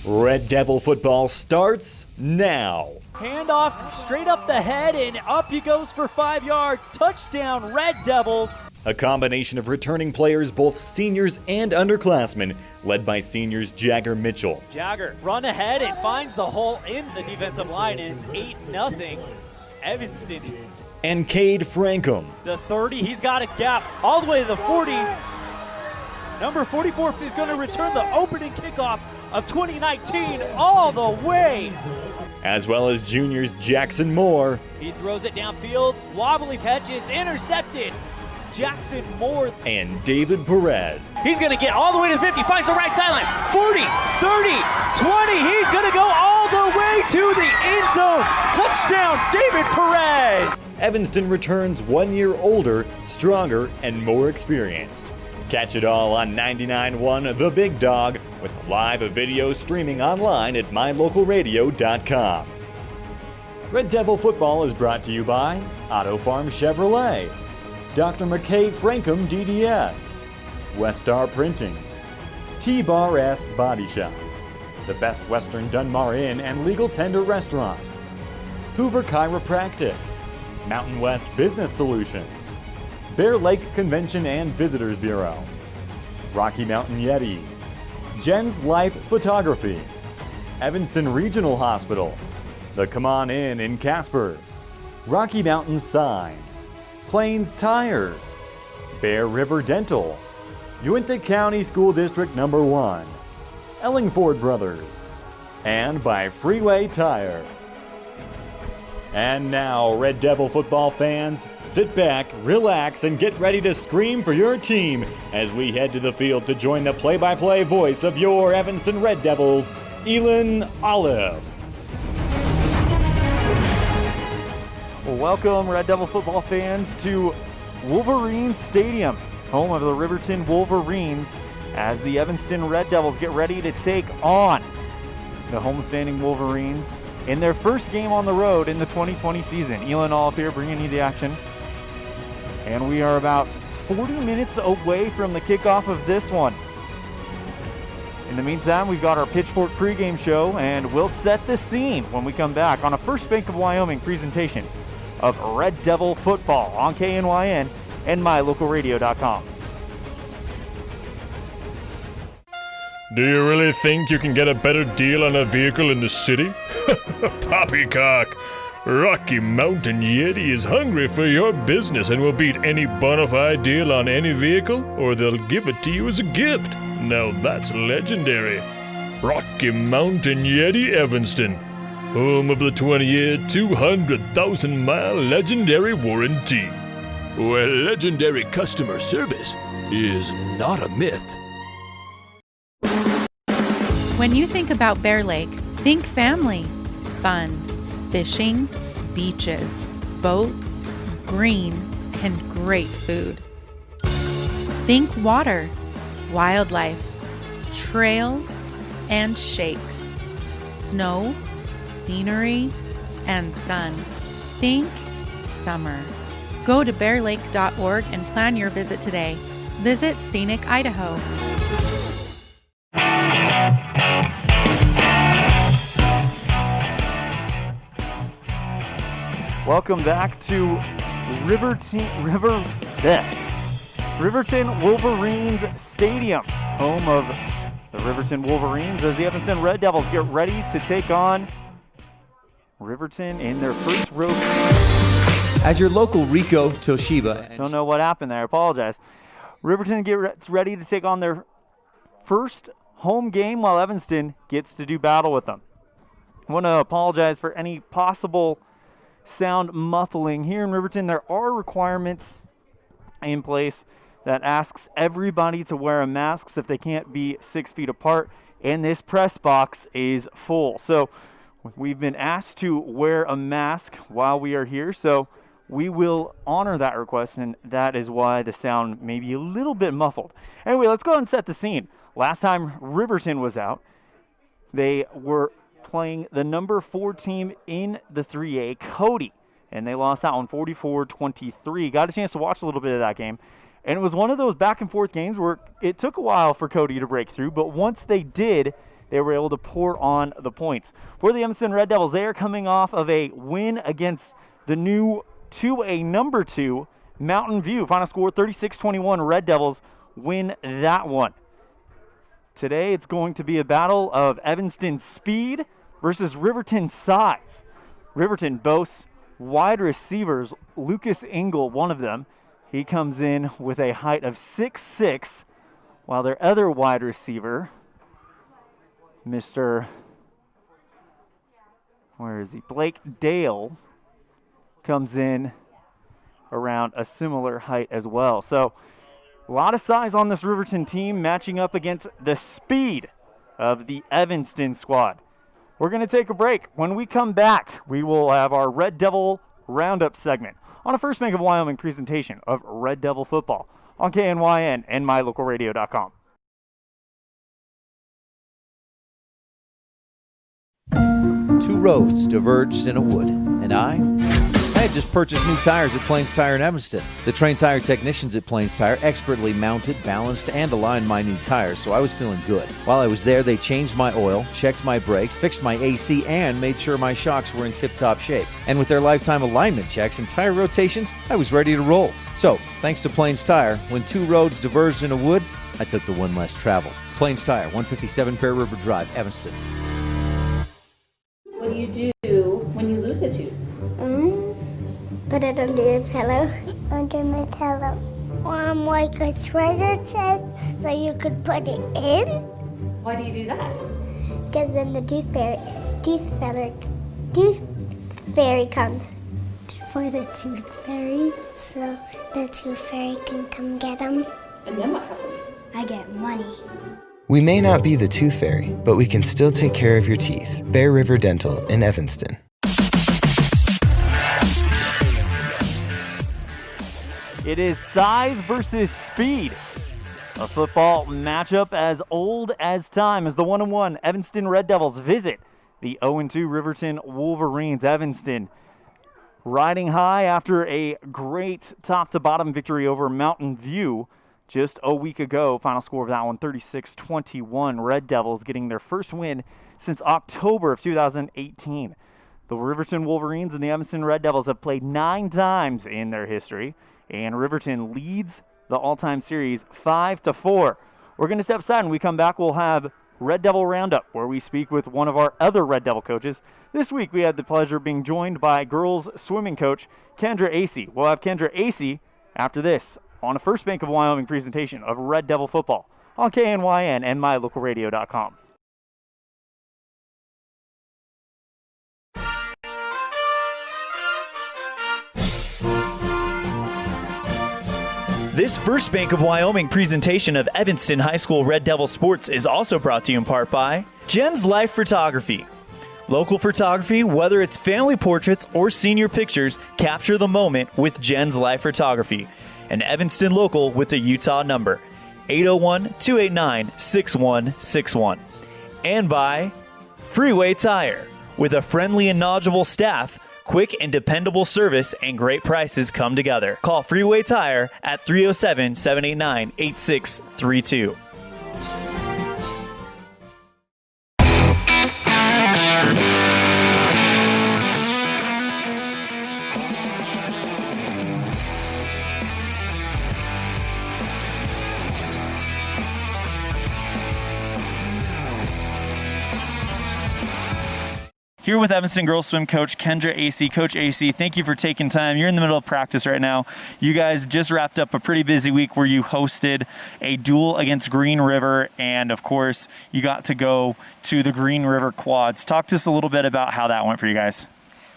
Red Devil football starts now. Handoff straight up the head, and up he goes for 5 yards. Touchdown, Red Devils. A combination of returning players, both seniors and underclassmen, led by seniors Jagger Mitchell. Jagger run ahead and finds the hole in the defensive line, and it's 8-0 Evanston. And Cade Frankham. The 30, he's got a gap all the way to the 40. Number 44 is going to return the opening kickoff of 2019 all the way. As well as juniors Jackson Moore. He throws it downfield, wobbly catch, it's intercepted. Jackson Moore. And David Perez. He's going to get all the way to the 50, finds the right sideline. 40, 30, 20, he's going to go all the way to the end zone. Touchdown, David Perez. Evanston returns 1 year older, stronger, and more experienced. Catch it all on 99.1 The Big Dog with live video streaming online at mylocalradio.com. Red Devil football is brought to you by Auto Farm Chevrolet, Dr. McKay Frankham DDS, Westar Printing, T-Bar S Body Shop, the Best Western Dunmar Inn and Legal Tender Restaurant, Hoover Chiropractic, Mountain West Business Solutions, Bear Lake Convention and Visitors Bureau, Rocky Mountain Yeti, Jen's Life Photography, Evanston Regional Hospital, the Come On in Casper, Rocky Mountain Sign, Plains Tire, Bear River Dental, Uinta County School District No. 1, Ellingford Brothers, and by Freeway Tire. And now, Red Devil football fans, sit back, relax, and get ready to scream for your team as we head to the field to join the play-by-play voice of your Evanston Red Devils, ELAN OLLIFF. Well, welcome, Red Devil football fans, to Wolverines Stadium, home of the Riverton Wolverines, as the Evanston Red Devils get ready to take on the homestanding Wolverines in their first game on the road in the 2020 season. ELAN OLLIFF here bringing you the action. And we are about 40 minutes away from the kickoff of this one. In the meantime, we've got our Pitchfork pregame show, and we'll set the scene when we come back on a First Bank of Wyoming presentation of Red Devil football on KNYN and mylocalradio.com. Do you really think you can get a better deal on a vehicle in the city? Poppycock! Rocky Mountain Yeti is hungry for your business and will beat any bona fide deal on any vehicle, or they'll give it to you as a gift. Now that's legendary. Rocky Mountain Yeti Evanston, home of the 20-year, 200,000-mile legendary warranty, where legendary customer service is not a myth. When you think about Bear Lake, think family, fun, fishing, beaches, boats, green, and great food. Think water, wildlife, trails, and shakes, snow, scenery, and sun. Think summer. Go to bearlake.org and plan your visit today. Visit Scenic Idaho. Welcome back to Riverton Wolverines Stadium, home of the Riverton Wolverines, as the Evanston Red Devils get ready to take on Riverton in their first road. As your local Rico Toshiba. Don't know what happened there. I apologize. Riverton gets ready to take on their first home game while Evanston gets to do battle with them. I want to apologize for any possible sound muffling. Here in Riverton, there are requirements in place that asks everybody to wear a mask if they can't be 6 feet apart, and this press box is full. So we've been asked to wear a mask while we are here, so we will honor that request, and that is why the sound may be a little bit muffled. Anyway, let's go ahead and set the scene. Last time Riverton was out, they were playing the number 4 team in the 3A, Cody, and they lost that one 44-23. Got a chance to watch a little bit of that game, and it was one of those back and forth games where it took a while for Cody to break through, but once they did, they were able to pour on the points. For the Evanston Red Devils, they are coming off of a win against the new 2A number 2 Mountain View. Final score 36-21. Red Devils win that one. Today it's going to be a battle of Evanston speed versus Riverton size. Riverton boasts wide receivers. Lucas Engel, one of them, he comes in with a height of 6'6", while their other wide receiver, Blake Dale, comes in around a similar height as well. So a lot of size on this Riverton team matching up against the speed of the Evanston squad. We're going to take a break. When we come back, we will have our Red Devil Roundup segment on a First Bank of Wyoming presentation of Red Devil football on KNYN and mylocalradio.com. Two roads diverged in a wood, and I had just purchased new tires at Plains Tire in Evanston. The trained tire technicians at Plains Tire expertly mounted, balanced, and aligned my new tires, so I was feeling good. While I was there, they changed my oil, checked my brakes, fixed my AC, and made sure my shocks were in tip-top shape. And with their lifetime alignment checks and tire rotations, I was ready to roll. So, thanks to Plains Tire, when two roads diverged in a wood, I took the one less traveled. Plains Tire, 157 Fair River Drive, Evanston. What do you do when you lose a tooth? Put it under your pillow. Under my pillow. Like a treasure chest so you could put it in. Why do you do that? Because then the tooth fairy comes. For the tooth fairy. So the tooth fairy can come get them. And then what happens? I get money. We may not be the tooth fairy, but we can still take care of your teeth. Bear River Dental in Evanston. It is size versus speed. A football matchup as old as time as the 1-1 Evanston Red Devils visit the 0-2 Riverton Wolverines. Evanston riding high after a great top-to-bottom victory over Mountain View just a week ago. Final score of that one, 36-21. Red Devils getting their first win since October of 2018. The Riverton Wolverines and the Evanston Red Devils have played 9 times in their history, and Riverton leads the all-time series 5-4. We're going to step aside, and when we come back, we'll have Red Devil Roundup, where we speak with one of our other Red Devil coaches. This week, we had the pleasure of being joined by girls swimming coach Kendra Acey. We'll have Kendra Acey after this on a First Bank of Wyoming presentation of Red Devil football on KNYN and mylocalradio.com. This First Bank of Wyoming presentation of Evanston High School Red Devil Sports is also brought to you in part by Jen's Life Photography. Local photography, whether it's family portraits or senior pictures, capture the moment with Jen's Life Photography. An Evanston local with a Utah number, 801-289-6161. And by Freeway Tire. With a friendly and knowledgeable staff, quick and dependable service and great prices come together. Call Freeway Tire at 307-789-8632. Here with Evanston girls swim coach Kendra Acey. Coach Acey, thank you for taking time. You're in the middle of practice right now. You guys just wrapped up a pretty busy week where you hosted a duel against Green River, and of course, you got to go to the Green River Quads. Talk to us a little bit about how that went for you guys.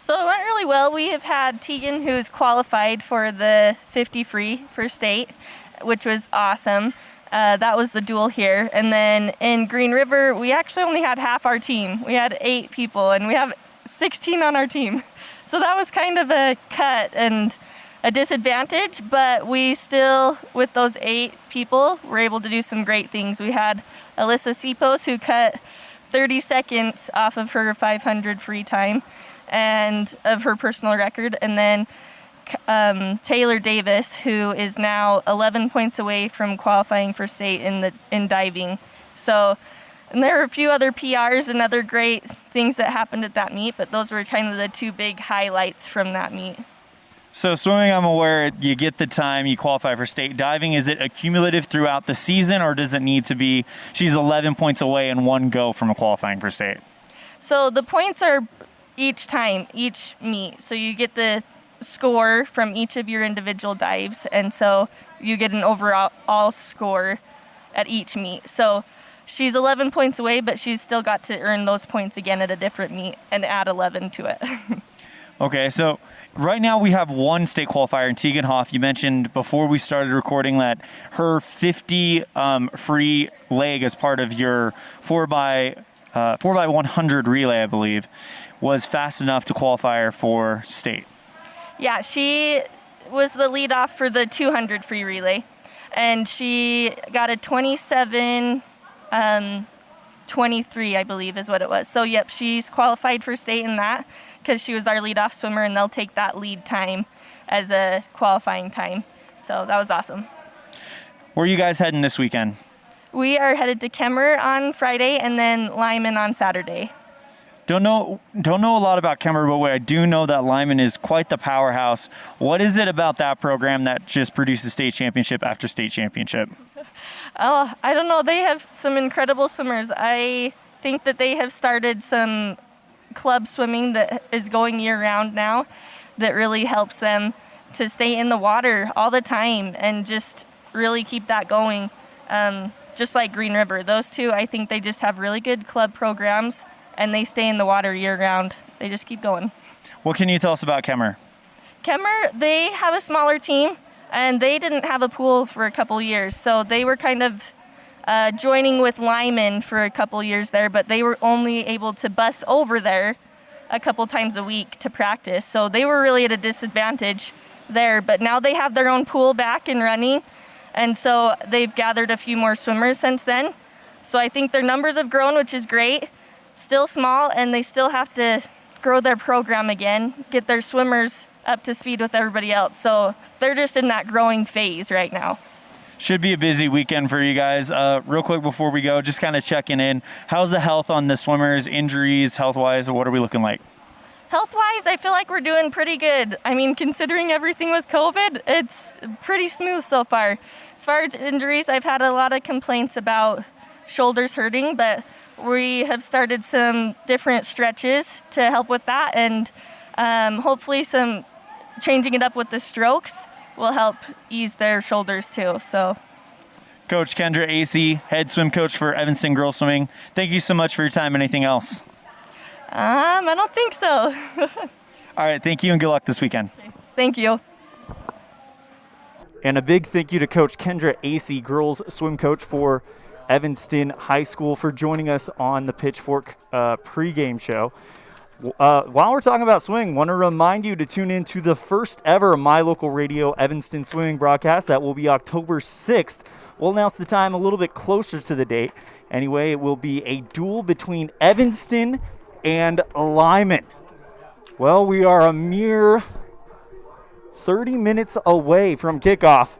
So it went really well. We have had Tegan, who's qualified for the 50 free for state, which was awesome. That was the duel here. And then in Green River, we actually only had half our team. We had 8 people, and we have 16 on our team. So that was kind of a cut and a disadvantage, but we still, with those 8 people, were able to do some great things. We had Alyssa Sipos, who cut 30 seconds off of her 500 free time and of her personal record. And then Taylor Davis, who is now 11 points away from qualifying for state in diving. So And there were a few other PRs and other great things that happened at that meet, but those were kind of the two big highlights from that meet. So swimming, I'm aware you get the time, you qualify for state. Diving, is it accumulative throughout the season, or does it need to be, she's 11 points away in one go from qualifying for state? So the points are each time, each meet. So you get the score from each of your individual dives, and so you get an overall score at each meet. So she's 11 points away, but she's still got to earn those points again at a different meet and add 11 to it. Okay, so right now we have one state qualifier in Tegan Hoff. You mentioned before we started recording that her 50 free leg as part of your 4x100 relay, I believe, was fast enough to qualify her for state. Yeah, she was the lead off for the 200 free relay, and she got a 27 23, I believe is what it was. So yep, she's qualified for state in that because she was our lead-off swimmer, and they'll take that lead time as a qualifying time. So that was awesome. Where are you guys heading this weekend? We are headed to Kemmer on Friday and then Lyman on Saturday. Don't know a lot about Kemmer, but I do know that Lyman is quite the powerhouse. What is it about that program that just produces state championship after state championship? Oh, I don't know. They have some incredible swimmers. I think that they have started some club swimming that is going year-round now that really helps them to stay in the water all the time and just really keep that going, just like Green River. Those two, I think they just have really good club programs, and they stay in the water year-round. They just keep going. What can you tell us about Kemmer? Kemmer, they have a smaller team, and they didn't have a pool for a couple years, so they were kind of joining with Lyman for a couple years there, but they were only able to bus over there a couple times a week to practice, so they were really at a disadvantage there. But now they have their own pool back and running, and so they've gathered a few more swimmers since then. So I think their numbers have grown, which is great. Still small, and they still have to grow their program again, get their swimmers up to speed with everybody else. So they're just in that growing phase right now. Should be a busy weekend for you guys. Real quick before we go, just kind of checking in. How's the health on the swimmers, injuries, health-wise? What are we looking like? Health-wise, I feel like we're doing pretty good. I mean, considering everything with COVID, it's pretty smooth so far. As far as injuries, I've had a lot of complaints about shoulders hurting, but we have started some different stretches to help with that, and hopefully some changing it up with the strokes will help ease their shoulders too. So, Coach Kendra Acey, head swim coach for Evanston Girls Swimming, thank you so much for your time. Anything else? I don't think so. All right, thank you and good luck this weekend. Thank you. And a big thank you to Coach Kendra Acey, girls swim coach for Evanston High School, for joining us on the Pitchfork pregame show. While we're talking about swimming, want to remind you to tune in to the first ever My Local Radio Evanston swimming broadcast. That will be October 6th. We'll announce the time a little bit closer to the date. Anyway, it will be a duel between Evanston and Lyman. Well, we are a mere 30 minutes away from kickoff.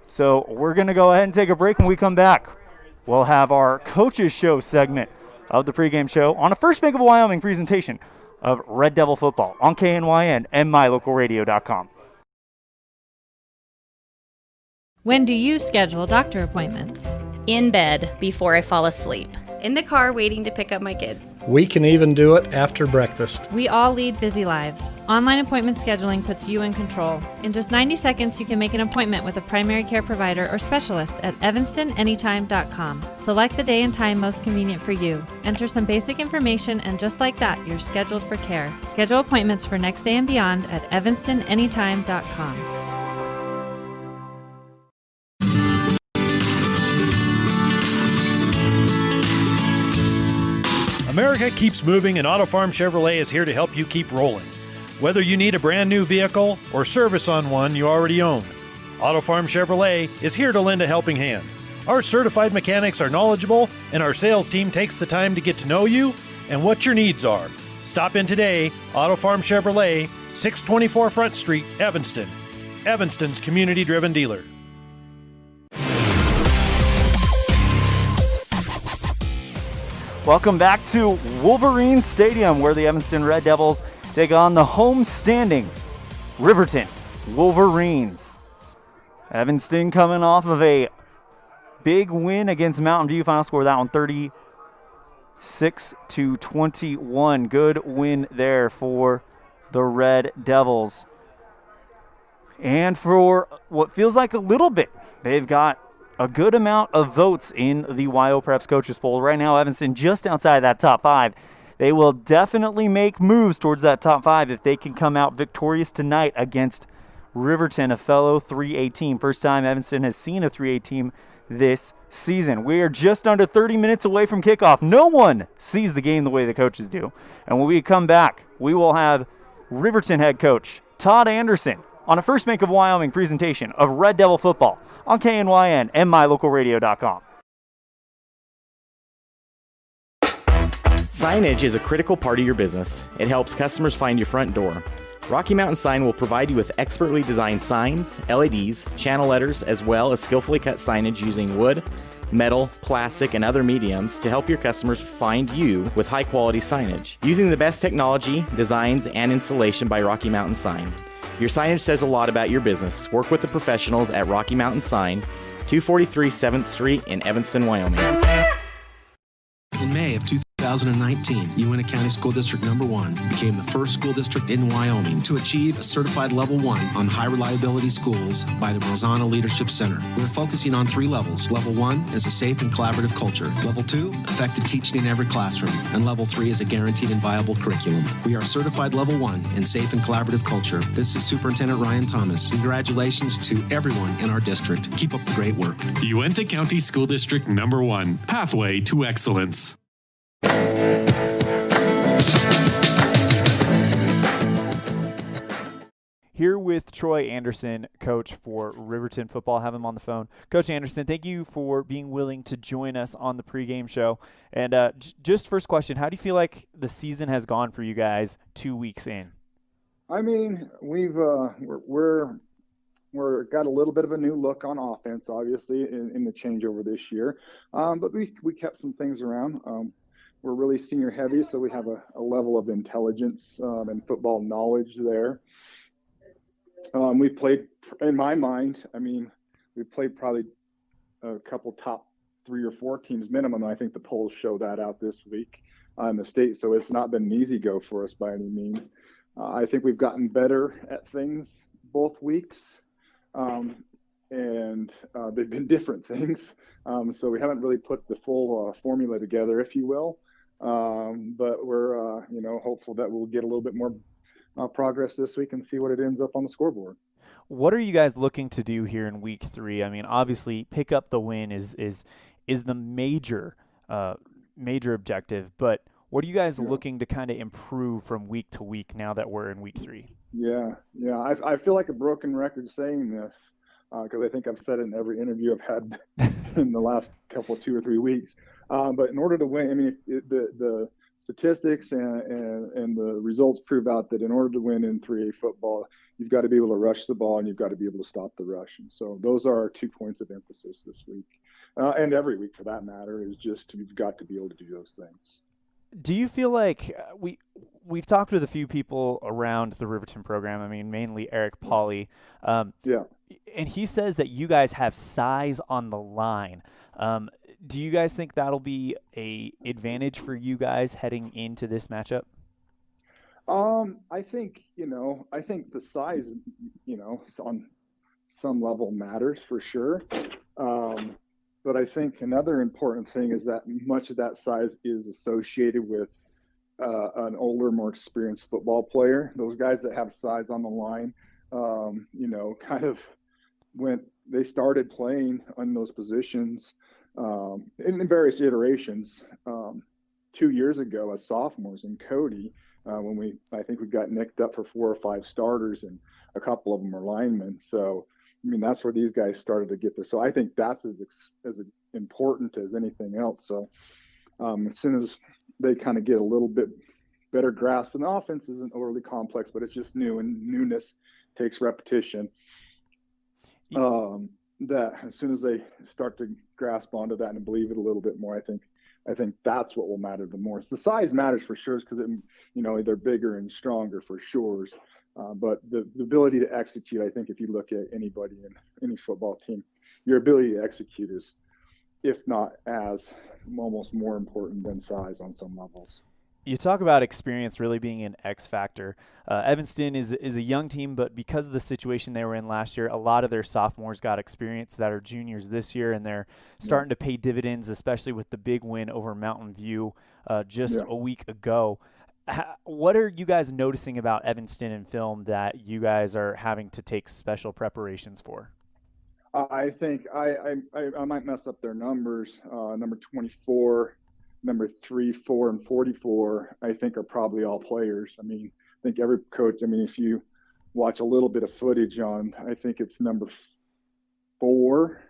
So we're going to go ahead and take a break. When we come back, we'll have our Coaches Show segment of the pregame show on a First Bank of Wyoming presentation of Red Devil football on KNYN and mylocalradio.com. When do you schedule doctor appointments? In bed before I fall asleep. In the car waiting to pick up my kids. We can even do it after breakfast. We all lead busy lives. Online appointment scheduling puts you in control. In just 90 seconds, you can make an appointment with a primary care provider or specialist at evanstonanytime.com. Select the day and time most convenient for you. Enter some basic information, and just like that, you're scheduled for care. Schedule appointments for next day and beyond at evanstonanytime.com. America keeps moving, and Auto Farm Chevrolet is here to help you keep rolling. Whether you need a brand new vehicle or service on one you already own, Auto Farm Chevrolet is here to lend a helping hand. Our certified mechanics are knowledgeable, and our sales team takes the time to get to know you and what your needs are. Stop in today. Auto Farm Chevrolet, 624 Front Street, Evanston. Evanston's community-driven dealer. Welcome back to Wolverines Stadium, where the Evanston Red Devils take on the home-standing Riverton Wolverines. Evanston coming off of a big win against Mountain View. Final score of that one, 36-21. Good win there for the Red Devils. And for what feels like a little bit, they've got a good amount of votes in the YO Preps Coaches Poll. Right now, Evanston just outside that top 5. They will definitely make moves towards that top 5 if they can come out victorious tonight against Riverton, a fellow 3A team. First time Evanston has seen a 3A team this season. We are just under 30 minutes away from kickoff. No one sees the game the way the coaches do. And when we come back, we will have Riverton head coach Todd Anderson on a First Bank of Wyoming presentation of Red Devil football on KNYN and MyLocalRadio.com. Signage is a critical part of your business. It helps customers find your front door. Rocky Mountain Sign will provide you with expertly designed signs, LEDs, channel letters, as well as skillfully cut signage using wood, metal, plastic, and other mediums to help your customers find you with high-quality signage. Using the best technology, designs, and installation by Rocky Mountain Sign. Your signage says a lot about your business. Work with the professionals at Rocky Mountain Sign, 243 7th Street in Evanston, Wyoming. In May of 2019, Uintah County School District Number 1 became the first school district in Wyoming to achieve a certified Level 1 on high reliability schools by the Rosanna Leadership Center. We're focusing on 3 levels. Level 1 is a safe and collaborative culture. Level 2, effective teaching in every classroom. And Level 3 is a guaranteed and viable curriculum. We are certified Level 1 in safe and collaborative culture. This is Superintendent Ryan Thomas. Congratulations to everyone in our district. Keep up the great work. Uintah County School District Number 1, Pathway to Excellence. Here with Troy Anderson, coach for Riverton football. Have him on the phone. Coach Anderson, thank you for being willing to join us on the pregame show. And just first question, how do you feel like the season has gone for you guys 2 weeks in? I mean, we're got a little bit of a new look on offense, obviously, in the changeover this year. But we kept some things around. We're really senior heavy, so we have a level of intelligence and football knowledge there. We played, in my mind, we played probably a couple top 3 or 4 teams minimum. I think the polls show that out this week in the state. So it's not been an easy go for us by any means. I think we've gotten better at things both weeks. And they've been different things. So we haven't really put the full formula together, if you will. But we're, hopeful that we'll get a little bit more progress this week and see what it ends up on the scoreboard. What are you guys looking to do here in week 3? I mean, obviously, pick up the win is the major objective. But what are you guys looking to kind of improve from week to week now that we're in week 3? Yeah. I feel like a broken record saying this because I think I've said it in every interview I've had in the last 2 or 3 weeks. But in order to win, the statistics and the results prove out that in order to win in 3A football, you've got to be able to rush the ball and you've got to be able to stop the rush. And so those are our 2 points of emphasis this week. And every week for that matter is just you've got to be able to do those things. Do you feel like we've talked with a few people around the Riverton program, I mean, mainly Eric Pauly. Yeah. And he says that you guys have size on the line. Do you guys think that'll be a advantage for you guys heading into this matchup? I think the size, on some level matters for sure. But I think another important thing is that much of that size is associated with an older, more experienced football player. Those guys that have size on the line, kind of when they started playing on those positions in various iterations 2 years ago as sophomores in Cody, when I think we got nicked up for 4 or 5 starters and a couple of them are linemen. So, that's where these guys started to get this. So I think that's as important as anything else. So as soon as they kind of get a little bit better grasp, and the offense isn't overly complex, but it's just new, and newness takes repetition. That as soon as they start to grasp onto that and believe it a little bit more, I think I think that's what will matter the most. The size matters for sure because, they're bigger and stronger for sure. But the ability to execute, I think if you look at anybody in any football team, your ability to execute is, if not as, almost more important than size on some levels. You talk about experience really being an X factor. Evanston is a young team, but because of the situation they were in last year, a lot of their sophomores got experience that are juniors this year, and they're starting to pay dividends, especially with the big win over Mountain View just a week ago. What are you guys noticing about Evanston in film that you guys are having to take special preparations for? I think I might mess up their numbers. Number 24, number 3, 4, and 44, I think are probably all players. I think every coach, if you watch a little bit of footage on, I think it's number 4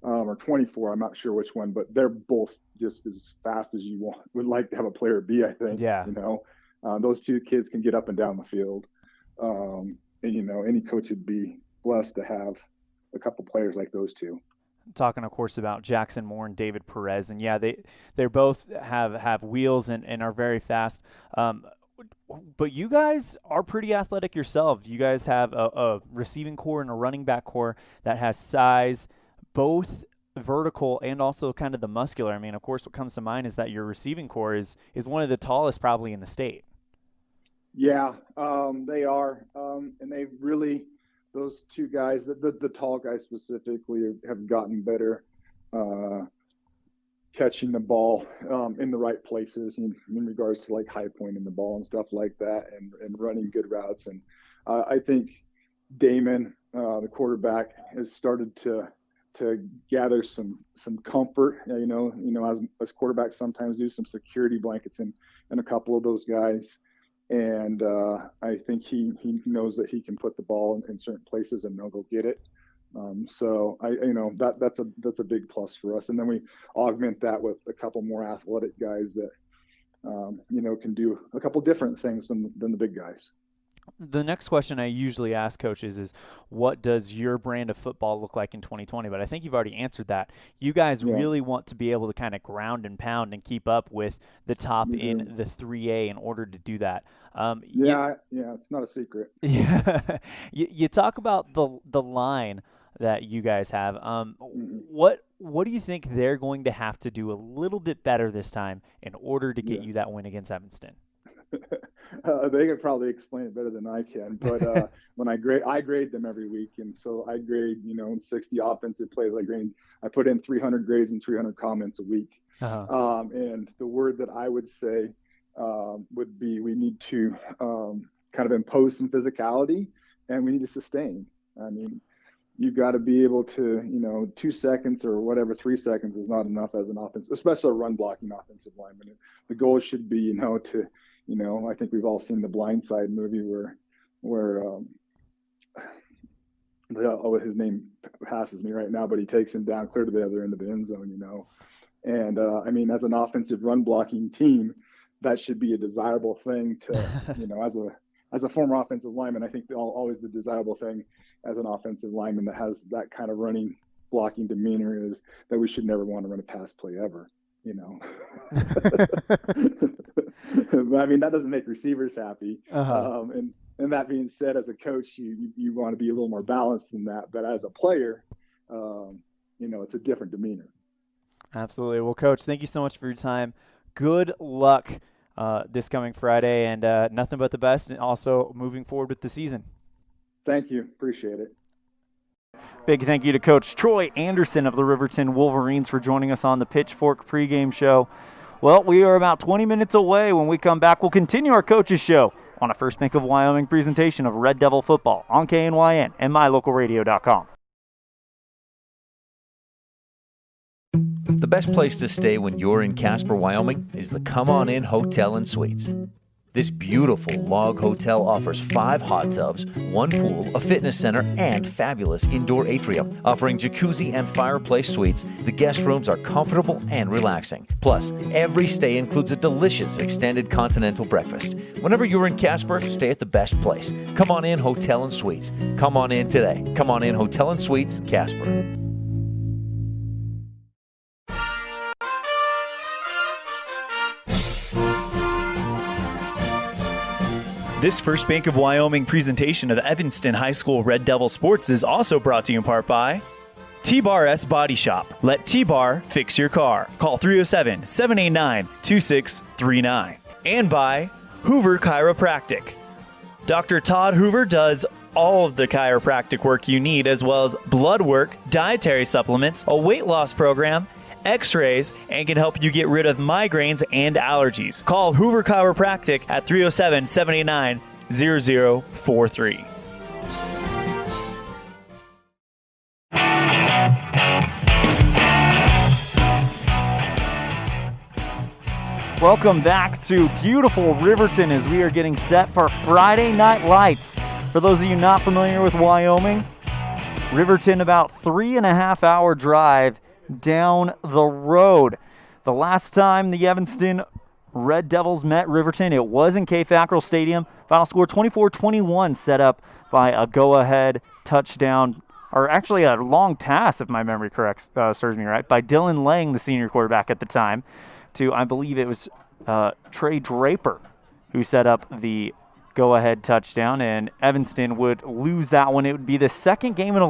or 24. I'm not sure which one, but they're both just as fast as you would like to have a player be, I think. Yeah. Those two kids can get up and down the field. And, any coach would be blessed to have a couple players like those two. Talking, of course, about Jackson Moore and David Perez, and they both have wheels and are very fast. But you guys are pretty athletic yourself. You guys have a receiving core and a running back core that has size, both vertical and also kind of the muscular. Of course, what comes to mind is that your receiving core is one of the tallest probably in the state. Yeah, they are, and they really. Those two guys, the tall guys specifically, have gotten better catching the ball in the right places in regards to like high pointing the ball and stuff like that, and running good routes. And I think Damon, the quarterback, has started to gather some comfort. As quarterbacks sometimes do, some security blankets in a couple of those guys. And I think he knows that he can put the ball in certain places and they'll go get it. So that's a big plus for us. And then we augment that with a couple more athletic guys that can do a couple different things than the big guys. The next question I usually ask coaches is, what does your brand of football look like in 2020? But I think you've already answered that. You guys really want to be able to kind of ground and pound and keep up with the top in the 3A in order to do that. It's not a secret. Yeah, you talk about the line that you guys have. What do you think they're going to have to do a little bit better this time in order to get you that win against Evanston? They could probably explain it better than I can, but when I grade them every week, and so I grade, 60 offensive plays. I put in 300 grades and 300 comments a week. And the word that I would say would be, we need to kind of impose some physicality, and we need to sustain. You've got to be able to, 2 seconds or whatever, 3 seconds is not enough as an offense, especially a run blocking offensive lineman. The goal should be, I think we've all seen the Blind Side movie where his name passes me right now, but he takes him down clear to the other end of the end zone, And as an offensive run blocking team, that should be a desirable thing to, as a former offensive lineman, I think always the desirable thing as an offensive lineman that has that kind of running blocking demeanor is that we should never want to run a pass play ever. That doesn't make receivers happy. And that being said, as a coach, you want to be a little more balanced than that. But as a player, it's a different demeanor. Absolutely. Well, Coach, thank you so much for your time. Good luck this coming Friday, and nothing but the best, and also moving forward with the season. Thank you. Appreciate it. Big thank you to Coach Troy Anderson of the Riverton Wolverines for joining us on the Pitchfork pregame show. Well, we are about 20 minutes away. When we come back, we'll continue our coaches show on a First Bank of Wyoming presentation of Red Devil football on KNYN and mylocalradio.com. The best place to stay when you're in Casper, Wyoming is the Come On In Hotel and Suites. This beautiful log hotel offers 5 hot tubs, 1 pool, a fitness center, and fabulous indoor atrium. Offering jacuzzi and fireplace suites, the guest rooms are comfortable and relaxing. Plus, every stay includes a delicious extended continental breakfast. Whenever you're in Casper, stay at the best place. Come On In Hotel and Suites. Come on in today. Come On In Hotel and Suites, Casper. This First Bank of Wyoming presentation of Evanston High School Red Devil Sports is also brought to you in part by T-Bar S Body Shop. Let T-Bar fix your car. Call 307-789-2639. And by Hoover Chiropractic. Dr. Todd Hoover does all of the chiropractic work you need, as well as blood work, dietary supplements, a weight loss program, x-rays, and can help you get rid of migraines and allergies. Call Hoover Chiropractic at 307-789-0043. Welcome back to beautiful Riverton as we are getting set for Friday Night Lights. For those of you not familiar with Wyoming, Riverton about 3.5 hour drive down the road. The last time the Evanston Red Devils met Riverton, it was in K. Fackrell Stadium. Final score 24-21, set up by a go-ahead touchdown, or actually a long pass, if my memory serves me right, by Dylan Lang, the senior quarterback at the time, to, I believe it was Trey Draper, who set up the go-ahead touchdown, and Evanston would lose that one. It would be the second game in a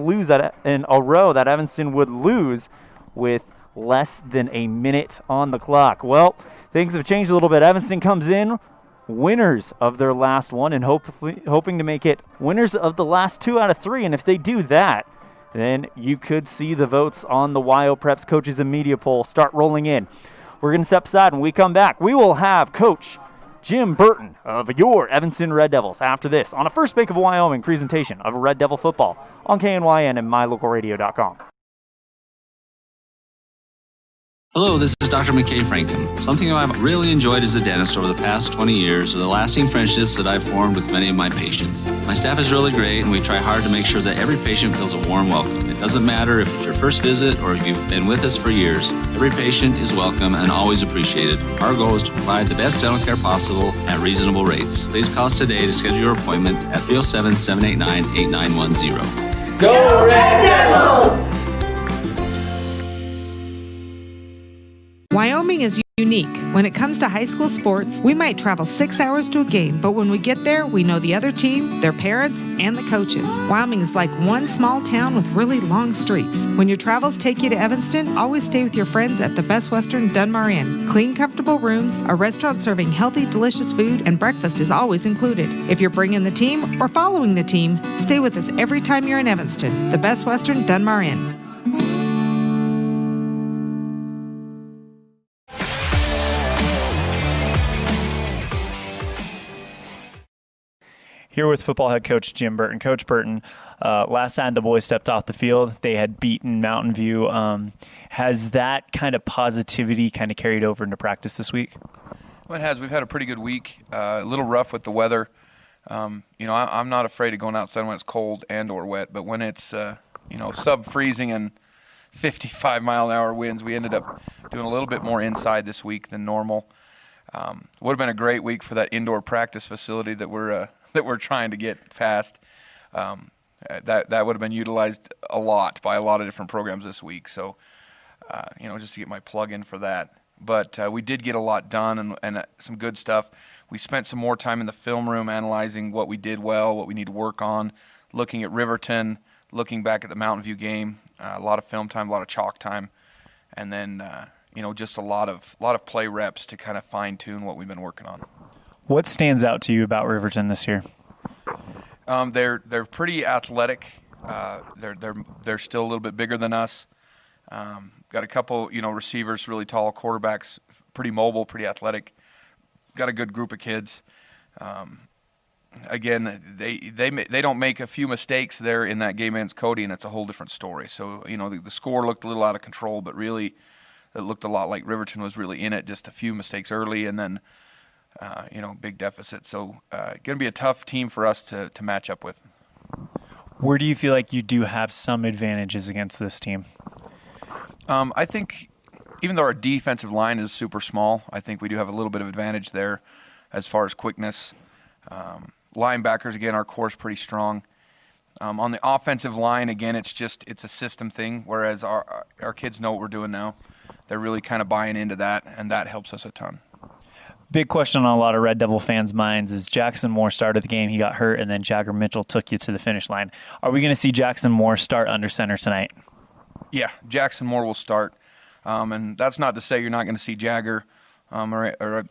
row that Evanston would lose with less than a minute on the clock. Well, things have changed a little bit. Evanston comes in winners of their last one and hoping to make it winners of the last 2 out of 3. And if they do that, then you could see the votes on the WYO Preps Coaches and Media Poll start rolling in. We're going to step aside. When we come back, we will have Coach Jim Burton of your Evanston Red Devils after this on a First Bank of Wyoming presentation of Red Devil football on KNYN and MyLocalRadio.com. Hello, this is Dr. McKay Franklin. Something I've really enjoyed as a dentist over the past 20 years are the lasting friendships that I've formed with many of my patients. My staff is really great, and we try hard to make sure that every patient feels a warm welcome. It doesn't matter if it's your first visit or if you've been with us for years. Every patient is welcome and always appreciated. Our goal is to provide the best dental care possible at reasonable rates. Please call us today to schedule your appointment at 307-789-8910. Go Red Devils! Wyoming is unique. When it comes to high school sports, we might travel 6 hours to a game, but when we get there, we know the other team, their parents, and the coaches. Wyoming is like one small town with really long streets. When your travels take you to Evanston, always stay with your friends at the Best Western Dunmar Inn. Clean, comfortable rooms, a restaurant serving healthy, delicious food, and breakfast is always included. If you're bringing the team or following the team, stay with us every time you're in Evanston. The Best Western Dunmar Inn. Here with football head coach Jim Burton. Coach Burton, last time the boys stepped off the field, they had beaten Mountain View. Has that kind of positivity kind of carried over into practice this week? Well, it has. We've had a pretty good week. A little rough with the weather. I'm not afraid of going outside when it's cold and or wet, but when it's sub-freezing and 55-mile-an-hour winds, we ended up doing a little bit more inside this week than normal. Would have been a great week for that indoor practice facility that we're trying to get past. That would have been utilized a lot by a lot of different programs this week. So, just to get my plug in for that. But we did get a lot done and some good stuff. We spent some more time in the film room analyzing what we did well, what we need to work on, looking at Riverton, looking back at the Mountain View game, a lot of film time, a lot of chalk time, and then just a lot of play reps to kind of fine tune what we've been working on. What stands out to you about Riverton this year? They're pretty athletic. They're still a little bit bigger than us. Got a couple receivers, really tall, quarterbacks, pretty mobile, pretty athletic. Got a good group of kids. Again, they don't make a few mistakes there in that game against Cody, and it's a whole different story. So the score looked a little out of control, but really it looked a lot like Riverton was really in it. Just a few mistakes early, and then. Big deficit. So going to be a tough team for us to match up with. Where do you feel like you do have some advantages against this team? I think even though our defensive line is super small, I think we do have a little bit of advantage there as far as quickness. Linebackers, again, our core is pretty strong. On the offensive line, again, it's a system thing, whereas our kids know what we're doing now. They're really kind of buying into that, and that helps us a ton. Big question on a lot of Red Devil fans' minds is Jackson Moore started the game. He got hurt, and then Jagger Mitchell took you to the finish line. Are we going to see Jackson Moore start under center tonight? Yeah, Jackson Moore will start. And that's not to say you're not going to see Jagger or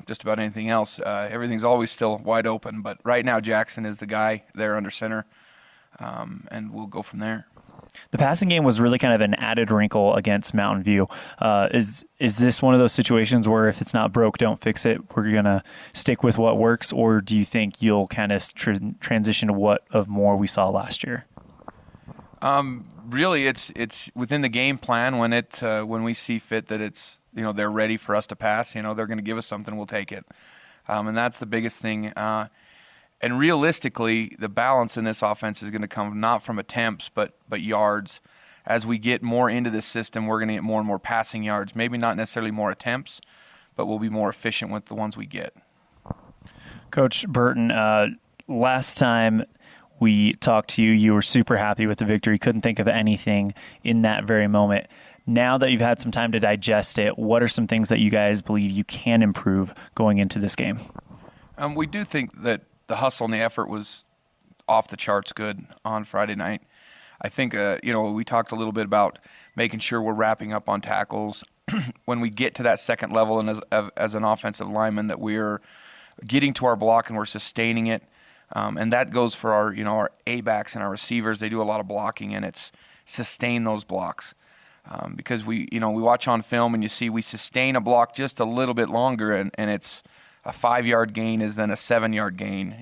just about anything else. Everything's always still wide open. But right now, Jackson is the guy there under center, and we'll go from there. The passing game was really kind of an added wrinkle against Mountain View. Is this one of those situations where if it's not broke, don't fix it? We're going to stick with what works, or do you think you'll kind of transition to what of more we saw last year? Really, it's within the game plan when we see fit that it's they're ready for us to pass. They're going to give us something, we'll take it, and that's the biggest thing. And realistically, the balance in this offense is going to come not from attempts, but yards. As we get more into this system, we're going to get more and more passing yards. Maybe not necessarily more attempts, but we'll be more efficient with the ones we get. Coach Burton, last time we talked to you, you were super happy with the victory. Couldn't think of anything in that very moment. Now that you've had some time to digest it, what are some things that you guys believe you can improve going into this game? We do think that the hustle and the effort was off the charts good on Friday night. I think, we talked a little bit about making sure we're wrapping up on tackles when we get to that second level, and as an offensive lineman, that we're getting to our block and we're sustaining it. And that goes for our A-backs and our receivers. They do a lot of blocking, and it's sustain those blocks. Because we watch on film and you see we sustain a block just a little bit longer, and it's a 5-yard gain is then a 7-yard gain.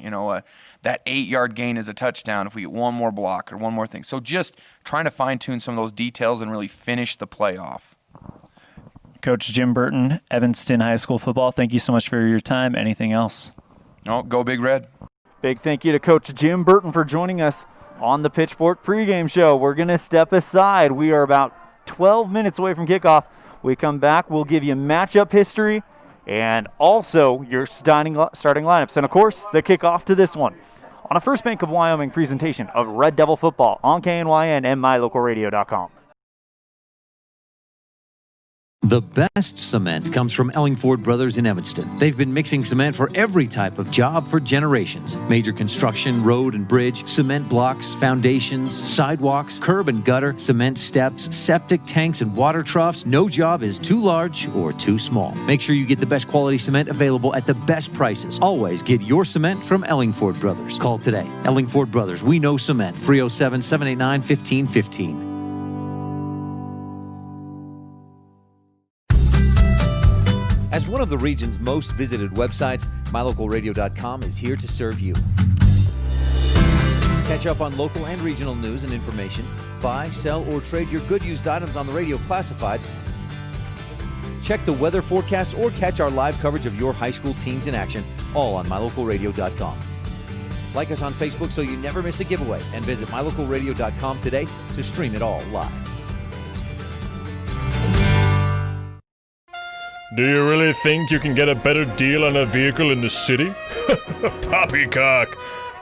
That 8-yard gain is a touchdown if we get one more block or one more thing. So just trying to fine-tune some of those details and really finish the play off. Coach Jim Burton, Evanston High School football, thank you so much for your time. Anything else? No, go Big Red. Big thank you to Coach Jim Burton for joining us on the Pitchfork pregame show. We're going to step aside. We are about 12 minutes away from kickoff. We come back, we'll give you matchup history and also your starting lineups. And, of course, the kickoff to this one on a First Bank of Wyoming presentation of Red Devil football on KNYN and MyLocalRadio.com. The best cement comes from Ellingford Brothers in Evanston. They've been mixing cement for every type of job for generations. Major construction, road and bridge, cement blocks, foundations, sidewalks, curb and gutter, cement steps, septic tanks, and water troughs. No job is too large or too small. Make sure you get the best quality cement available at the best prices. Always get your cement from Ellingford Brothers. Call today. Ellingford Brothers. We know cement. 307-789-1515. As one of the region's most visited websites, MyLocalRadio.com is here to serve you. Catch up on local and regional news and information. Buy, sell, or trade your good used items on the radio classifieds. Check the weather forecast or catch our live coverage of your high school teams in action, all on MyLocalRadio.com. Like us on Facebook so you never miss a giveaway, and visit MyLocalRadio.com today to stream it all live. Do you really think you can get a better deal on a vehicle in the city? Poppycock!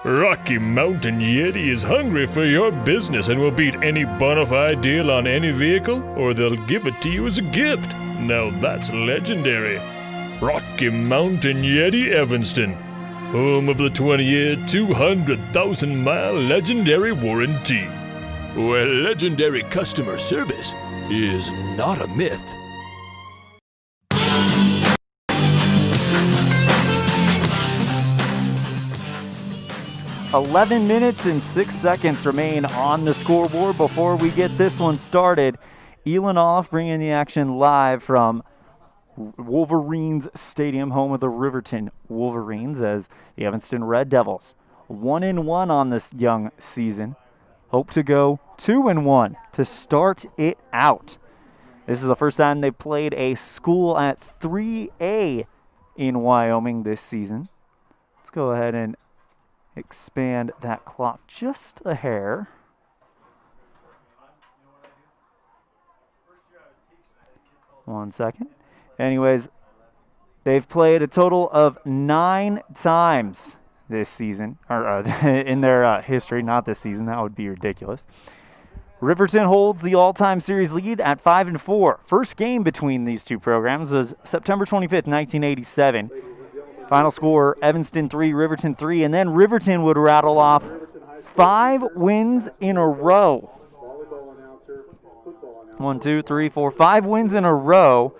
Rocky Mountain Yeti is hungry for your business and will beat any bona fide deal on any vehicle, or they'll give it to you as a gift. Now that's legendary. Rocky Mountain Yeti Evanston, home of the 20-year, 200,000-mile legendary warranty, where legendary customer service is not a myth. 11 minutes and 6 seconds remain on the scoreboard before we get this one started. ELAN OLLIFF bringing the action live from Wolverines Stadium, home of the Riverton Wolverines, as the Evanston Red Devils 1-1 on this young season. Hope to go 2-1 to start it out. This is the first time they've played a school at 3A in Wyoming this season. Let's go ahead and expand that clock just a hair. One second. Anyways, they've played a total of 9 times this season, or in their history, not this season. That would be ridiculous. Riverton holds the all-time series lead at 5-4. First game between these two programs was September 25th, 1987. Final score, Evanston 3, Riverton 3, and then Riverton would rattle off 5 wins in a row. 1, 2, 3, 4, 5 wins in a row,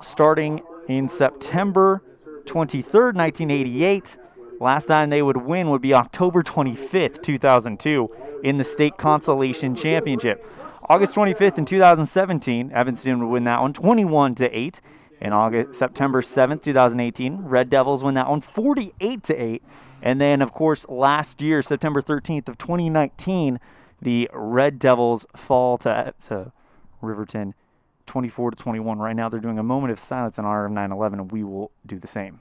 starting in September 23rd, 1988. Last time they would win would be October 25th, 2002, in the state consolation championship. August 25th in 2017, Evanston would win that one 21-8. And September 7th, 2018, Red Devils win that one 48-8. And then, of course, last year, September 13th of 2019, the Red Devils fall to Riverton 24-21. Right now, they're doing a moment of silence in honor of 9/11, and we will do the same.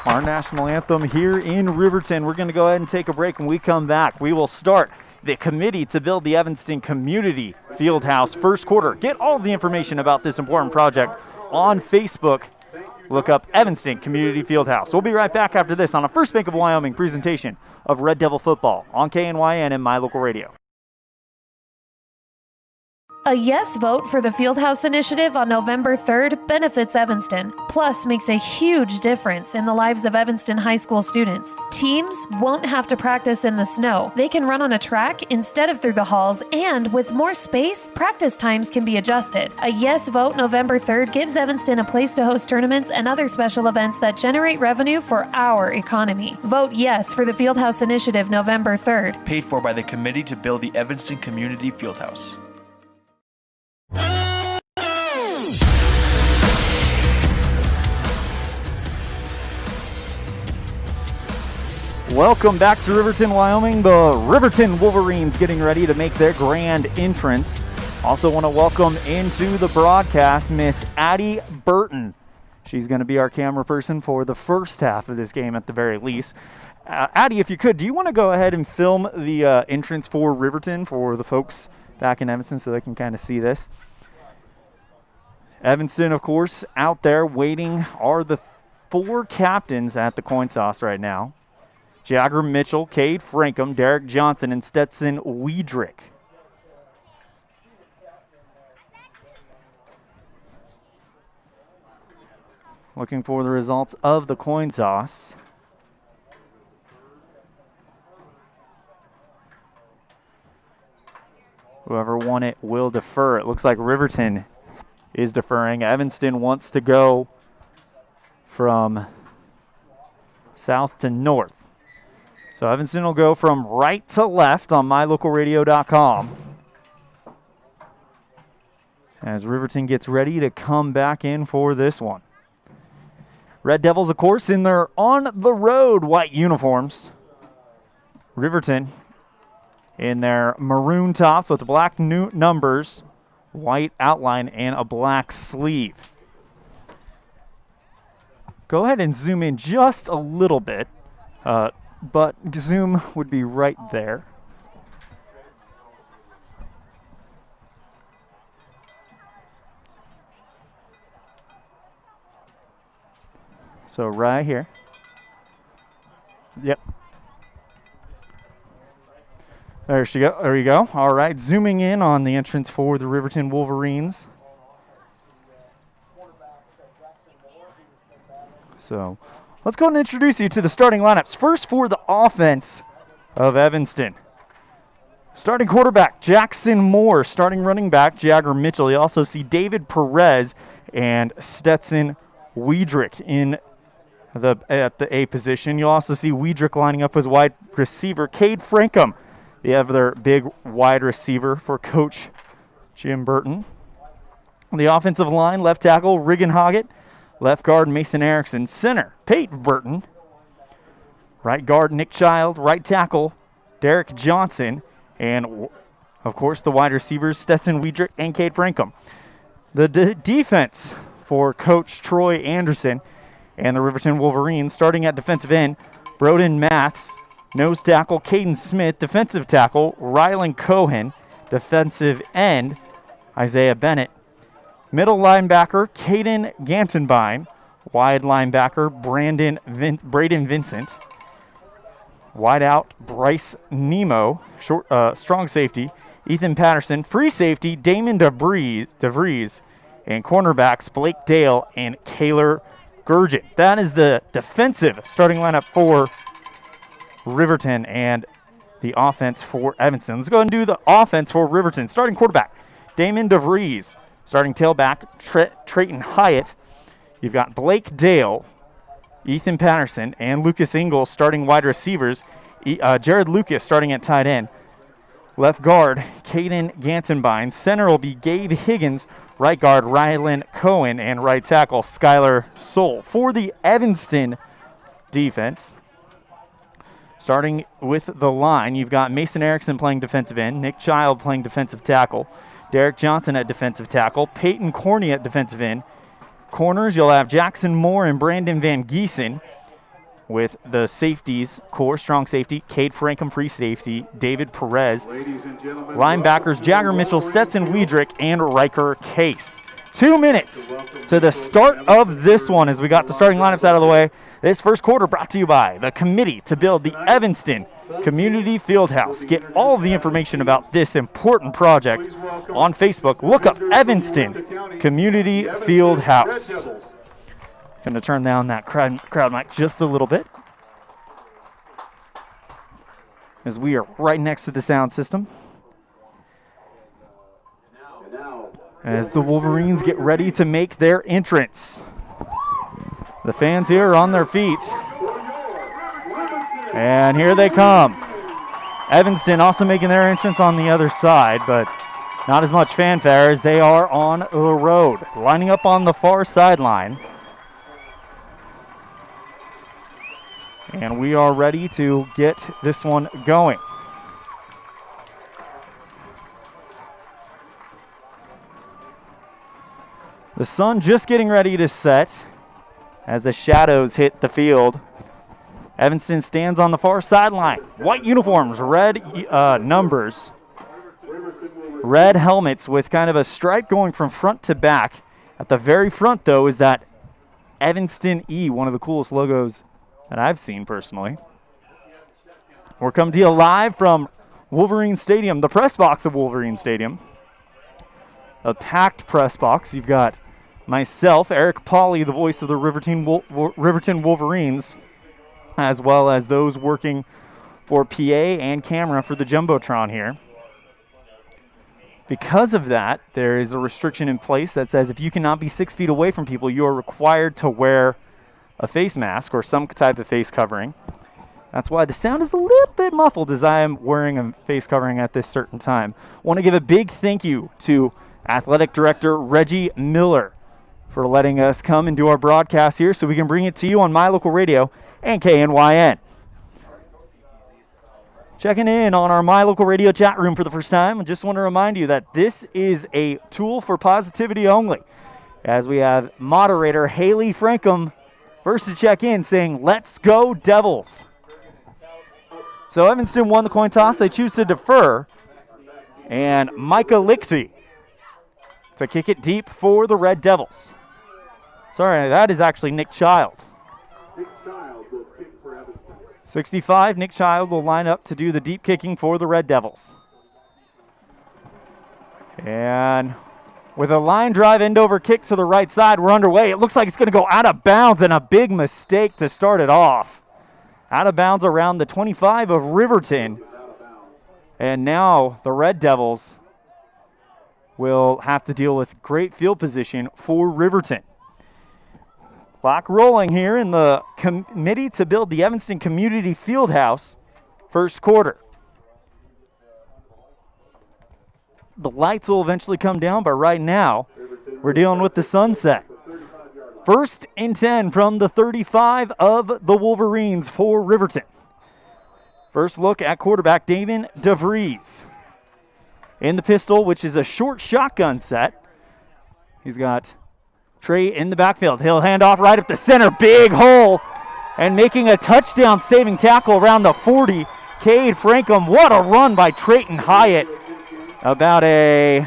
Our national anthem here in Riverton. We're going to go ahead and take a break. When we come back, we will start the committee to build the Evanston Community Fieldhouse first quarter. Get all the information about this important project on Facebook. Look up Evanston Community Fieldhouse. We'll be right back after this on a First Bank of Wyoming presentation of Red Devil football on KNYN and My Local Radio. A yes vote for the Fieldhouse Initiative on November 3rd benefits Evanston, plus makes a huge difference in the lives of Evanston High School students. Teams won't have to practice in the snow. They can run on a track instead of through the halls, and with more space, practice times can be adjusted. A yes vote November 3rd gives Evanston a place to host tournaments and other special events that generate revenue for our economy. Vote yes for the Fieldhouse Initiative November 3rd. Paid for by the Committee to Build the Evanston Community Fieldhouse. Welcome back to Riverton, Wyoming. The Riverton Wolverines getting ready to make their grand entrance. Also want to welcome into the broadcast Miss Addie Burton. She's going to be our camera person for the first half of this game at the very least. Addie, if you could, do you want to go ahead and film the entrance for Riverton for the folks back in Evanston so they can kind of see this? Evanston, of course, out there waiting are the 4 captains at the coin toss right now. Jagger Mitchell, Cade Frankham, Derek Johnson, and Stetson Weidrich. Looking for the results of the coin toss. Whoever won it will defer. It looks like Riverton is deferring. Evanston wants to go from south to north. So Evanston will go from right to left on mylocalradio.com as Riverton gets ready to come back in for this one. Red Devils, of course, in their on-the-road white uniforms. Riverton in their maroon tops with black numbers, white outline, and a black sleeve. Go ahead and zoom in just a little bit, but zoom would be right there. So right here. Yep. There you go. All right, zooming in on the entrance for the Riverton Wolverines. So let's go and introduce you to the starting lineups. First for the offense of Evanston. Starting quarterback, Jackson Moore. Starting running back, Jagger Mitchell. You also see David Perez and Stetson Wiedrich at the A position. You'll also see Wiedrich lining up as wide receiver. Cade Frankham, the other big wide receiver for Coach Jim Burton. The offensive line, left tackle, Riggin Hoggett. Left guard, Mason Erickson. Center, Peyton Burton. Right guard, Nick Child. Right tackle, Derek Johnson. And, of course, the wide receivers, Stetson Wiedrich and Cade Frankham. The defense for Coach Troy Anderson and the Riverton Wolverines, starting at defensive end, Broden Max. Nose tackle, Caden Smith. Defensive tackle, Rylan Cohen. Defensive end, Isaiah Bennett. Middle linebacker, Caden Gantenbein. Wide linebacker, Braden Vincent. Wide out, Bryce Nemo. Strong safety, Ethan Patterson. Free safety, Damon DeVries. And cornerbacks, Blake Dale and Kaylor Gurgit. That is the defensive starting lineup for Riverton and the offense for Evanston. Let's go ahead and do the offense for Riverton. Starting quarterback, Damon DeVries. Starting tailback, Trayton Hyatt. You've got Blake Dale, Ethan Patterson, and Lucas Ingalls starting wide receivers. Jared Lucas starting at tight end. Left guard, Caden Gantenbein. Center will be Gabe Higgins. Right guard, Rylan Cohen. And right tackle, Skylar Soul. For the Evanston defense, starting with the line, you've got Mason Erickson playing defensive end, Nick Child playing defensive tackle, Derek Johnson at defensive tackle, Peyton Corney at defensive end. Corners, you'll have Jackson Moore and Brandon Van Giesen. With the safeties, core strong safety, Cade Frankham free safety, David Perez. Linebackers, Jagger Mitchell, Stetson Wiedrich, and Riker Case. 2 minutes to the start of this one as we got the starting lineups out of the way. This first quarter brought to you by the committee to build the Evanston Community Fieldhouse. Get all of the information about this important project on Facebook. Look up Evanston Community Fieldhouse. Going to turn down that crowd mic just a little bit, as we are right next to the sound system. As the Wolverines get ready to make their entrance. The fans here are on their feet. And here they come. Evanston also making their entrance on the other side, but not as much fanfare as they are on the road. Lining up on the far sideline. And we are ready to get this one going. The sun just getting ready to set as the shadows hit the field. Evanston stands on the far sideline. White uniforms, red numbers, red helmets with kind of a stripe going from front to back. At the very front, though, is that Evanston E, one of the coolest logos that I've seen personally. We're coming to you live from Wolverine Stadium, the press box of Wolverine Stadium. A packed press box. You've got myself, Eric Pauley, the voice of the Riverton Wolverines, as well as those working for PA and camera for the Jumbotron here. Because of that, there is a restriction in place that says if you cannot be 6 feet away from people, you are required to wear a face mask or some type of face covering. That's why the sound is a little bit muffled as I am wearing a face covering at this certain time. Want to give a big thank you to Athletic Director Reggie Miller for letting us come and do our broadcast here so we can bring it to you on My Local Radio and KNYN. Checking in on our My Local Radio chat room for the first time. I just want to remind you that this is a tool for positivity only, as we have moderator Haley Frankham first to check in saying, "Let's go Devils." So Evanston won the coin toss. They choose to defer. And Micah Lichty to kick it deep for the Red Devils. Sorry, that is actually Nick Child. 65, Nick Child will line up to do the deep kicking for the Red Devils. And with a line drive end over kick to the right side, we're underway. It looks like it's going to go out of bounds, and a big mistake to start it off. Out of bounds around the 25 of Riverton. And now the Red Devils will have to deal with great field position for Riverton. Clock rolling here in the committee to build the Evanston Community Fieldhouse first quarter. The lights will eventually come down, but right now we're dealing with the sunset. First and 10 from the 35 of the Wolverines for Riverton. First look at quarterback Damon DeVries. In the pistol, which is a short shotgun set. He's got Trey in the backfield. He'll hand off right at the center. Big hole. And making a touchdown saving tackle around the 40. Cade Frankham. What a run by Trayton Hyatt. About a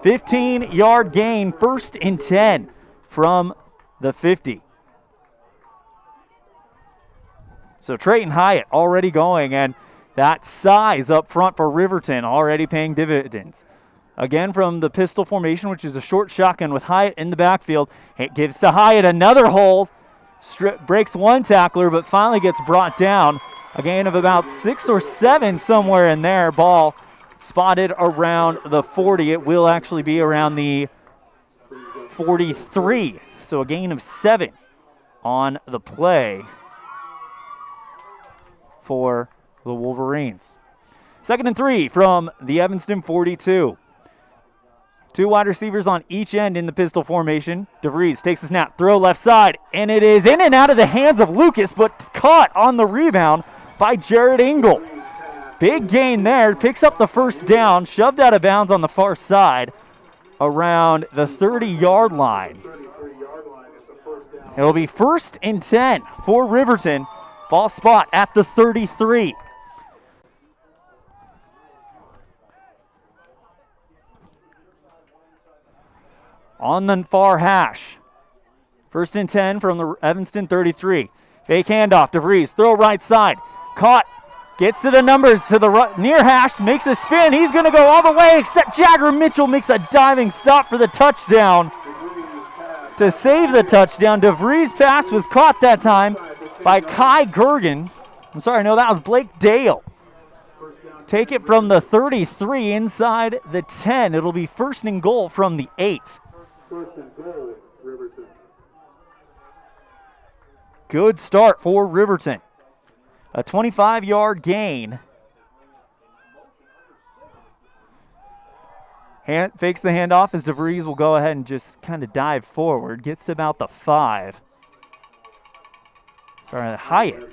15-yard gain, first and 10 from the 50. So Trayton Hyatt already going, and that size up front for Riverton already paying dividends. Again from the pistol formation, which is a short shotgun with Hyatt in the backfield. It gives to Hyatt another hold. Breaks one tackler, but finally gets brought down. A gain of about 6 or 7 somewhere in there. Ball spotted around the 40. It will actually be around the 43. So a gain of 7 on the play for the Wolverines. 2nd and 3 from the Evanston 42. 2 wide receivers on each end in the pistol formation. DeVries takes a snap, throw left side, and it is in and out of the hands of Lucas, but caught on the rebound by Jared Engel. Big gain there, picks up the first down, shoved out of bounds on the far side around the 30-yard line. It'll be 1st and 10 for Riverton. Ball spot at the 33. On the far hash. 1st and 10 from the Evanston 33. Fake handoff, DeVries, throw right side. Caught, gets to the numbers to the near hash, makes a spin. He's going to go all the way, except Jagger Mitchell makes a diving stop for the touchdown. To save the touchdown, DeVries' pass was caught that time by Kai Gergen. I'm sorry, no, that was Blake Dale. Take it from the 33 inside the 10. It'll be 1st and goal from the 8. Good start for Riverton. A 25-yard gain. Fakes the handoff as DeVries will go ahead and just kind of dive forward. Gets to about the 5. Sorry, Hyatt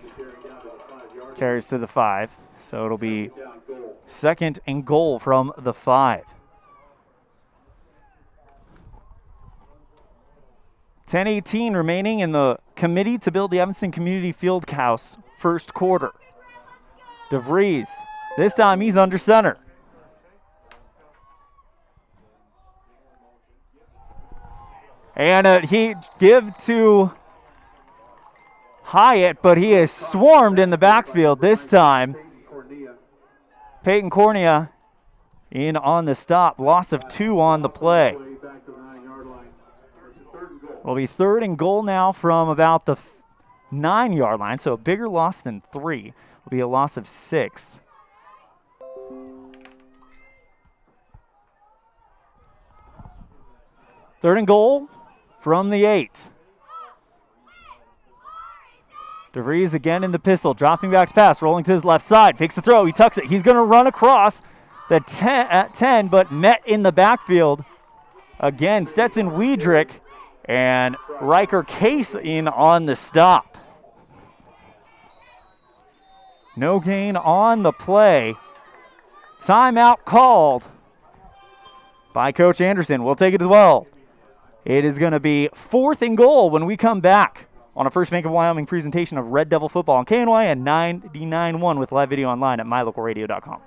carries to the 5. So it'll be 2nd and goal from the 5. 10:18 remaining in the committee to build the Evanston Community Fieldhouse first quarter. DeVries, this time he's under center. And he give to Hyatt, but he is swarmed in the backfield this time. Peyton Cornea in on the stop. Loss of 2 on the play. Will be 3rd and goal now from about the 9-yard line, so a bigger loss than 3. Will be a loss of 6. Third and goal from the 8. DeVries again in the pistol, dropping back to pass, rolling to his left side, fakes the throw, he tucks it. He's going to run across the 10 at 10, but met in the backfield. Again, Stetson Wiedrich and Riker Case in on the stop. No gain on the play. Timeout called by Coach Anderson. We'll take it as well. It is going to be 4th and goal when we come back on a First Bank of Wyoming presentation of Red Devil football on KNY and 99.1 with live video online at mylocalradio.com.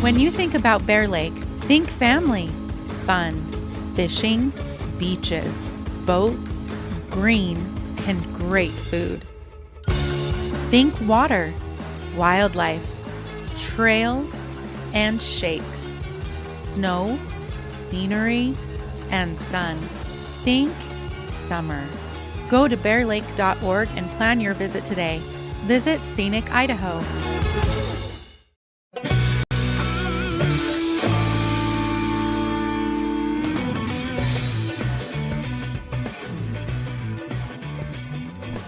When you think about Bear Lake, think family, fun, fishing, beaches, boats, green, and great food. Think water, wildlife, trails, and shakes, snow, scenery, and sun. Think summer. Go to bearlake.org and plan your visit today. Visit Scenic Idaho.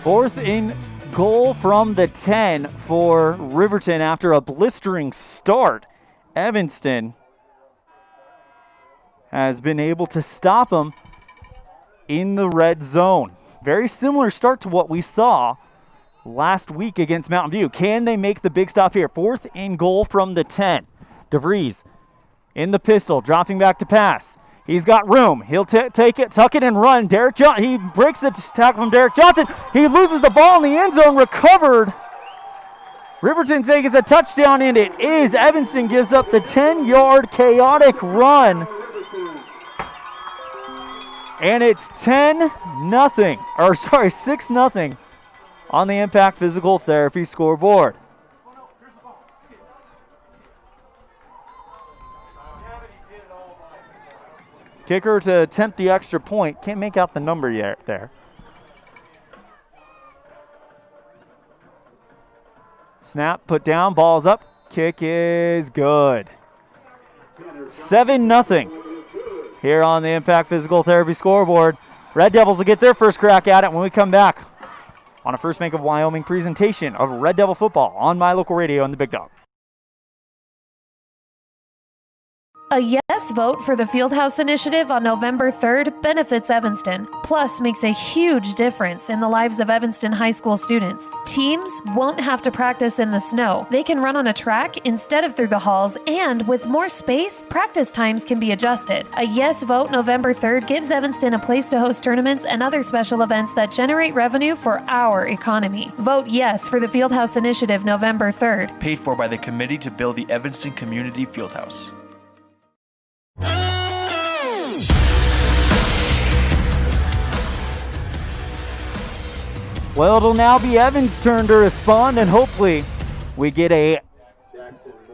Fourth in goal from the 10 for Riverton after a blistering start. Evanston has been able to stop them in the red zone. Very similar start to what we saw last week against Mountain View. Can they make the big stop here? 4th in goal from the 10. DeVries in the pistol, dropping back to pass. He's got room. He'll take it, tuck it, and run. He breaks the tackle from Derek Johnson. He loses the ball in the end zone, recovered. Riverton saying it's a touchdown, and it is. Evanston gives up the 10-yard chaotic run. And it's 6-0 on the Impact Physical Therapy scoreboard. Kicker to attempt the extra point. Can't make out the number yet there. Snap, put down, ball's up. Kick is good. 7-0 here on the Impact Physical Therapy scoreboard. Red Devils will get their first crack at it when we come back on a First Bank of Wyoming presentation of Red Devil football on My Local Radio and the Big Dog. A yes vote for the Fieldhouse Initiative on November 3rd benefits Evanston, plus makes a huge difference in the lives of Evanston high school students. Teams won't have to practice in the snow. They can run on a track instead of through the halls, and with more space, practice times can be adjusted. A yes vote November 3rd gives Evanston a place to host tournaments and other special events that generate revenue for our economy. Vote yes for the Fieldhouse Initiative November 3rd. Paid for by the Committee to Build the Evanston Community Fieldhouse. Well, it'll now be Evan's turn to respond, and hopefully we get a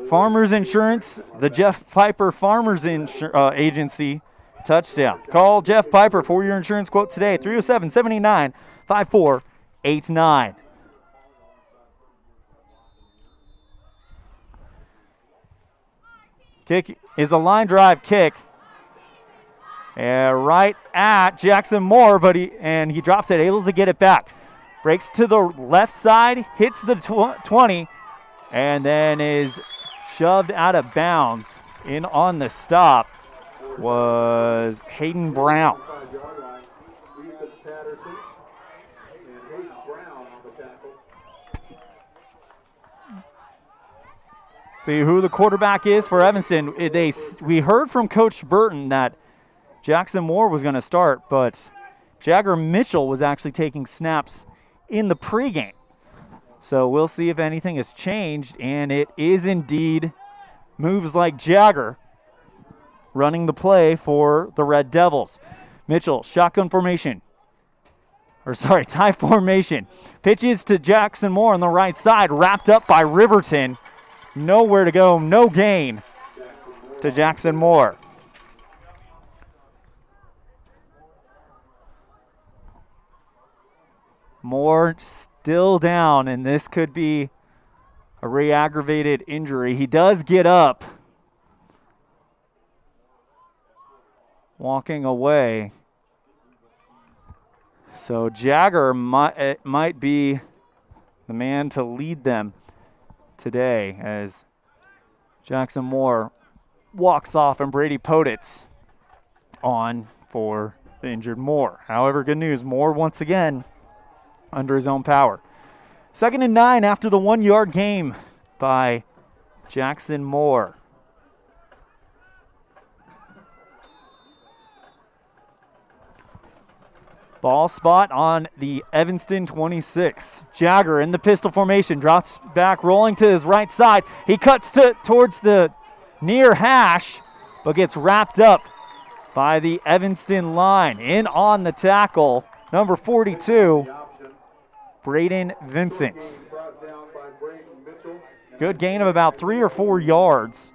Farmers Insurance, the Jeff Piper Farmers Agency touchdown. Call Jeff Piper for your insurance quote today, 307-789-5489. Kick is a line drive kick. Right at Jackson Moore, but he drops it, able to get it back. Breaks to the left side, hits the 20, and then is shoved out of bounds. In on the stop was Hayden Brown. See who the quarterback is for Evanston. We heard from Coach Burton that Jackson Moore was going to start, but Jagger Mitchell was actually taking snaps in the pregame. So we'll see if anything has changed, and it is indeed moves like Jagger running the play for the Red Devils. Mitchell, shotgun formation. Tie formation. Pitches to Jackson Moore on the right side, wrapped up by Riverton. Nowhere to go, no gain to Jackson Moore. Moore still down, and this could be a re-aggravated injury. He does get up. walking away. So Jagger might be the man to lead them today as Jackson Moore walks off and Brady Poditz on for the injured Moore. However, good news, Moore once again under his own power. 2nd and 9 after the 1-yard game by Jackson Moore. Ball spot on the Evanston 26. Jagger in the pistol formation, drops back, rolling to his right side. He cuts towards the near hash, but gets wrapped up by the Evanston line. In on the tackle, number 42, Braden Vincent. Good gain of about 3 or 4 yards.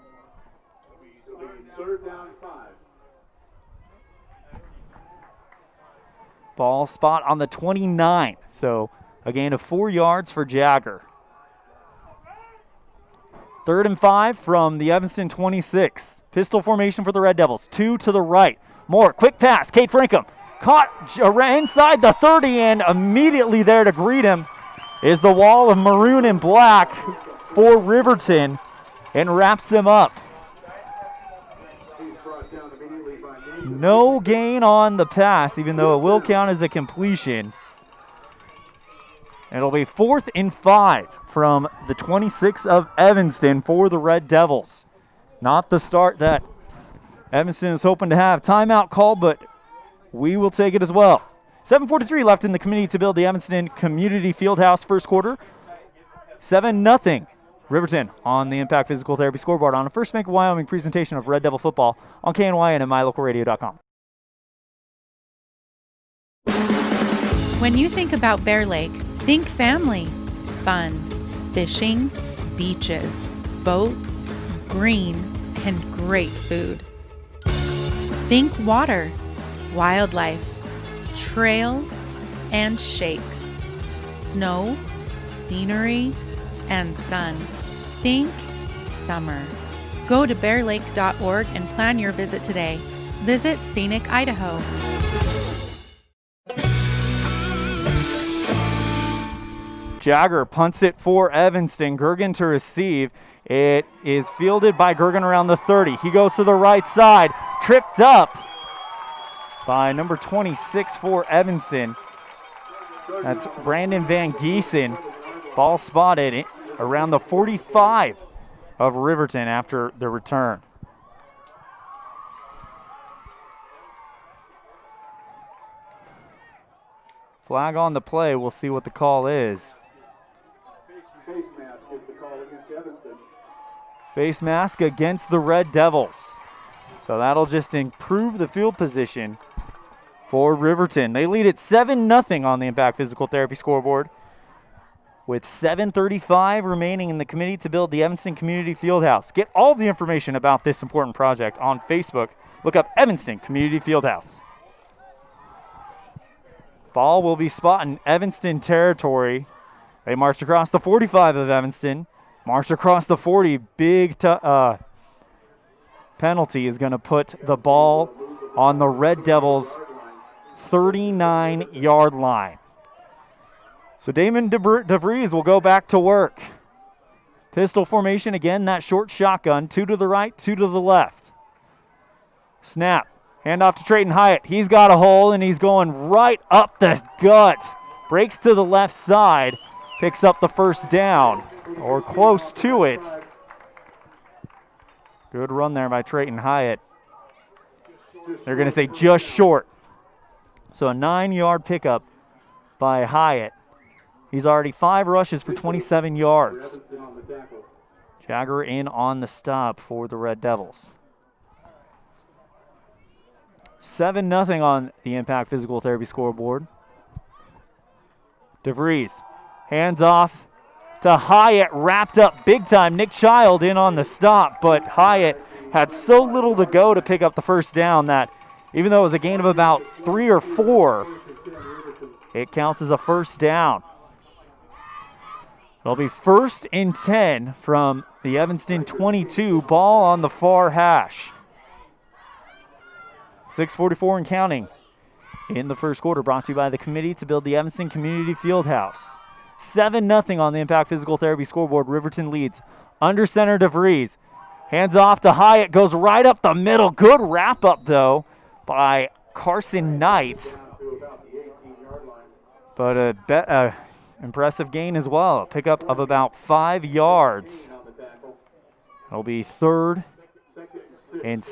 Ball spot on the 29, so a gain of 4 yards for Jagger. 3rd and 5 from the Evanston 26. Pistol formation for the Red Devils. 2 to the right. Moore, quick pass. Kate Frankham caught inside the 30, and immediately there to greet him is the wall of maroon and black for Riverton and wraps him up. No gain on the pass, even though it will count as a completion. It'll be 4th and 5 from the 26 of Evanston for the Red Devils. Not the start that Evanston is hoping to have. Timeout call, but we will take it as well. 7:43 left in the community to build the Evanston Community Fieldhouse first quarter. 7-0. Riverton on the Impact Physical Therapy scoreboard on a First Bank of Wyoming presentation of Red Devil football on KNYN and MyLocalRadio.com. When you think about Bear Lake, think family, fun, fishing, beaches, boats, green, and great food. Think water, wildlife, trails, and shakes, snow, scenery, and sun. Think summer. Go to bearlake.org and plan your visit today. Visit Scenic Idaho. Jagger punts it for Evanston. Gergen to receive. It is fielded by Gergen around the 30. He goes to the right side. Tripped up by number 26 for Evanston. That's Brandon Van Giesen. Ball spotted around the 45 of Riverton after the return. Flag on the play. We'll see what the call is. Face mask against the Red Devils. So that'll just improve the field position for Riverton. They lead at 7-0 on the Impact Physical Therapy scoreboard, with 7:35 remaining in the committee to build the Evanston Community Fieldhouse. Get all the information about this important project on Facebook. Look up Evanston Community Fieldhouse. Ball will be spotting Evanston territory. They marched across the 45 of Evanston. Marched across the 40. Big penalty is going to put the ball on the Red Devils' 39-yard line. So Damon DeVries will go back to work. Pistol formation again, that short shotgun. 2 to the right, 2 to the left. Snap. Hand off to Trayton Hyatt. He's got a hole, and he's going right up the gut. Breaks to the left side. Picks up the first down, or close to it. Good run there by Trayton Hyatt. They're going to say just short. So a 9-yard pickup by Hyatt. He's already 5 rushes for 27 yards. Jagger in on the stop for the Red Devils. 7-0 on the Impact Physical Therapy scoreboard. DeVries, hands off to Hyatt, wrapped up big time. Nick Child in on the stop, but Hyatt had so little to go to pick up the first down that even though it was a gain of about 3 or 4, it counts as a first down. It'll be 1st and 10 from the Evanston 22. Ball on the far hash. 6:44 and counting in the first quarter, brought to you by the Committee to Build the Evanston Community Fieldhouse. 7-0 on the Impact Physical Therapy scoreboard. Riverton leads. Under center, DeVries. Hands off to Hyatt. Goes right up the middle. Good wrap-up, though, by Carson Knight. But a impressive gain as well. A pickup of about 5 yards. It'll be second and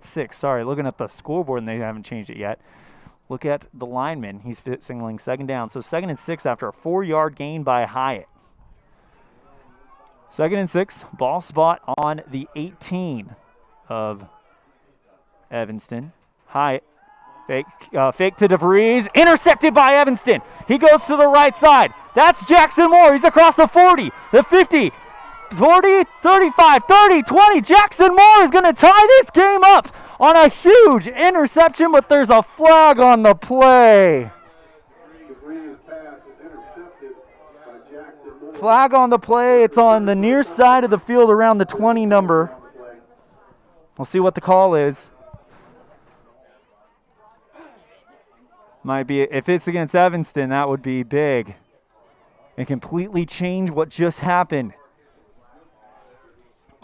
6. Sorry, looking at the scoreboard, and they haven't changed it yet. Look at the lineman. He's signaling second down. So 2nd and 6 after a 4-yard gain by Hyatt. 2nd and 6. Ball spot on the 18 of Evanston. Hyatt. Fake to DeVries. Intercepted by Evanston. He goes to the right side. That's Jackson Moore. He's across the 40, the 50, 40, 35, 30, 20. Jackson Moore is going to tie this game up on a huge interception, but there's a flag on the play. Flag on the play. It's on the near side of the field around the 20 number. We'll see what the call is. Might be, if it's against Evanston, that would be big. And completely change what just happened.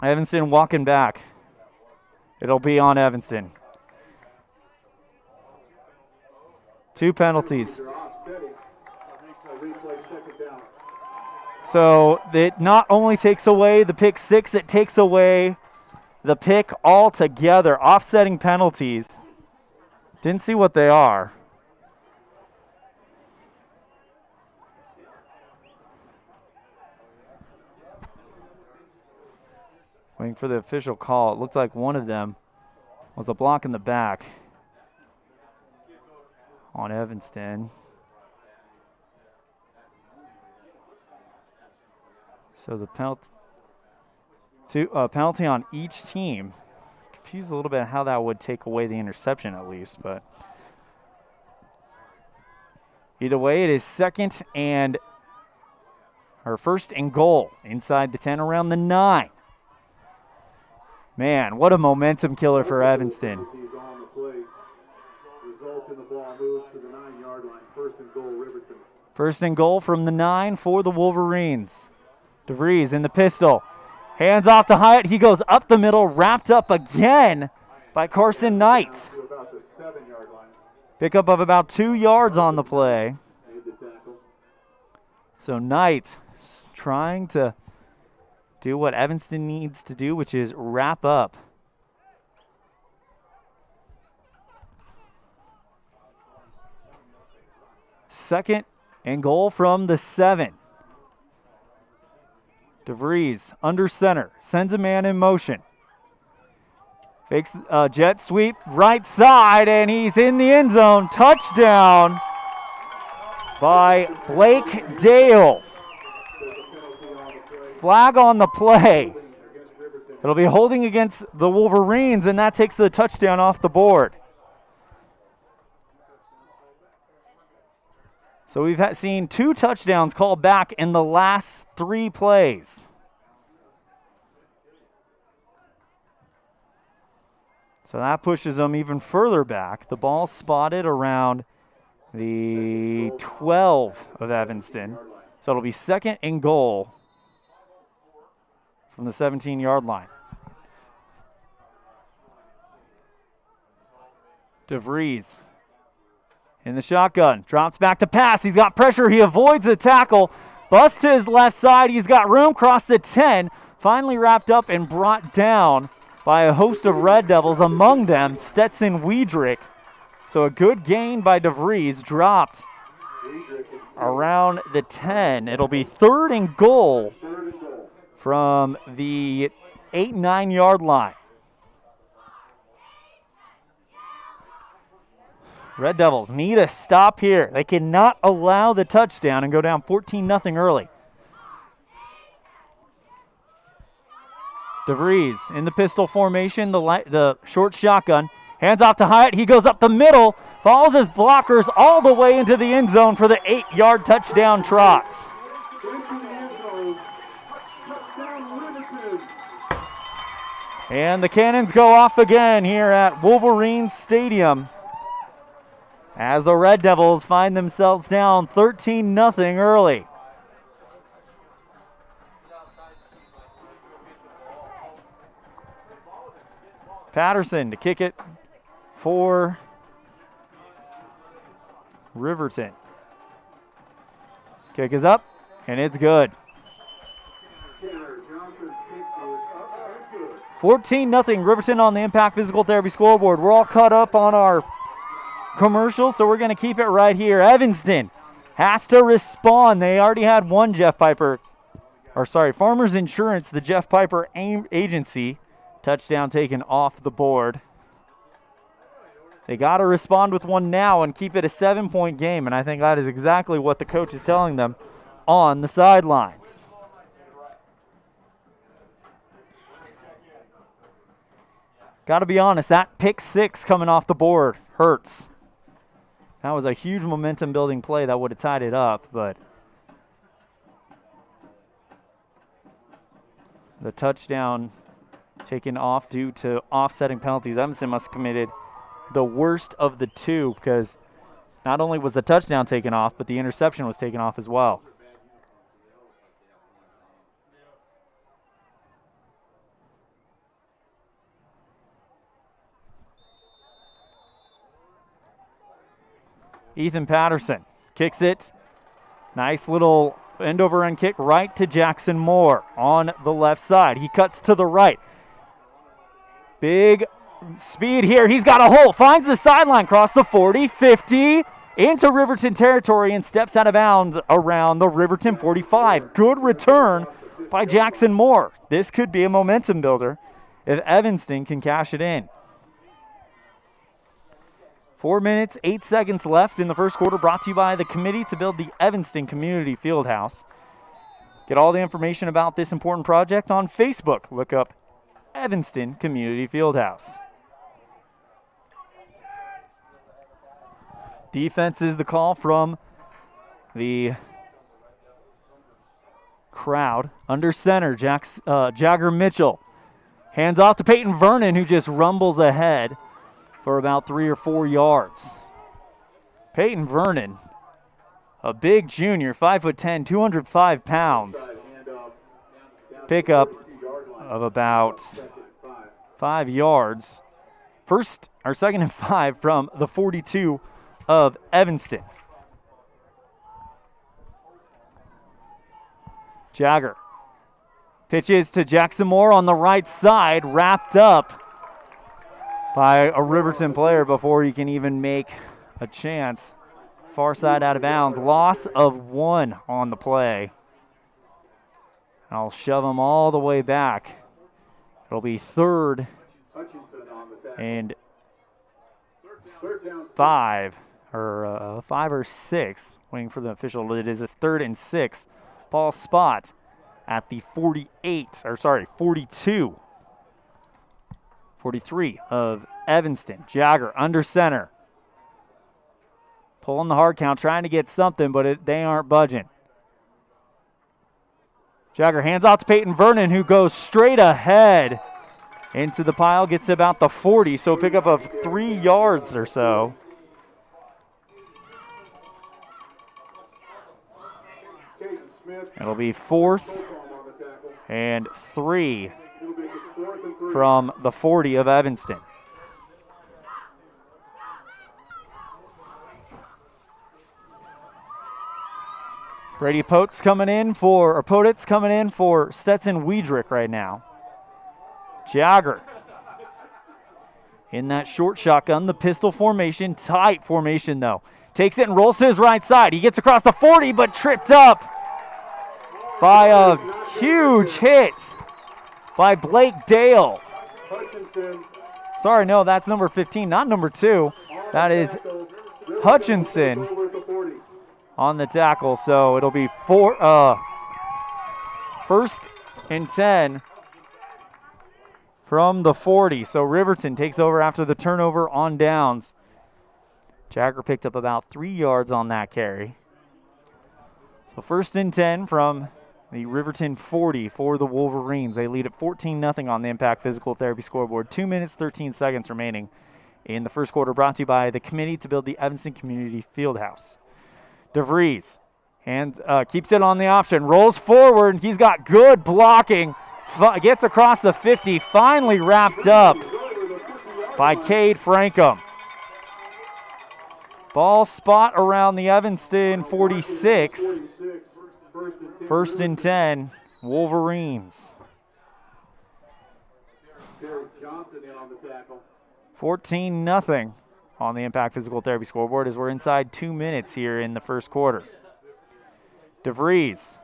Evanston walking back. It'll be on Evanston. 2 penalties. So it not only takes away the pick 6, it takes away the pick altogether. Offsetting penalties. Didn't see what they are. Waiting for the official call. It looked like one of them was a block in the back on Evanston. So the penalty on each team. Confused a little bit how that would take away the interception at least, but either way, it is first and goal inside the 10 around the 9. Man, what a momentum killer for Evanston. First and goal from the 9 for the Wolverines. DeVries in the pistol. Hands off to Hyatt. He goes up the middle, wrapped up again by Carson Knight. Pickup of about 2 yards on the play. So Knight trying to do what Evanston needs to do, which is wrap up. Second and goal from the 7. DeVries under center, sends a man in motion. Fakes jet sweep right side, and he's in the end zone. Touchdown by Blake Dale. Flag on the play. It'll be holding against the Wolverines, and that takes the touchdown off the board. So we've seen 2 touchdowns called back in the last 3 plays. So that pushes them even further back. The ball spotted around the 12 of Evanston. So it'll be second and goal from the 17-yard line. DeVries in the shotgun, drops back to pass. He's got pressure. He avoids a tackle. Bust to his left side. He's got room. Cross the 10. Finally wrapped up and brought down by a host of Red Devils, among them Stetson Wiedrich. So a good gain by DeVries, dropped around the 10. It'll be third and goal from the 8-9 yard line. Red Devils need a stop here. They cannot allow the touchdown and go down 14-0 early. DeVries in the pistol formation, the short shotgun. Hands off to Hyatt. He goes up the middle, follows his blockers all the way into the end zone for the 8-yard touchdown trot. And the cannons go off again here at Wolverines Stadium as the Red Devils find themselves down 13-0 early. Patterson to kick it for Riverton. Kick is up, and it's good. 14-0 Riverton on the Impact Physical Therapy scoreboard. We're all caught up on our commercial, so we're going to keep it right here. Evanston has to respond. They already had one Farmers Insurance, the Jeff Piper agency. Touchdown taken off the board. They got to respond with one now and keep it a 7-point game, and I think that is exactly what the coach is telling them on the sidelines. Got to be honest, that pick 6 coming off the board hurts. That was a huge momentum-building play that would have tied it up, but the touchdown taken off due to offsetting penalties. Evanston must have committed the worst of the two because not only was the touchdown taken off, but the interception was taken off as well. Ethan Patterson kicks it. Nice little end-over-end kick right to Jackson Moore on the left side. He cuts to the right. Big speed here. He's got a hole. Finds the sideline, cross the 40, 50, into Riverton territory and steps out of bounds around the Riverton 45. Good return by Jackson Moore. This could be a momentum builder if Evanston can cash it in. 4 minutes, 8 seconds left in the first quarter, brought to you by the Committee to Build the Evanston Community Fieldhouse. Get all the information about this important project on Facebook. Look up Evanston Community Fieldhouse. Defense is the call from the crowd. Under center, Jagger Mitchell. Hands off to Peyton Vernon, who just rumbles ahead for about 3 or 4 yards. Peyton Vernon, a big junior, 5'10", 205 pounds. Pickup of about 5 yards. Second and 5 from the 42 of Evanston. Jagger pitches to Jackson Moore on the right side, wrapped up by a Riverton player before he can even make a chance. Far side out of bounds. Loss of 1 on the play. I'll shove him all the way back. It'll be 3rd and 5 or 6. Waiting for the official. It is a 3rd and 6. Ball spot at the 43 of Evanston. Jagger under center. Pulling the hard count, trying to get something, but they aren't budging. Jagger hands out to Peyton Vernon, who goes straight ahead into the pile, gets about the 40, so a pickup of 3 yards or so. It'll be 4th and 3 from the 40 of Evanston. Brady Potts coming in for Stetson Weidrich right now. Jagger in that short shotgun, the pistol formation, tight formation though. Takes it and rolls to his right side. He gets across the 40, but tripped up by a huge hit by Blake Dale. Sorry, no, that's number 15, not number 2. That is Hutchinson on the tackle, so it'll be 1st and 10 from the 40. So Riverton takes over after the turnover on downs. Jagger picked up about 3 yards on that carry. So 1st and 10 from The Riverton 40 for the Wolverines. They lead at 14-0 on the Impact Physical Therapy scoreboard. 2 minutes, 13 seconds remaining in the first quarter, brought to you by the Committee to Build the Evanston Community Fieldhouse. DeVries keeps it on the option, rolls forward. He's got good blocking. Gets across the 50, finally wrapped up by Cade Frankham. Ball spot around the Evanston 46. First and 10, Wolverines. 14-0 on the Impact Physical Therapy scoreboard as we're inside 2 minutes here in the first quarter. DeVries.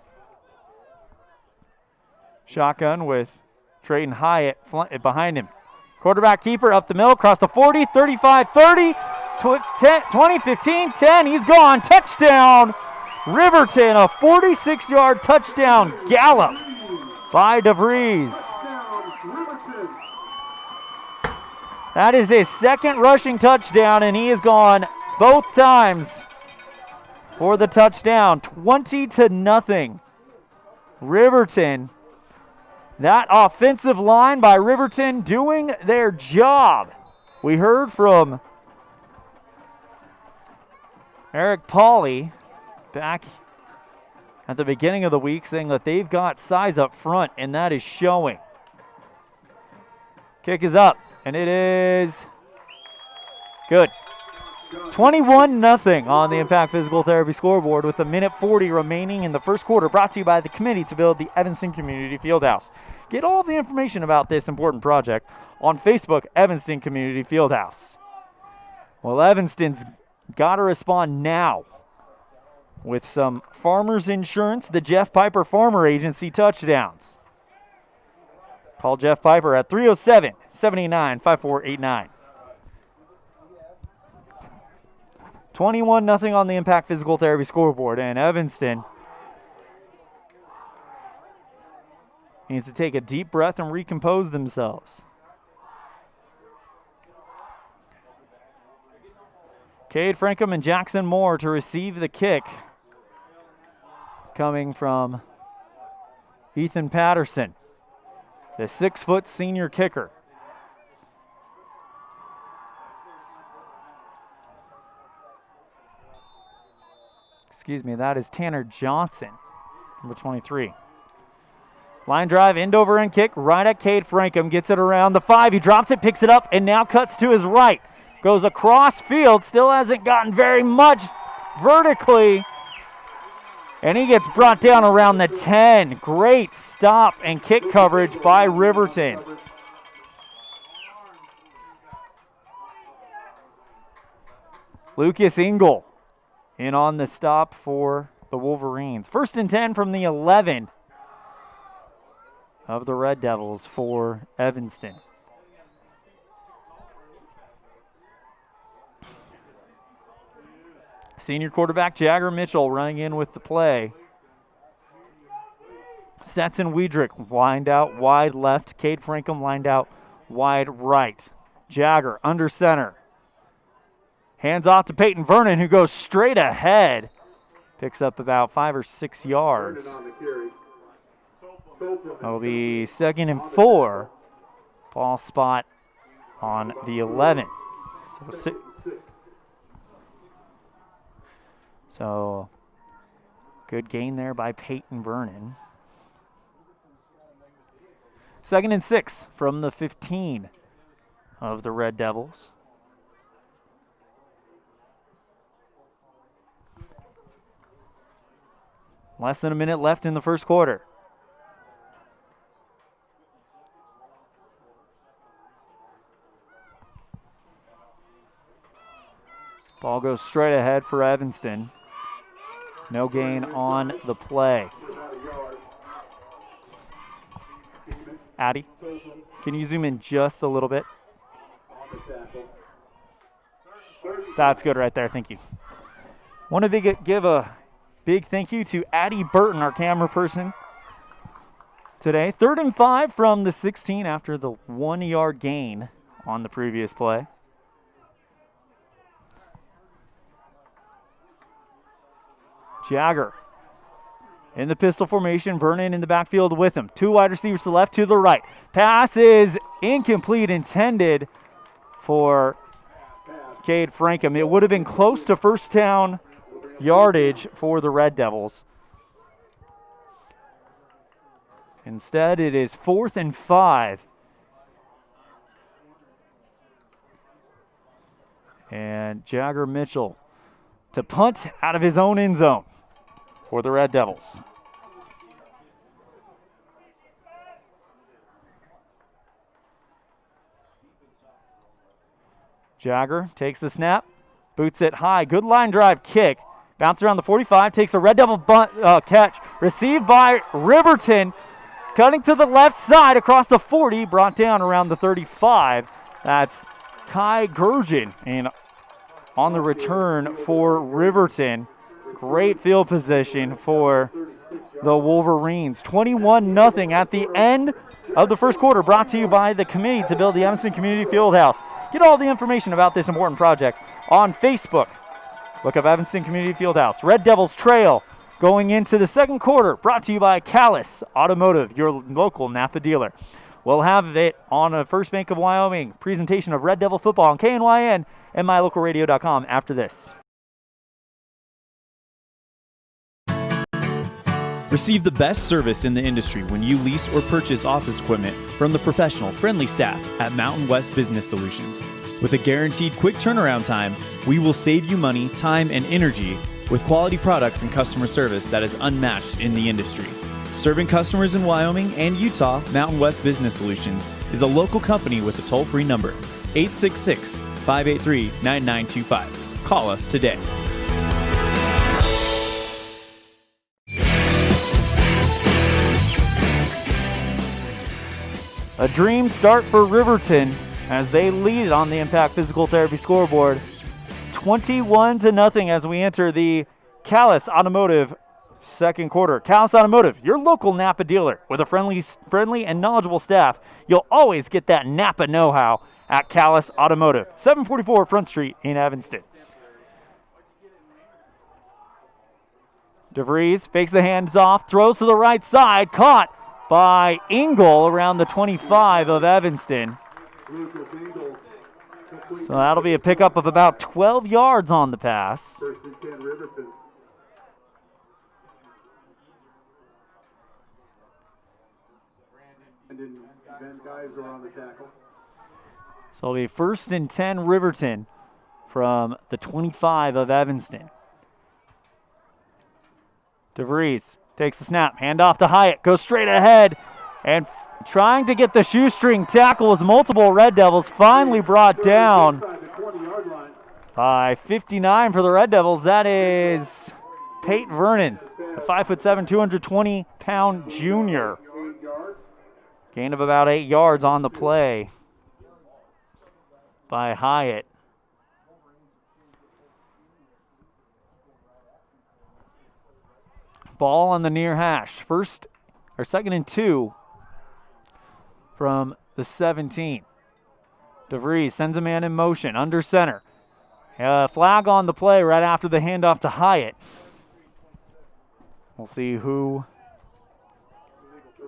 Shotgun with Trayton Hyatt behind him. Quarterback keeper up the middle, across the 40, 35, 30, 20, 15, 10. He's gone. Touchdown, Riverton. A 46-yard touchdown gallop by DeVries. That is his second rushing touchdown, and he has gone both times for the touchdown. 20-0. Riverton. That offensive line by Riverton doing their job. We heard from Eric Pauley back at the beginning of the week saying that they've got size up front, and that is showing. Kick is up, and it is good. 21-0 on the Impact Physical Therapy scoreboard with 1:40 remaining in the first quarter, brought to you by the Committee to Build the Evanston Community Fieldhouse. Get all the information about this important project on Facebook, Evanston Community Fieldhouse. Well, Evanston's got to respond now with some Farmers Insurance, the Jeff Piper Farmer Agency touchdowns. Call Jeff Piper at 307-789-5489. 21-0 on the Impact Physical Therapy scoreboard, and Evanston needs to take a deep breath and recompose themselves. Cade Frankham and Jackson Moore to receive the kick, coming from Ethan Patterson, the 6-foot senior kicker. Excuse me, that is Tanner Johnson, number 23. Line drive, end over end kick, right at Cade Frankham, gets it around the 5. He drops it, picks it up, and now cuts to his right. Goes across field, still hasn't gotten very much vertically. And he gets brought down around the 10. Great stop and kick coverage by Riverton. Lucas Engel in on the stop for the Wolverines. First and 10 from the 11 of the Red Devils for Evanston. Senior quarterback Jagger Mitchell running in with the play. Stetson Wiedrich lined out wide left. Cade Frankham lined out wide right. Jagger under center. Hands off to Peyton Vernon, who goes straight ahead. Picks up about 5 or 6 yards. It'll be 2nd and 4. Ball spot on the 11. So good gain there by Peyton Vernon. 2nd and 6 from the 15 of the Red Devils. Less than a minute left in the first quarter. Ball goes straight ahead for Evanston. No gain on the play. Addy, can you zoom in just a little bit? That's good right there, thank you. Want to give a big thank you to Addie Burton, our camera person today. 3rd and 5 from the 16 after the 1-yard gain on the previous play. Jagger In the pistol formation, Vernon in the backfield with him. 2 wide receivers to the left, to the right. Pass is incomplete, intended for Cade Frankham. It would have been close to first down yardage for the Red Devils. Instead, it is 4th and 5. And Jagger Mitchell to punt out of his own end zone for the Red Devils. Jagger takes the snap, boots it high. Good line drive kick. Bounce around the 45, takes a Red Devil catch. Received by Riverton. Cutting to the left side across the 40, brought down around the 35. That's Kai Gurgen. And on the return for Riverton. Great field position for the Wolverines. 21-0 at the end of the first quarter, brought to you by the committee to build the Evanston Community Fieldhouse. Get all the information about this important project on Facebook. Look up Evanston Community Fieldhouse. Red Devils trail going into the second quarter, brought to you by Callis Automotive, your local Napa dealer. We'll have it on a First Bank of Wyoming presentation of Red Devil football on KNYN and mylocalradio.com after this. Receive the best service in the industry when you lease or purchase office equipment from the professional, friendly staff at Mountain West Business Solutions. With a guaranteed quick turnaround time, we will save you money, time, and energy with quality products and customer service that is unmatched in the industry. Serving customers in Wyoming and Utah, Mountain West Business Solutions is a local company with a toll-free number, 866-583-9925. Call us today. A dream start for Riverton as they lead on the Impact Physical Therapy scoreboard. 21-0 as we enter the Callis Automotive second quarter. Callis Automotive, your local Napa dealer with a friendly and knowledgeable staff. You'll always get that Napa know-how at Callis Automotive, 744 Front Street in Evanston. DeVries fakes the hands off, throws to the right side, caught by Engel around the 25 of Evanston. So that'll be a pickup of about 12 yards on the pass. So it'll be 1st and 10 Riverton from the 25 of Evanston. DeVries takes the snap, hand off to Hyatt, goes straight ahead, and trying to get the shoestring tackle as multiple Red Devils, finally brought down by 59 for the Red Devils. That is Pate Vernon, the 5'7", 220-pound junior. Gain of about 8 yards on the play by Hyatt. Ball on the near hash. 2nd and 2 from the 17. DeVries sends a man in motion under center. Flag on the play right after the handoff to Hyatt. We'll see who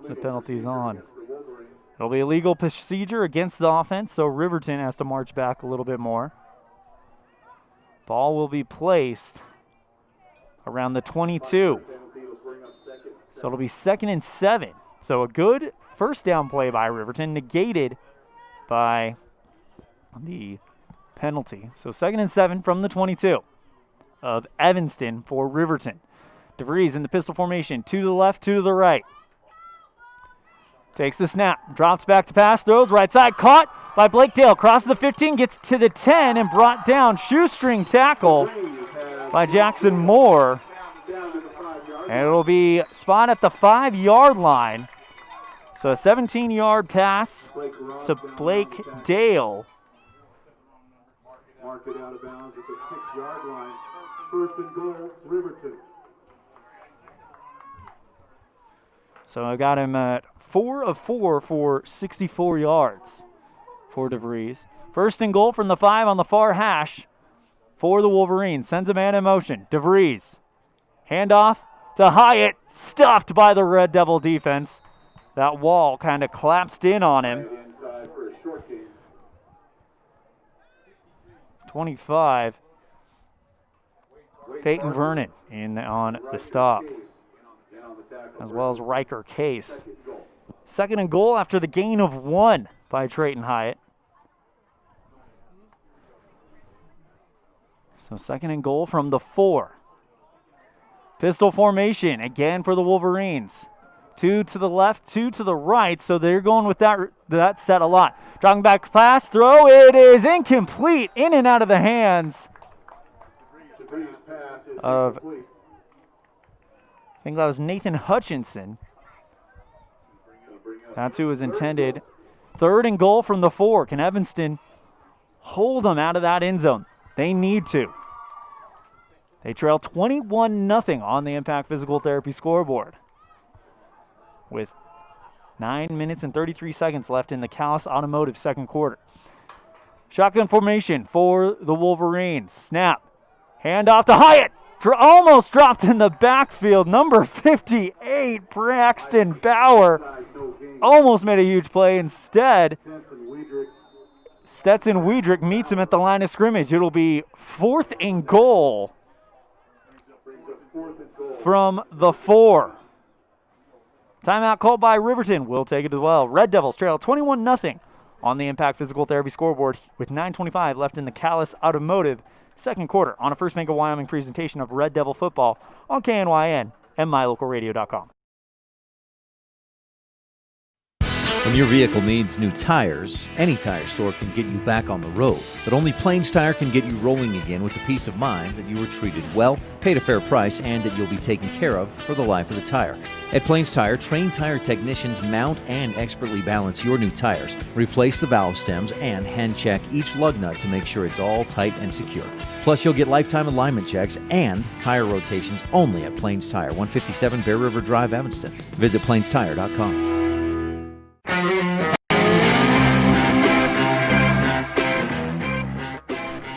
the penalty's on. It'll be a legal procedure against the offense, so Riverton has to march back a little bit more. Ball will be placed around the 22. So it'll be 2nd and 7. So a good first down play by Riverton, negated by the penalty. So 2nd and 7 from the 22 of Evanston for Riverton. DeVries in the pistol formation, 2 to the left, 2 to the right. Takes the snap, drops back to pass, throws right side, caught by Blake Dale. Crosses the 15, gets to the 10, and brought down. Shoestring tackle by Jackson Moore. And it'll be spot at the 5-yard line. So a 17-yard pass to Blake Dale. Mark it out of bounds at the 6-yard line. 1st and goal, Riverton. So I got him at 4 of 4 for 64 yards for DeVries. 1st and goal from the 5 on the far hash for the Wolverines. Sends a man in motion. DeVries. Handoff to Hyatt, stuffed by the Red Devil defense. That wall kind of collapsed in on him. 25. Peyton Vernon in on the stop, as well as Riker Case. 2nd and goal after the gain of 1 by Trayton Hyatt. So 2nd and goal from the 4. Pistol formation again for the Wolverines. 2 to the left, 2 to the right, so they're going with that set a lot. Dropping back pass, throw, it is incomplete, in and out of the hands of, I think that was Nathan Hutchinson. That's who was intended. 3rd and goal from the 4. Can Evanston hold them out of that end zone? They need to. They trail 21-0 on the Impact Physical Therapy scoreboard, with 9 minutes and 33 seconds left in the Callis Automotive 2nd quarter. Shotgun formation for the Wolverines. Snap. Hand off to Hyatt. Almost dropped in the backfield. Number 58, Braxton Bauer. Almost made a huge play. Instead, Stetson Wiedrich meets him at the line of scrimmage. It'll be 4th and goal from the 4. Timeout called by Riverton. We'll take it as well. Red Devils trail 21-0 on the Impact Physical Therapy scoreboard with 9:25 left in the Callis Automotive 2nd quarter on a First Bank of Wyoming presentation of Red Devil football on KNYN and MyLocalRadio.com. When your vehicle needs new tires, any tire store can get you back on the road. But only Plains Tire can get you rolling again with the peace of mind that you were treated well, paid a fair price, and that you'll be taken care of for the life of the tire. At Plains Tire, trained tire technicians mount and expertly balance your new tires, replace the valve stems, and hand check each lug nut to make sure it's all tight and secure. Plus, you'll get lifetime alignment checks and tire rotations only at Plains Tire, 157 Bear River Drive, Evanston. Visit plainstire.com.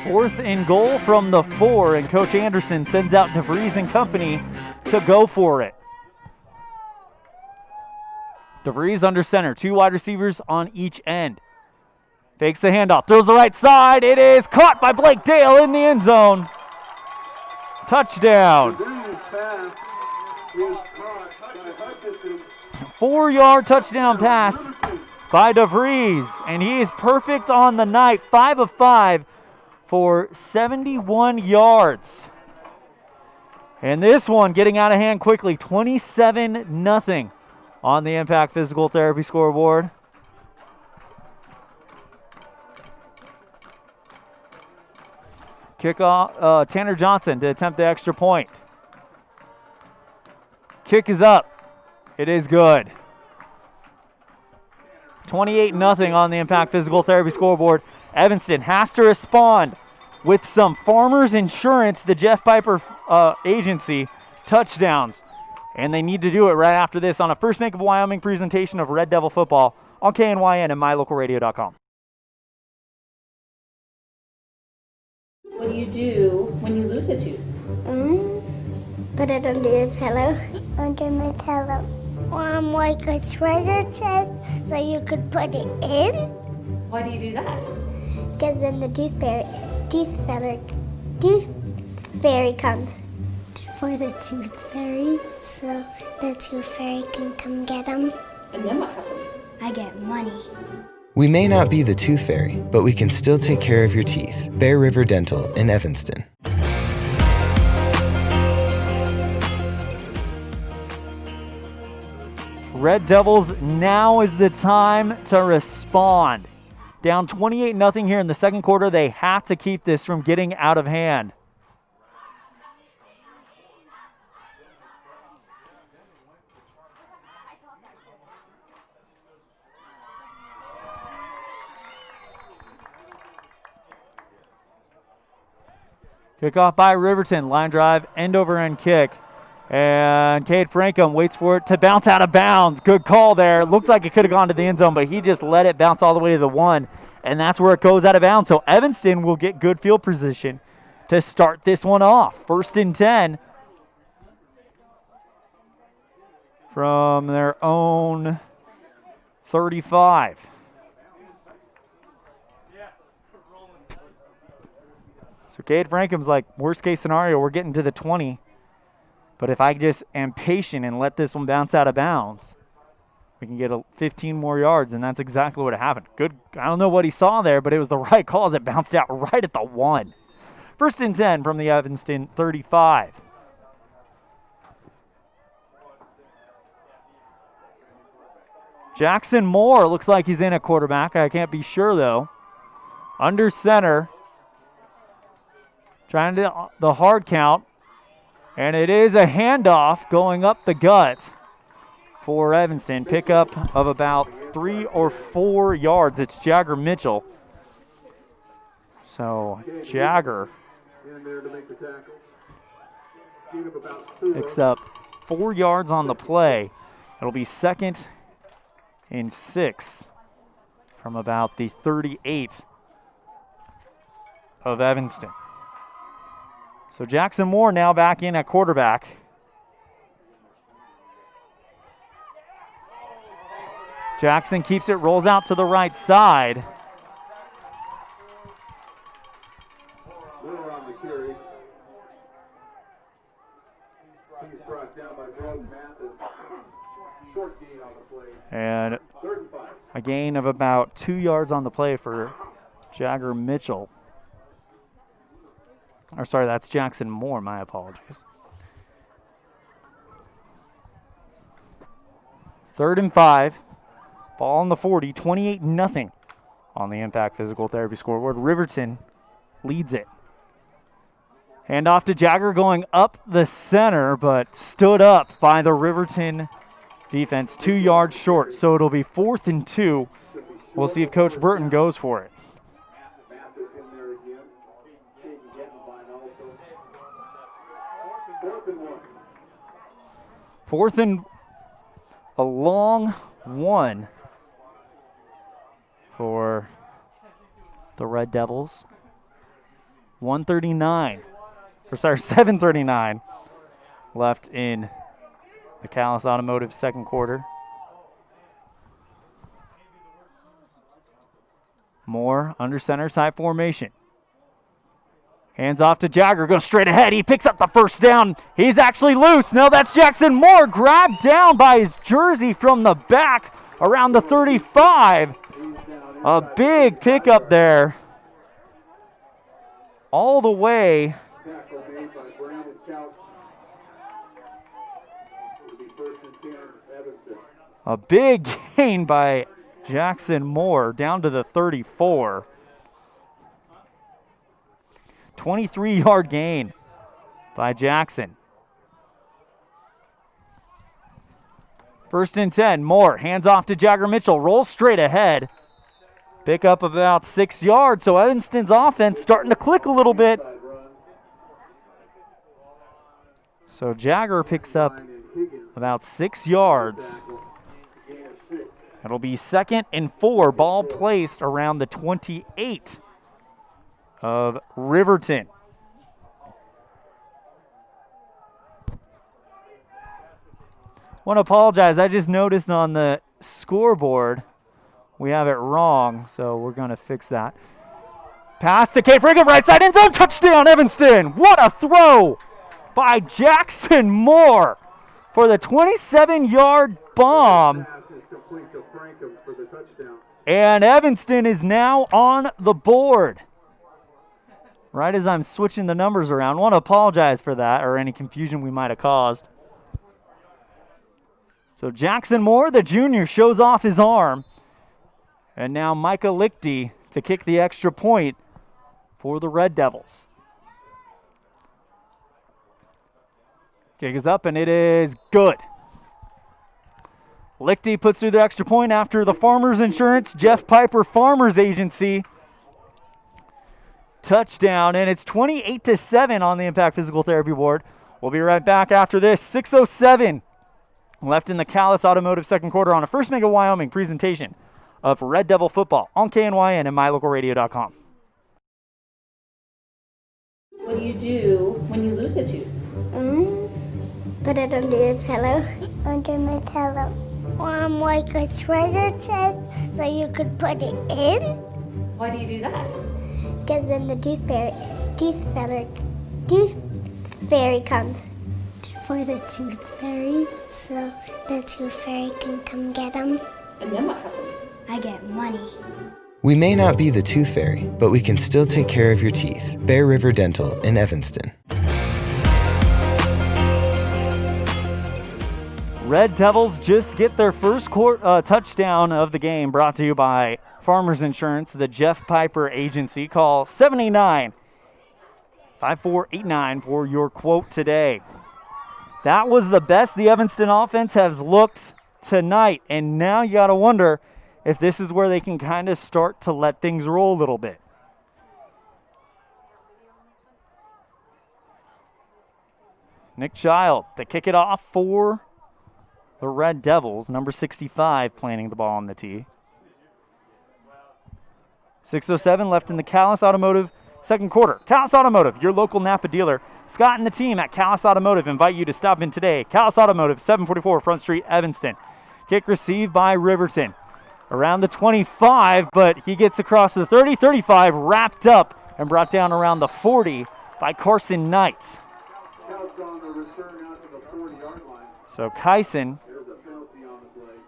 4th and goal from the 4, and Coach Anderson sends out DeVries and company to go for it. DeVries under center, 2 wide receivers on each end. Fakes the handoff, throws the right side. It is caught by Blake Dale in the end zone. Touchdown. 4-yard touchdown pass by DeVries, and he is perfect on the night, 5 of 5 for 71 yards. And this one getting out of hand quickly, 27-0 on the Impact Physical Therapy scoreboard. Kickoff, Tanner Johnson to attempt the extra point. Kick is up. It is good. 28-0 on the Impact Physical Therapy scoreboard. Evanston has to respond with some Farmers Insurance, the Jeff Piper agency, touchdowns. And they need to do it right after this on a First Bank of Wyoming presentation of Red Devil football on KNYN and MyLocalRadio.com. What do you do when you lose a tooth? Put it under your pillow. Under my pillow. Like a treasure chest so you could put it in. Why do you do that? Because then the tooth fairy comes. For the tooth fairy, so the tooth fairy can come get them. And then what happens? I get money. We may not be the tooth fairy, but we can still take care of your teeth. Bear River Dental in Evanston. Red Devils, now is the time to respond. Down 28-0 here in the 2nd quarter. They have to keep this from getting out of hand. Kickoff by Riverton. Line drive, end over end kick. And Cade Frankham waits for it to bounce out of bounds. Good call there. Looked like it could have gone to the end zone, but he just let it bounce all the way to the 1. And that's where it goes out of bounds. So Evanston will get good field position to start this one off. 1st and 10 from their own 35. So Cade Frankham's like, worst case scenario, we're getting to the 20. But if I just am patient and let this one bounce out of bounds, we can get 15 more yards, and that's exactly what happened. Good. I don't know what he saw there, but it was the right call as it bounced out right at the 1. First and 10 from the Evanston 35. Jackson Moore looks like he's in at quarterback. I can't be sure, though. Under center. Trying to the hard count. And it is a handoff going up the gut for Evanston. Pickup of about 3 or 4 yards. It's Jagger Mitchell. So Jagger picks up 4 yards on the play. It'll be 2nd and 6 from about the 38 of Evanston. So Jackson Moore now back in at quarterback. Jackson keeps it, rolls out to the right side. And a gain of about 2 yards on the play for Jagger Mitchell. Or sorry, that's Jackson Moore, my apologies. 3rd and 5. Ball on the 40, 28-0 on the Impact Physical Therapy scoreboard. Riverton leads it. Hand off to Jagger going up the center, but stood up by the Riverton defense, 2 yards short. So it'll be 4th and 2. We'll see if Coach Burton goes for it. Fourth and a long 1 for the Red Devils. 7:39 left in the Callis Automotive second quarter. Moore under center side formation. Hands off to Jagger, goes straight ahead. He picks up the first down. He's actually loose. No, that's Jackson Moore, grabbed down by his jersey from the back around the 35. A big pickup there. All the way. A big gain by Jackson Moore down to the 34. 23-yard gain by Jackson. 1st and 10. Moore hands off to Jagger Mitchell. Rolls straight ahead. Pick up about 6 yards. So Evanston's offense starting to click a little bit. So Jagger picks up about 6 yards. It'll be 2nd and 4. Ball placed around the 28 of Riverton. Want to apologize. I just noticed on the scoreboard we have it wrong, so we're going to fix that. Pass to Cade Frankham, right side end zone, touchdown Evanston. What a throw by Jackson Moore for the 27-yard bomb. And Evanston is now on the board. Right as I'm switching the numbers around. Want to apologize for that or any confusion we might have caused. So Jackson Moore, the junior, shows off his arm. And now Micah Lichty to kick the extra point for the Red Devils. Kick is up and it is good. Lichty puts through the extra point after the Farmers Insurance, Jeff Piper Farmers Agency touchdown, and it's 28-7 on the Impact Physical Therapy board. We'll be right back after this. 6:07 left in the Callis Automotive second quarter on a First Mega Wyoming presentation of Red Devil football on KNYN and MyLocalRadio.com. What do you do when you lose a tooth? put it under your pillow. Under my pillow. Like a treasure chest, so you could put it in. Why do you do that? Because then the tooth fairy comes. For the tooth fairy, so the tooth fairy can come get them. And then what happens? I get money. We may not be the tooth fairy, but we can still take care of your teeth. Bear River Dental in Evanston. Red Devils just get their first touchdown of the game, brought to you by Farmers Insurance, the Jeff Piper Agency. Call 789-5489 for your quote today. That was the best the Evanston offense has looked tonight, and now you got to wonder if this is where they can kind of start to let things roll a little bit. Nick Child, to kick it off for the Red Devils, number 65 planting the ball on the tee. 6:07 left in the Callis Automotive second quarter. Callis Automotive, your local Napa dealer. Scott and the team at Callis Automotive invite you to stop in today. Callis Automotive, 744 Front Street, Evanston. Kick received by Riverton. Around the 25, but he gets across to the 30, 35, wrapped up and brought down around the 40 by Carson Knight. So Kyson,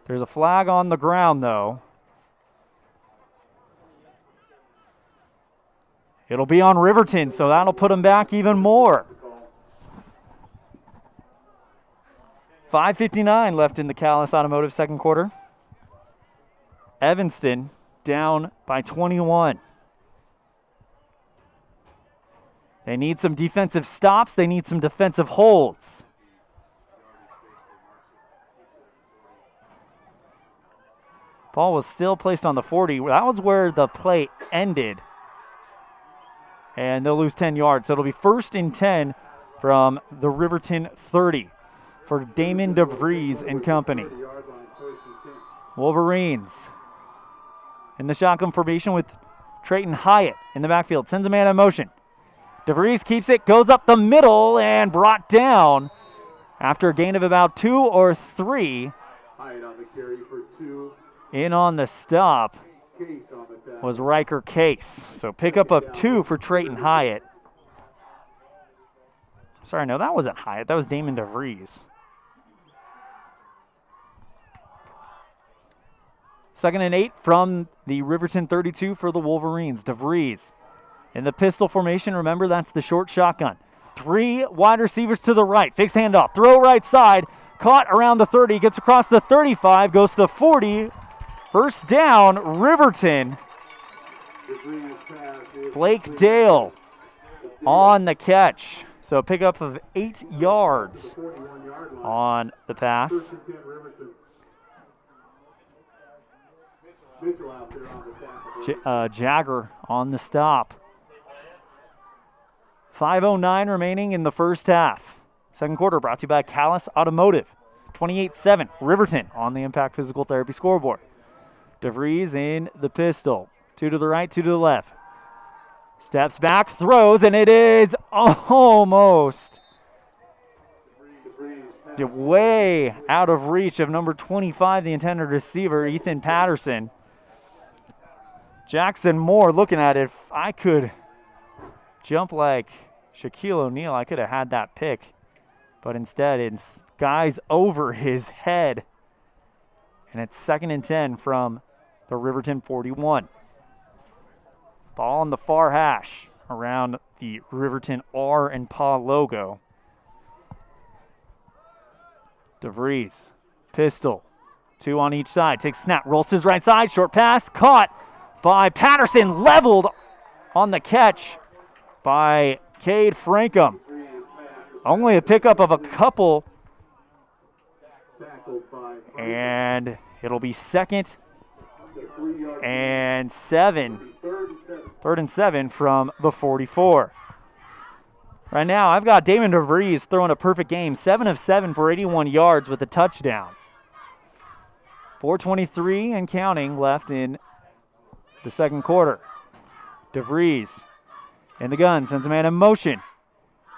there's a flag on the ground, though. It'll be on Riverton, so that'll put him back even more. 5:59 left in the Callis Automotive second quarter. Evanston down by 21. They need some defensive stops. They need some defensive holds. Ball was still placed on the 40. That was where the play ended. And they'll lose 10 yards. So it'll be 1st and 10 from the Riverton 30 for Damon DeVries and company. Wolverines in the shotgun formation with Trayton Hyatt in the backfield. Sends a man in motion. DeVries keeps it, goes up the middle, and brought down after a gain of about 2 or 3. Hyatt on the carry for 2. In on the stop was Riker Case. So pickup of 2 for Trayton Hyatt. Sorry, no, that wasn't Hyatt. That was Damon DeVries. 2nd and 8 from the Riverton 32 for the Wolverines. DeVries in the pistol formation. Remember, that's the short shotgun. 3 wide receivers to the right. Fixed handoff. Throw right side. Caught around the 30. Gets across the 35. Goes to the 40. First down, Riverton. Blake Dale on the catch. So a pickup of 8 yards on the pass. Jagger on the stop. 5:09 remaining in the first half. Second quarter brought to you by Callis Automotive. 28-7, Riverton on the Impact Physical Therapy scoreboard. DeVries in the pistol. 2 to the right, 2 to the left. Steps back, throws, and it is almost way out of reach of number 25, the intended receiver, Ethan Patterson. Jackson Moore looking at it. If I could jump like Shaquille O'Neal, I could have had that pick. But instead, it skies over his head. And it's 2nd and 10 from the Riverton 41. Ball on the far hash around the Riverton R and PA logo. DeVries, pistol, 2 on each side. Takes snap, rolls his right side, short pass, caught by Patterson, leveled on the catch by Cade Frankham. Only a pickup of a couple. And it'll be 2nd and 7. 3rd and 7 from the 44. Right now, I've got Damon DeVries throwing a perfect game. 7 of 7 for 81 yards with a touchdown. 4:23 and counting left in the second quarter. DeVries in the gun, sends a man in motion.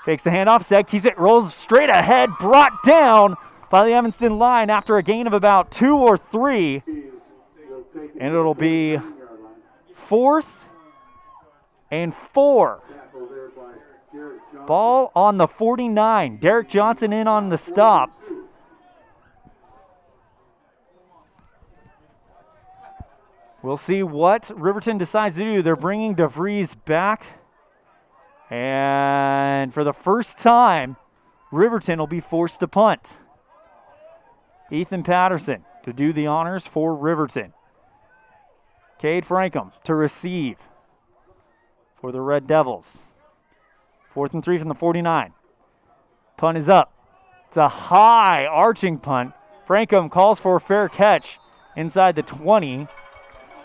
Fakes the handoff, Zed keeps it, rolls straight ahead, brought down by the Evanston line after a gain of about 2 or 3. And it'll be 4th and 4. Ball on the 49. Derek Johnson in on the stop. We'll see what Riverton decides to do. They're bringing DeVries back. And for the first time, Riverton will be forced to punt. Ethan Patterson to do the honors for Riverton. Cade Frankham to receive for the Red Devils. 4th and 3 from the 49. Punt is up. It's a high arching punt. Frankham calls for a fair catch inside the 20.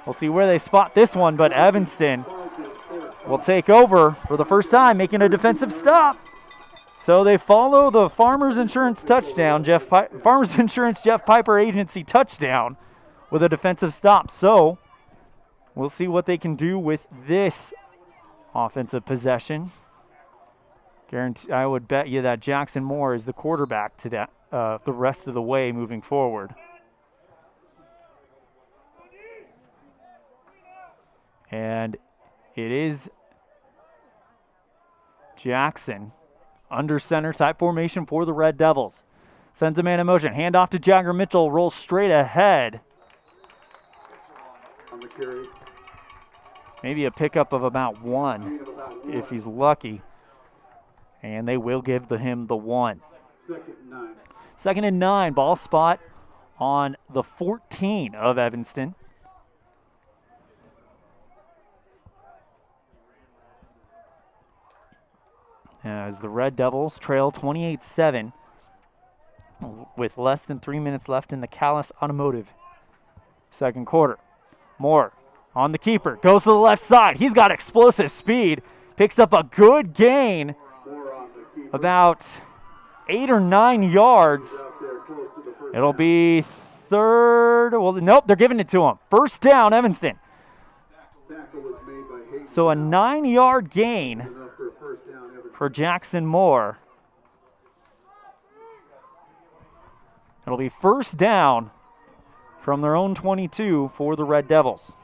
We'll see where they spot this one, but Evanston will take over for the first time, making a defensive stop. So they follow the Farmers Insurance touchdown, Farmers Insurance Jeff Piper Agency touchdown with a defensive stop. So we'll see what they can do with this offensive possession. Guarantee, I would bet you that Jackson Moore is the quarterback today, the rest of the way moving forward. And it is Jackson under center type formation for the Red Devils. Sends a man in motion. Hand off to Jagger Mitchell. Rolls straight ahead. Maybe a pickup of about 1 if he's lucky. And they will give him the 1. 2nd and 9. Ball spot on the 14 of Evanston. As the Red Devils trail 28-7 with less than 3 minutes left in the Callis Automotive second quarter. Moore on the keeper, goes to the left side. He's got explosive speed, picks up a good gain, about 8 or 9 yards. It'll be 3rd. Well, nope, they're giving it to him. 1st down, Evanston. So a 9-yard gain for Jackson Moore. It'll be 1st down from their own 22 for the Red Devils.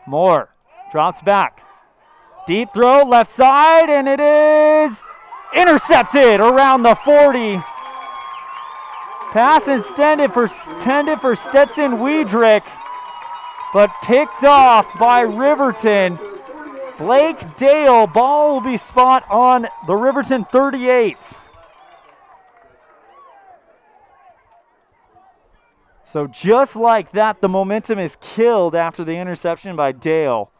Moore drops back. Deep throw, left side, and it is intercepted around the 40. Pass intended for Stetson Wiedrich, but picked off by Riverton. Blake Dale, ball will be spot on the Riverton 38. So just like that, the momentum is killed after the interception by Dale.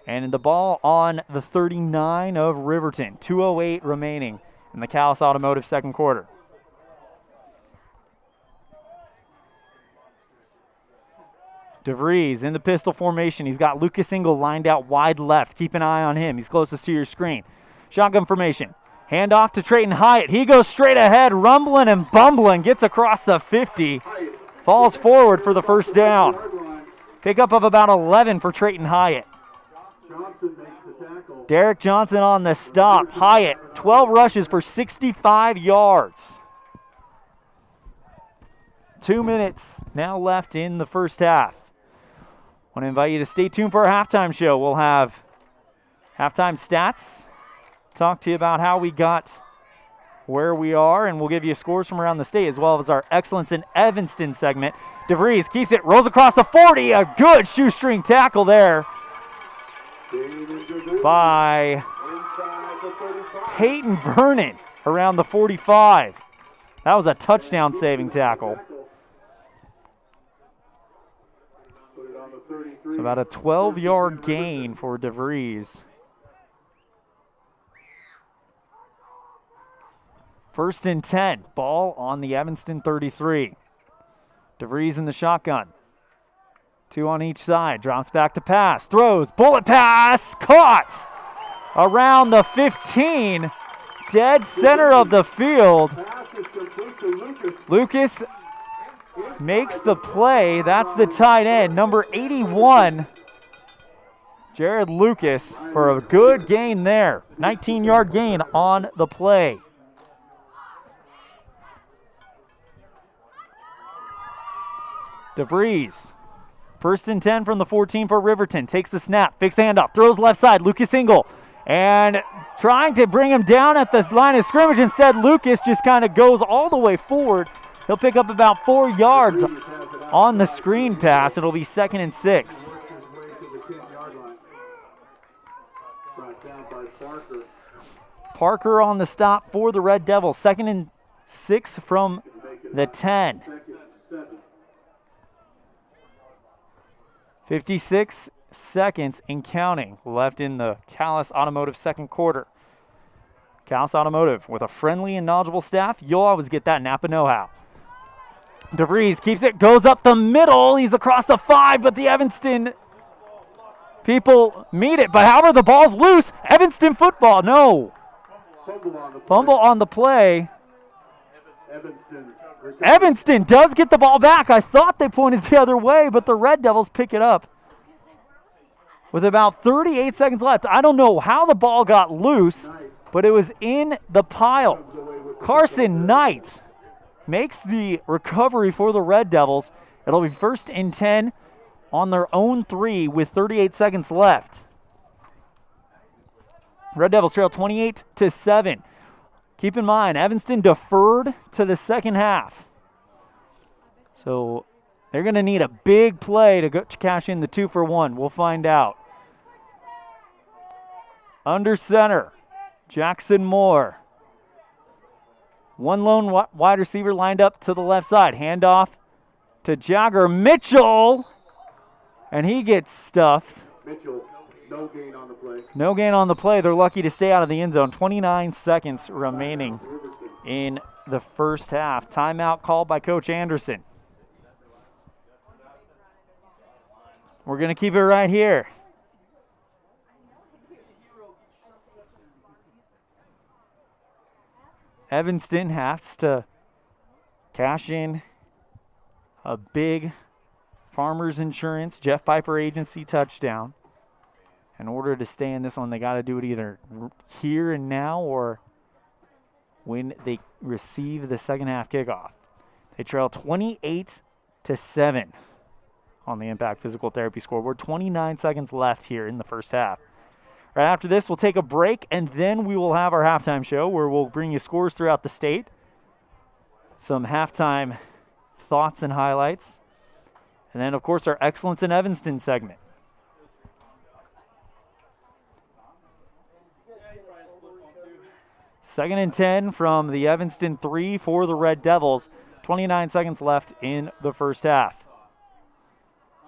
And the ball on the 39 of Riverton. 2:08 remaining in the Callis Automotive second quarter. DeVries in the pistol formation. He's got Lucas Engel lined out wide left. Keep an eye on him. He's closest to your screen. Shotgun formation. Hand off to Trayton Hyatt. He goes straight ahead, rumbling and bumbling. Gets across the 50. Falls forward for the 1st down. Pickup of about 11 for Trayton Hyatt. Derek Johnson on the stop. Hyatt, 12 rushes for 65 yards. 2 minutes now left in the first half. I want to invite you to stay tuned for our halftime show. We'll have halftime stats, talk to you about how we got where we are, and we'll give you scores from around the state, as well as our Excellence in Evanston segment. DeVries keeps it, rolls across the 40. A good shoestring tackle there by Peyton Vernon around the 45. That was a touchdown-saving tackle. So about a 12-yard gain for DeVries. 1st and 10. Ball on the Evanston 33. DeVries in the shotgun. 2 on each side. Drops back to pass. Throws. Bullet pass. Caught around the 15. Dead center of the field. Lucas makes the play. That's the tight end, number 81, Jared Lucas for a good gain there. 19-yard gain on the play. DeVries, 1st and 10 from the 14 for Riverton. Takes the snap, fixed handoff, throws left side. Lucas Engel, and trying to bring him down at the line of scrimmage. Instead, Lucas just kind of goes all the way forward. He'll pick up about 4 yards on the screen pass. It'll be 2nd and 6. Parker on the stop for the Red Devils. 2nd and 6 from the 10. 56 seconds and counting left in the Callis Automotive second quarter. Callis Automotive with a friendly and knowledgeable staff. You'll always get that Napa know-how. DeVries keeps it, goes up the middle. He's across the 5, but the Evanston people meet it. But however, the ball's loose. Evanston football, no. Fumble on the play. Evanston does get the ball back. I thought they pointed the other way, but the Red Devils pick it up with about 38 seconds left. I don't know how the ball got loose, but it was in the pile. Carson Knight makes the recovery for the Red Devils. It'll be 1st and 10 on their own 3 with 38 seconds left. Red Devils trail 28-7. Keep in mind, Evanston deferred to the second half. So they're going to need a big play to cash in the 2-for-1. We'll find out. Under center, Jackson Moore. One lone wide receiver lined up to the left side. Handoff to Jagger Mitchell, and he gets stuffed. Mitchell, no gain on the play. No gain on the play. They're lucky to stay out of the end zone. 29 seconds remaining in the first half. Timeout called by Coach Anderson. We're going to keep it right here. Evanston has to cash in a big Farmers Insurance, Jeff Piper Agency touchdown. In order to stay in this one, they got to do it either here and now or when they receive the second half kickoff. They trail 28-7 on the Impact Physical Therapy scoreboard. 29 seconds left here in the first half. Right after this, we'll take a break, and then we will have our halftime show where we'll bring you scores throughout the state, some halftime thoughts and highlights, and then, of course, our Excellence in Evanston segment. Second and 10 from the Evanston 3 for the Red Devils. 29 seconds left in the first half.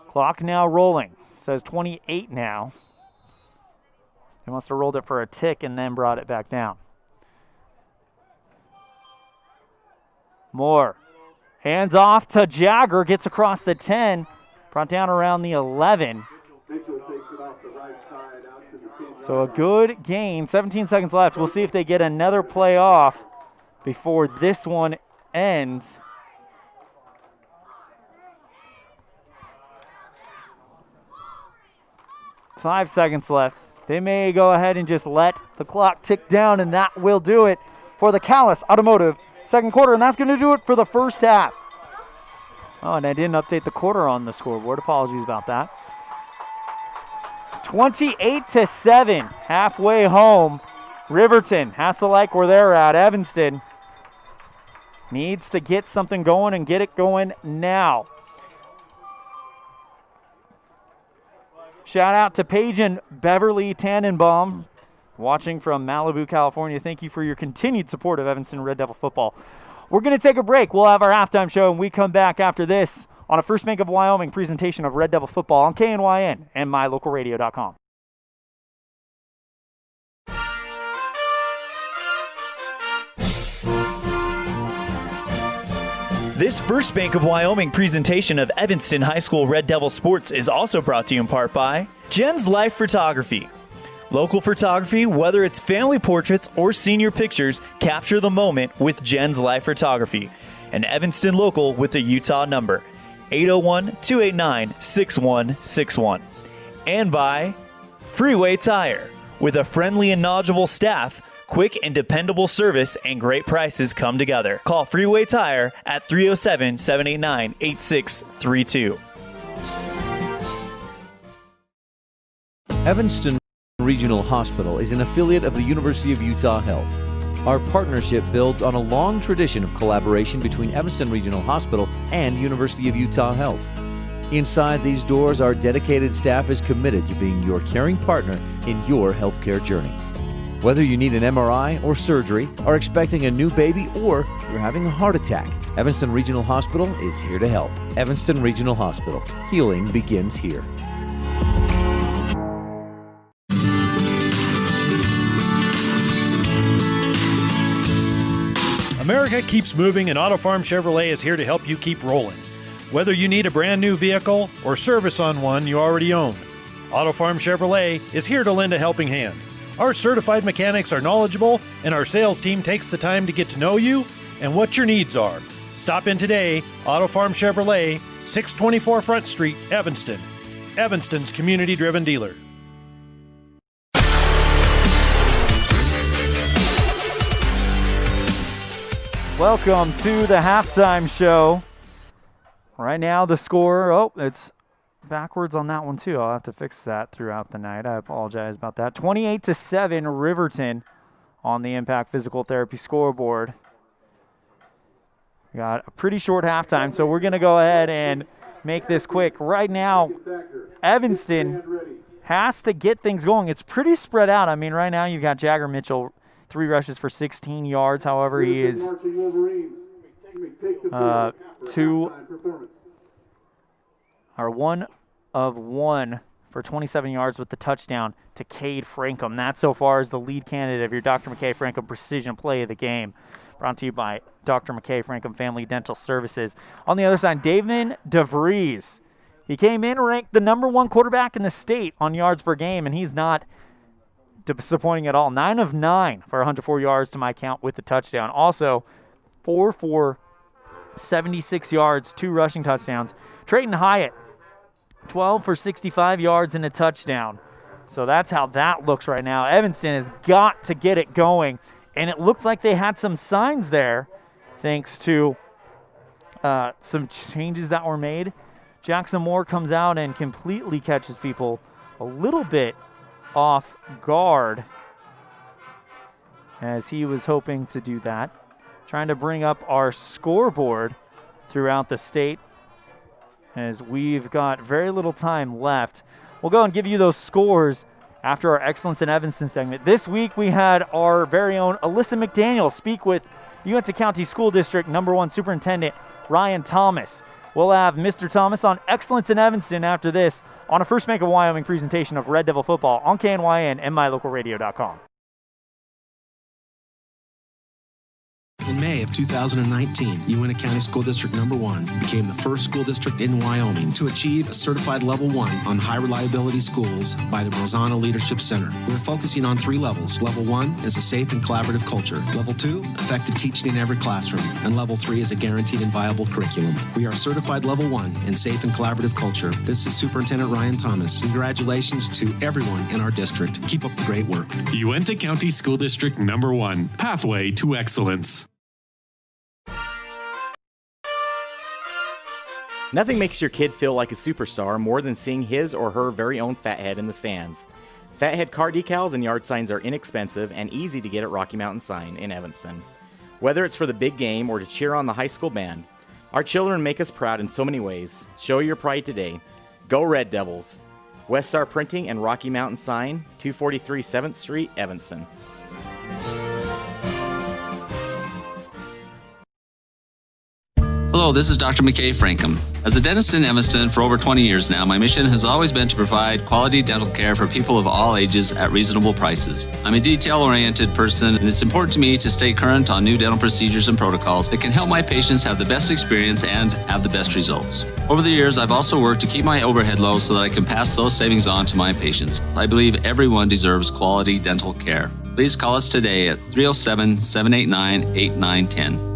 Clock now rolling. It says 28 now. They must have rolled it for a tick and then brought it back down. Moore. Hands off to Jagger. Gets across the 10. Brought down around the 11. So a good gain. 17 seconds left. We'll see if they get another play off before this one ends. Five seconds left. They may go ahead and just let the clock tick down, and that will do it for the Callis Automotive second quarter, and that's going to do it for the first half. Oh, and I didn't update the quarter on the scoreboard. Apologies about that. 28-7, halfway home. Riverton has to like where they're at. Evanston needs to get something going and get it going now. Shout out to Paige and Beverly Tannenbaum watching from Malibu, California. Thank you for your continued support of Evanston Red Devil football. We're going to take a break. We'll have our halftime show, and we come back after this on a First Bank of Wyoming presentation of Red Devil football on KNYN and mylocalradio.com. This First Bank of Wyoming presentation of Evanston High School Red Devil Sports is also brought to you in part by Jen's Life Photography. Local photography, whether it's family portraits or senior pictures, capture the moment with Jen's Life Photography. An Evanston local with a Utah number, 801-289-6161. And by Freeway Tire. With a friendly and knowledgeable staff, quick and dependable service, and great prices come together. Call Freeway Tire at 307-789-8632. Evanston Regional Hospital is an affiliate of the University of Utah Health. Our partnership builds on a long tradition of collaboration between Evanston Regional Hospital and University of Utah Health. Inside these doors, our dedicated staff is committed to being your caring partner in your healthcare journey. Whether you need an MRI or surgery, are expecting a new baby, or you're having a heart attack, Evanston Regional Hospital is here to help. Evanston Regional Hospital. Healing begins here. America keeps moving, and Auto Farm Chevrolet is here to help you keep rolling. Whether you need a brand new vehicle or service on one you already own, Auto Farm Chevrolet is here to lend a helping hand. Our certified mechanics are knowledgeable, and our sales team takes the time to get to know you and what your needs are. Stop in today, Auto Farm Chevrolet, 624 Front Street, Evanston. Evanston's community-driven dealer. Welcome to the halftime show. Right now the score, it's backwards on that one too. I'll have to fix that throughout the night. I apologize about that. 28-7 Riverton on the Impact Physical Therapy scoreboard. We got a pretty short halftime, so we're going to go ahead and make this quick. Right now, Evanston has to get things going. It's pretty spread out. I mean, right now you've got Jagger Mitchell, 3 rushes for 16 yards. However, he is 1 of 1 for 27 yards with the touchdown to Cade Frankham. That so far is the lead candidate of your Dr. McKay Frankham Precision Play of the game. Brought to you by Dr. McKay Frankham Family Dental Services. On the other side, David DeVries. He came in ranked the #1 quarterback in the state on yards per game, and he's not disappointing at all. 9 of 9 for 104 yards to my count with the touchdown. Also, 4 for 76 yards, 2 rushing touchdowns. Trayton Hyatt, 12 for 65 yards and a touchdown. So that's how that looks right now. Evanston has got to get it going, and it looks like they had some signs there thanks to some changes that were made. Jackson Moore comes out and completely catches people a little bit off guard as he was hoping to do that. Trying to bring up our scoreboard throughout the state as we've got very little time left. We'll go and give you those scores after our Excellence in Evanston segment. This week we had our very own Alyssa McDaniel speak with Uinta County School District #1 Superintendent Ryan Thomas. We'll have Mr. Thomas on Excellence in Evanston after this on a First Bank of Wyoming presentation of Red Devil football on KNYN and MyLocalRadio.com. In May of 2019, Uinta County School District #1 became the first school district in Wyoming to achieve a certified level 1 on high reliability schools by the Rosanna Leadership Center. We're focusing on 3 levels. Level 1 is a safe and collaborative culture. Level 2, effective teaching in every classroom. And Level 3 is a guaranteed and viable curriculum. We are certified Level 1 in safe and collaborative culture. This is Superintendent Ryan Thomas. Congratulations to everyone in our district. Keep up the great work. Uinta County School District #1, Pathway to Excellence. Nothing makes your kid feel like a superstar more than seeing his or her very own Fathead in the stands. Fathead car decals and yard signs are inexpensive and easy to get at Rocky Mountain Sign in Evanston. Whether it's for the big game or to cheer on the high school band, our children make us proud in so many ways. Show your pride today. Go Red Devils. West Star Printing and Rocky Mountain Sign, 243 7th Street, Evanston. Hello, this is Dr. McKay Frankham. As a dentist in Evanston for over 20 years now, my mission has always been to provide quality dental care for people of all ages at reasonable prices. I'm a detail-oriented person, and it's important to me to stay current on new dental procedures and protocols that can help my patients have the best experience and have the best results. Over the years, I've also worked to keep my overhead low so that I can pass those savings on to my patients. I believe everyone deserves quality dental care. Please call us today at 307-789-8910.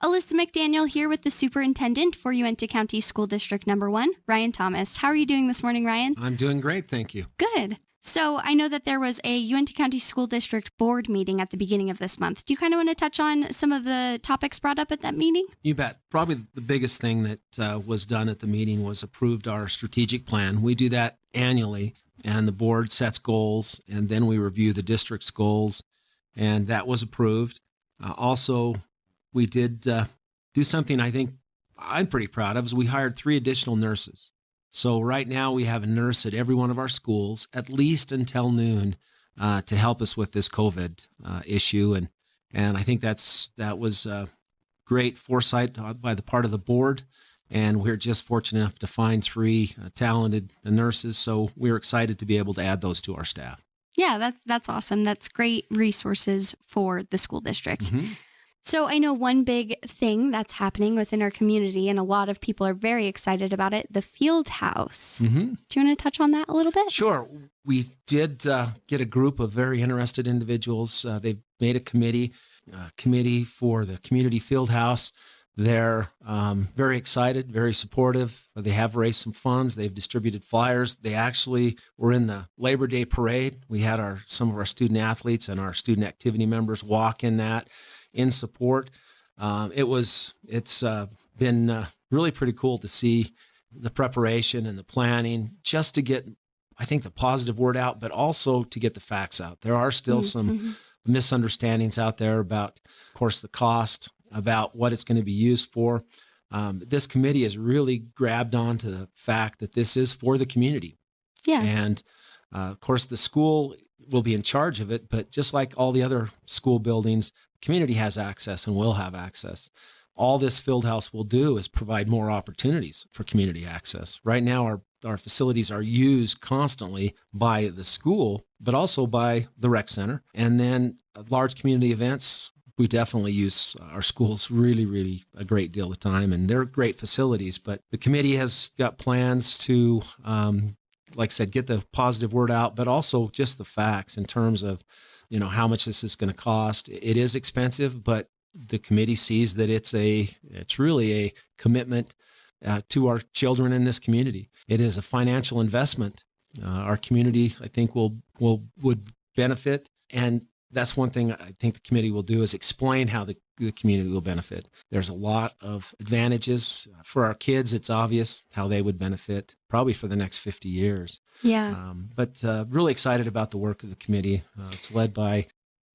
Alyssa McDaniel here with the superintendent for Uintah County School District Number 1, Ryan Thomas. How are you doing this morning, Ryan? I'm doing great, thank you. Good. So I know that there was a Uintah County School District board meeting at the beginning of this month. Do you kind of want to touch on some of the topics brought up at that meeting? You bet. Probably the biggest thing that was done at the meeting was approved our strategic plan. We do that annually, and the board sets goals, and then we review the district's goals, and that was approved. Also, we did do something I think I'm pretty proud of, is we hired 3 additional nurses. So right now we have a nurse at every one of our schools, at least until noon, to help us with this COVID issue. And I think that was great foresight by the part of the board. And we're just fortunate enough to find 3 talented nurses. So we're excited to be able to add those to our staff. Yeah, that's awesome. That's great resources for the school district. Mm-hmm. So I know one big thing that's happening within our community, and a lot of people are very excited about it, the field house. Mm-hmm. Do you want to touch on that a little bit? Sure. We did get a group of very interested individuals. They've made a committee for the community field house. They're very excited, very supportive. They have raised some funds. They've distributed flyers. They actually were in the Labor Day parade. We had some of our student athletes and our student activity members walk in that in support. It's been really pretty cool to see the preparation and the planning just to get, I think, the positive word out, but also to get the facts out. There are still some misunderstandings out there about, of course, the cost, about what it's going to be used for. This committee has really grabbed onto the fact that this is for the community. Yeah. And of course, the school will be in charge of it, but just like all the other school buildings, community has access and will have access. All this field house will do is provide more opportunities for community access. Right now, our facilities are used constantly by the school, but also by the rec center. And then large community events, we definitely use our schools really, really a great deal of time, and they're great facilities. But the committee has got plans to, like I said, get the positive word out, but also just the facts in terms of, how much this is going to cost. It is expensive, but the committee sees that it's really a commitment to our children in this community. It is a financial investment. Our community, I think, would benefit, and that's one thing I think the committee will do is explain how the community will benefit. There's a lot of advantages. For our kids, it's obvious how they would benefit, probably for the next 50 years. Yeah. But really excited about the work of the committee. It's led by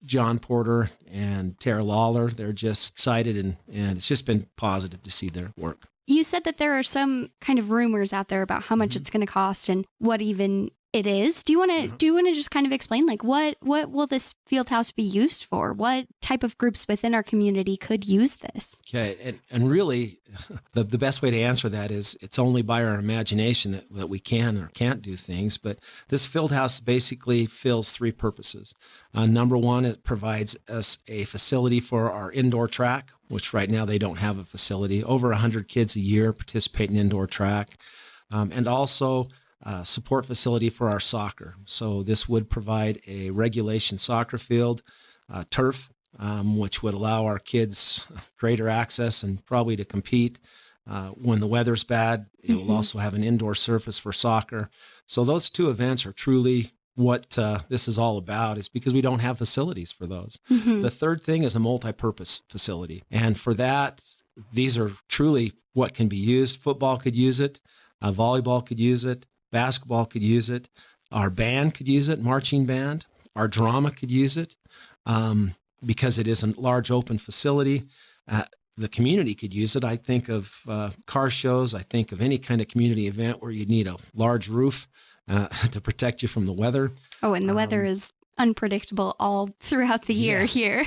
John Porter and Tara Lawler. They're just excited, and it's just been positive to see their work. You said that there are some kind of rumors out there about how much it's going to cost and what even it is. Do you want to just kind of explain, like, what will this field house be used for? What type of groups within our community could use this? Okay, and really, the best way to answer that is it's only by our imagination that we can or can't do things. But this field house basically fills 3 purposes. Number one, it provides us a facility for our indoor track, which right now they don't have a facility. Over 100 kids a year participate in indoor track, and also support facility for our soccer. So this would provide a regulation soccer field, turf, which would allow our kids greater access and probably to compete when the weather's bad. It will also have an indoor surface for soccer. So those 2 events are truly what this is all about, is because we don't have facilities for those. The third thing is a multi-purpose facility. And for that, these are truly what can be used. Football could use it. Volleyball could use it. Basketball could use it. Our band could use it, marching band. Our drama could use it because it is a large open facility. The community could use it. I think of car shows. I think of any kind of community event where you need a large roof to protect you from the weather. Oh, and the weather is unpredictable all throughout the year here.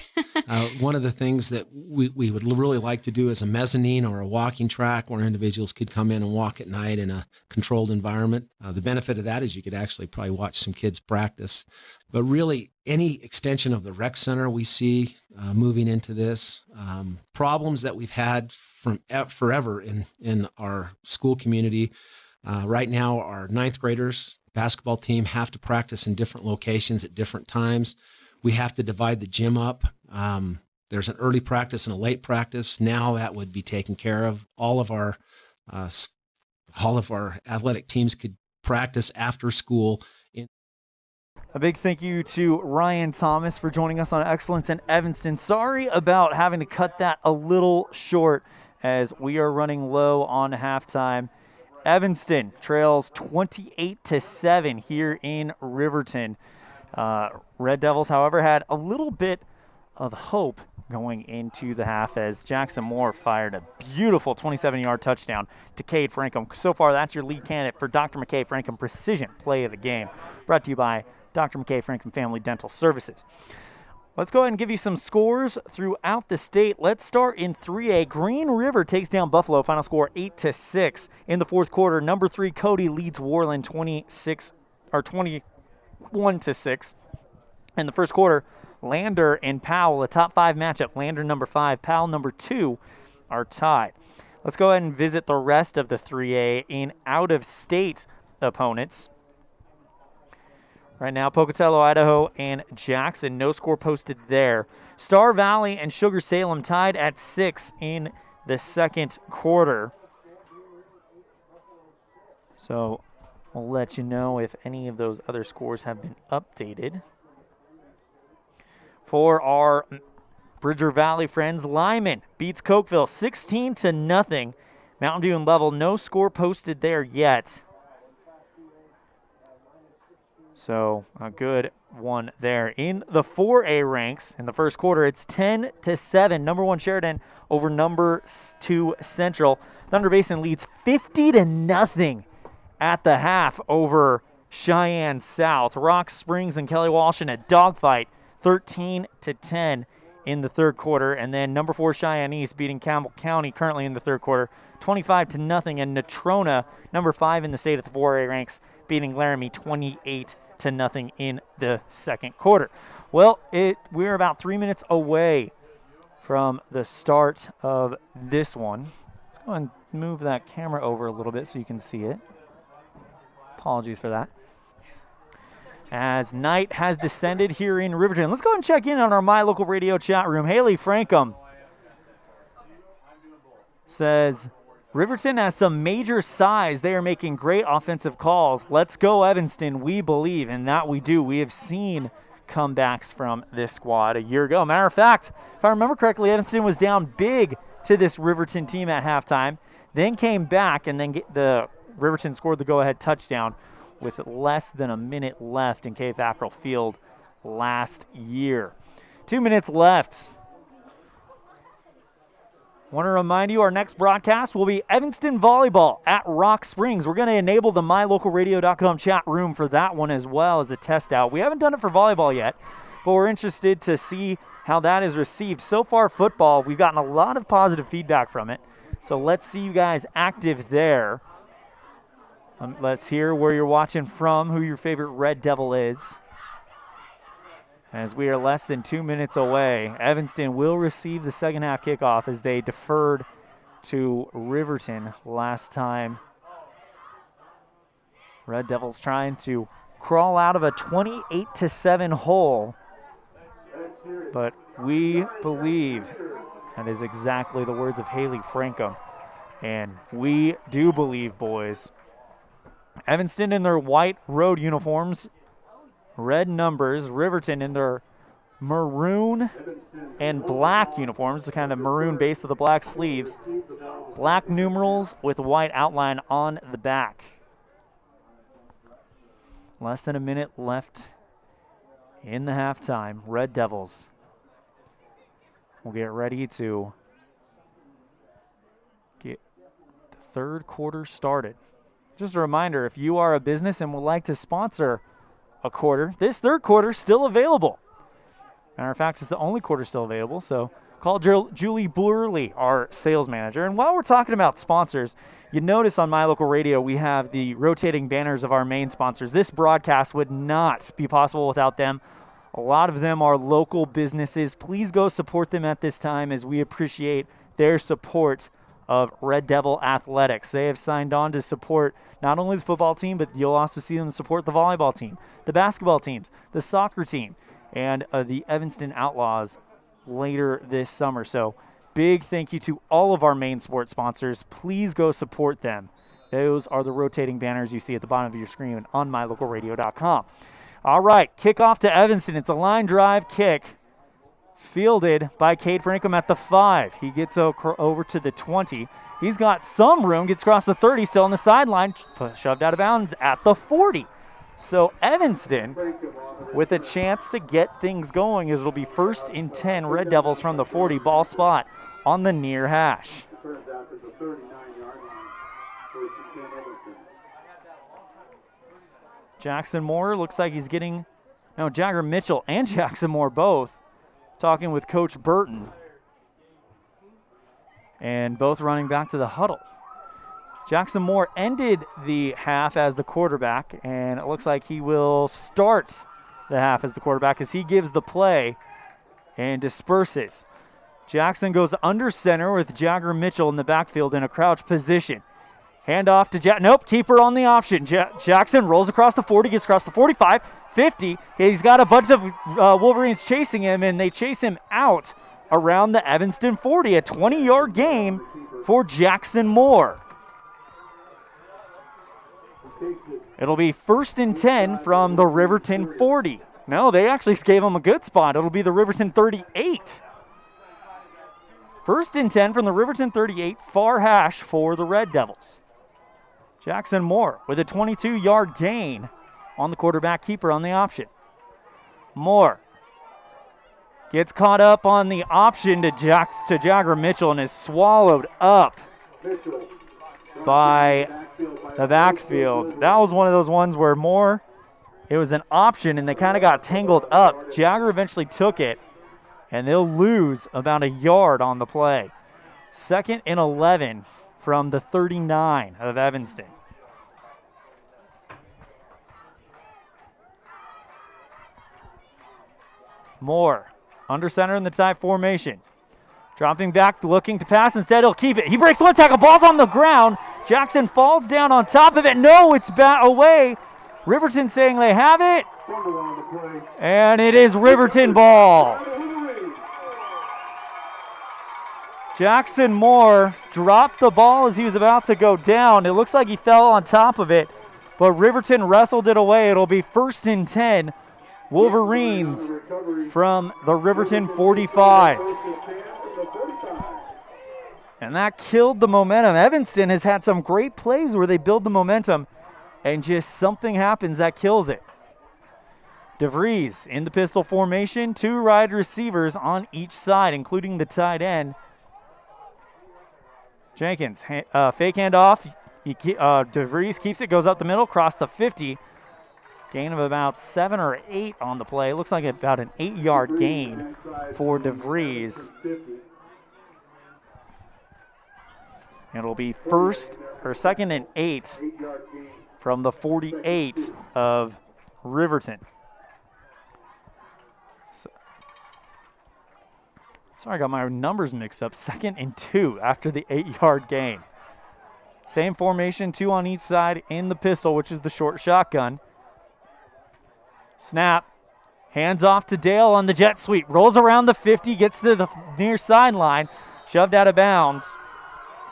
One of the things that we would really like to do is a mezzanine or a walking track where individuals could come in and walk at night in a controlled environment. The benefit of that is you could actually probably watch some kids practice. But really, any extension of the rec center we see moving into this, problems that we've had from forever in our school community. Right now, our 9th graders basketball team have to practice in different locations at different times. We have to divide the gym up. there's an early practice and a late practice. Now that would be taken care of. All of our athletic teams could practice after school. A big thank you to Ryan Thomas for joining us on Excellence in Evanston. Sorry about having to cut that a little short as we are running low on halftime. Evanston trails 28-7 here in Riverton. Red Devils, however, had a little bit of hope going into the half as Jackson Moore fired a beautiful 27-yard touchdown to Cade Frankham. So far, that's your lead candidate for Dr. McKay Frankham Precision Play of the Game, brought to you by Dr. McKay Frankham Family Dental Services. Let's go ahead and give you some scores throughout the state. Let's start in 3A. Green River takes down Buffalo. Final score 8-6. In the fourth quarter, number 3 Cody leads Worland 21-6. In the first quarter, Lander and Powell, a top 5 matchup. Lander number 5, Powell number 2 are tied. Let's go ahead and visit the rest of the 3A in out-of-state opponents. Right now, Pocatello, Idaho, and Jackson, no score posted there. Star Valley and Sugar Salem tied at 6 in the second quarter. So we'll let you know if any of those other scores have been updated. For our Bridger Valley friends, Lyman beats Cokeville 16-0. Mountain View and Level, no score posted there yet. So a good one there. In the 4A ranks, in the first quarter, it's 10-7. Number 1 Sheridan over number 2 Central. Thunder Basin leads 50-0 at the half over Cheyenne South. Rock Springs and Kelly Walsh in a dogfight, 13-10 in the third quarter. And then number 4 Cheyenne East beating Campbell County currently in the third quarter, 25-0. And Natrona, number 5 in the state at the 4A ranks, beating Laramie 28-0 in the second quarter. Well, we're about 3 minutes away from the start of this one. Let's go and move that camera over a little bit so you can see it. Apologies for that. As night has descended here in Riverton, let's go and check in on our My Local Radio chat room. Haley Frankham says, Riverton has some major size. They are making great offensive calls. Let's go, Evanston. We believe, and that we do. We have seen comebacks from this squad a year ago. Matter of fact, if I remember correctly, Evanston was down big to this Riverton team at halftime, then came back, and then the Riverton scored the go-ahead touchdown with less than a minute left in K. Fackrell Field last year. 2 minutes left. Want to remind you, our next broadcast will be Evanston Volleyball at Rock Springs. We're going to enable the mylocalradio.com chat room for that one as well as a test out. We haven't done it for volleyball yet, but we're interested to see how that is received. So far, football, we've gotten a lot of positive feedback from it. So let's see you guys active there. Let's hear where you're watching from, who your favorite Red Devil is. As we are less than 2 minutes away, Evanston will receive the second half kickoff as they deferred to Riverton last time. Red Devils trying to crawl out of a 28-7 hole, but we believe, that is exactly the words of Haley Frankham, and we do believe, boys. Evanston in their white road uniforms, red numbers. Riverton in their maroon and black uniforms, the kind of maroon base with the black sleeves. Black numerals with white outline on the back. Less than a minute left in the halftime. Red Devils will get ready to get the third quarter started. Just a reminder, if you are a business and would like to sponsor a quarter, this third quarter is still available. Matter of fact, it's the only quarter still available, so call Julie Burley, our sales manager. And while we're talking about sponsors, you notice on My Local Radio we have the rotating banners of our main sponsors. This broadcast would not be possible without them. A lot of them are local businesses. Please go support them at this time as we appreciate their support of Red Devil Athletics. They have signed on to support not only the football team, but you'll also see them support the volleyball team, the basketball teams, the soccer team, and the Evanston Outlaws later this summer. So big thank you to all of our main sports sponsors. Please go support them. Those are the rotating banners you see at the bottom of your screen and on mylocalradio.com. All right, kickoff to Evanston. It's a line drive kick fielded by Cade Frankham at the 5. He gets over to the 20. He's got some room, gets across the 30, still on the sideline, shoved out of bounds at the 40. So Evanston with a chance to get things going as it'll be 1st and 10 Red Devils from the 40, ball spot on the near hash. Jackson Moore looks like he's getting, no, Jagger Mitchell and Jackson Moore both talking with Coach Burton. And both running back to the huddle. Jackson Moore ended the half as the quarterback, and it looks like he will start the half as the quarterback as he gives the play and disperses. Jackson goes under center with Jagger Mitchell in the backfield in a crouch position. Handoff to nope, keeper on the option. Jackson rolls across the 40, gets across the 45, 50. He's got a bunch of Wolverines chasing him, and they chase him out around the Evanston 40. A 20-yard gain for Jackson Moore. It'll be 1st and 10 from the Riverton 40. No, they actually gave him a good spot. It'll be the Riverton 38. 1st and 10 from the Riverton 38, far hash for the Red Devils. Jackson Moore with a 22-yard gain on the quarterback keeper on the option. Moore gets caught up on the option to Jagger Mitchell and is swallowed up by the backfield. That was one of those ones where Moore, it was an option and they kind of got tangled up. Jagger eventually took it, and they'll lose about a yard on the play. 2nd and 11 from the 39 of Evanston. Moore under center in the tight formation. Dropping back, looking to pass. Instead, he'll keep it. He breaks one tackle. Ball's on the ground. Jackson falls down on top of it. No, it's away. Riverton saying they have it. And it is Riverton ball. Jackson Moore dropped the ball as he was about to go down. It looks like he fell on top of it, but Riverton wrestled it away. It'll be 1st and 10, Wolverines from the Riverton 45. And that killed the momentum. Evanston has had some great plays where they build the momentum, and just something happens that kills it. DeVries in the pistol formation, 2 wide receivers on each side, including the tight end. Jenkins, fake handoff. DeVries keeps it, goes up the middle, across the 50. Gain of about 7 or 8 on the play. Looks like about an 8-yard gain for DeVries. It'll be 2nd and 8 from the 48 of Riverton. Sorry, I got my numbers mixed up. 2nd and 2 after the 8-yard gain. Same formation, 2 on each side in the pistol, which is the short shotgun. Snap. Hands off to Dale on the jet sweep. Rolls around the 50, gets to the near sideline. Shoved out of bounds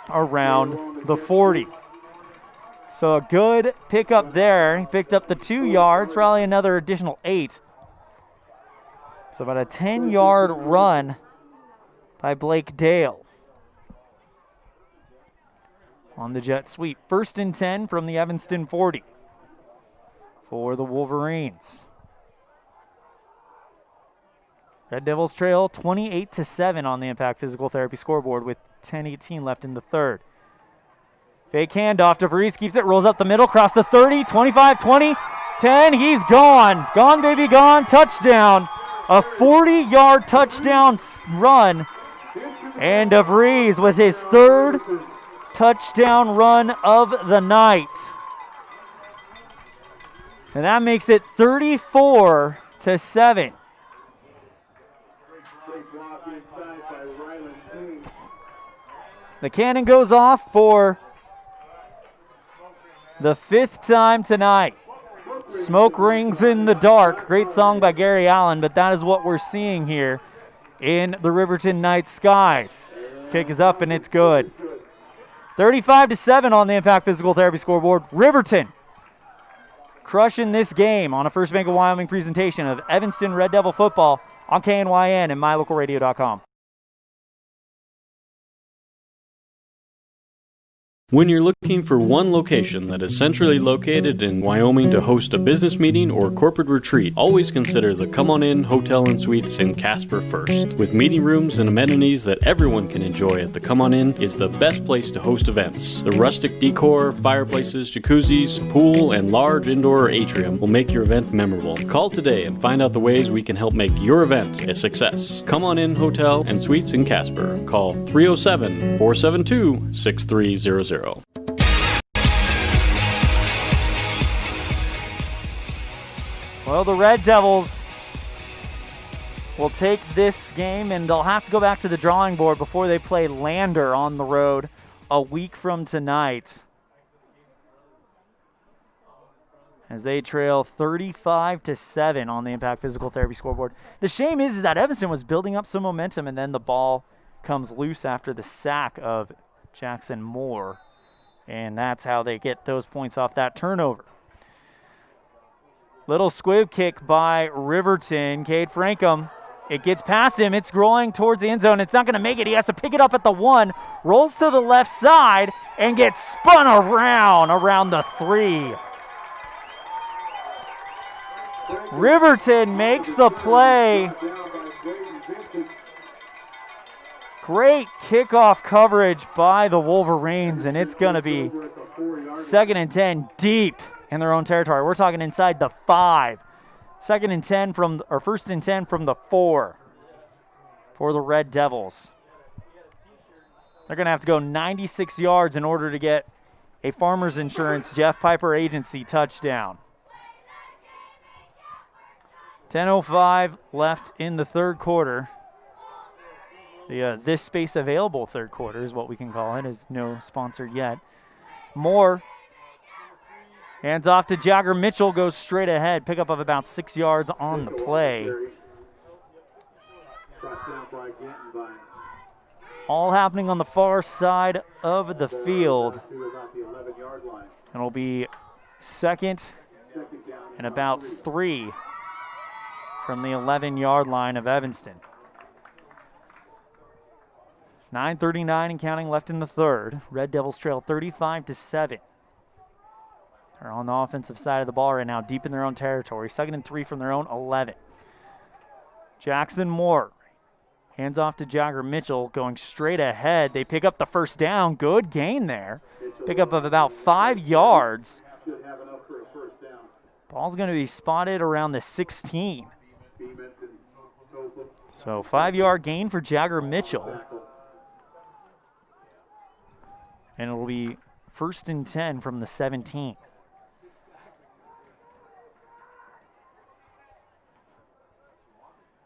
around the 40. So a good pickup there. He picked up the 2 yards, probably another additional 8. So about a 10-yard run by Blake Dale on the jet sweep. 1st and 10 from the Evanston 40 for the Wolverines. Red Devils trail 28-7 on the Impact Physical Therapy scoreboard with 10:18 left in the 3rd. Fake handoff. DeVries keeps it, rolls up the middle, across the 30, 25, 20, 10. He's gone. Gone, baby, gone. Touchdown. A 40-yard touchdown run. And DeVries with his 3rd touchdown run of the night. And that makes it 34-7. The cannon goes off for the 5th time tonight. Smoke rings in the dark. Great song by Gary Allen, but that is what we're seeing here in the Riverton night sky. Kick is up and it's good. 35-7 on the Impact Physical Therapy scoreboard. Riverton crushing this game on a First Bank of Wyoming presentation of Evanston Red Devil football on KNYN and mylocalradio.com. When you're looking for one location that is centrally located in Wyoming to host a business meeting or corporate retreat, always consider the Come On In Hotel and Suites in Casper first. With meeting rooms and amenities that everyone can enjoy at the Come On In is the best place to host events. The rustic decor, fireplaces, jacuzzis, pool, and large indoor atrium will make your event memorable. Call today and find out the ways we can help make your event a success. Come On In Hotel and Suites in Casper. Call 307-472-6300. Well, the Red Devils will take this game, and they'll have to go back to the drawing board before they play Lander on the road a week from tonight, as they trail 35-7 on the Impact Physical Therapy scoreboard. The shame is that Evanston was building up some momentum, and then the ball comes loose after the sack of Jackson Moore, and that's how they get those points off that turnover. Little squib kick by Riverton. Cade Frankham, it gets past him. It's rolling towards the end zone. It's not going to make it. He has to pick it up at the 1, rolls to the left side, and gets spun around the 3. Riverton makes the play. Great kickoff coverage by the Wolverines, and it's going to be 2nd and 10 deep in their own territory. We're talking inside the 5. 1st and 10 from the 4 for the Red Devils. They're going to have to go 96 yards in order to get a Farmers Insurance Jeff Piper Agency touchdown. 10:05 left in the third quarter. The this space available third quarter is what we can call it, is no sponsor yet. Moore hands off to Jagger Mitchell, goes straight ahead, pickup of about 6 yards on the play. All happening on the far side of the field. It'll be 2nd and about 3 from the 11-yard line of Evanston. 9:39 and counting left in the third. Red Devils trail 35-7. They're on the offensive side of the ball right now, deep in their own territory. 2nd and 3 from their own 11. Jackson Moore hands off to Jagger Mitchell, going straight ahead. They pick up the first down. Good gain there. Pickup of about 5 yards. Ball's going to be spotted around the 16. So 5-yard gain for Jagger Mitchell. And it'll be 1st and 10 from the 17.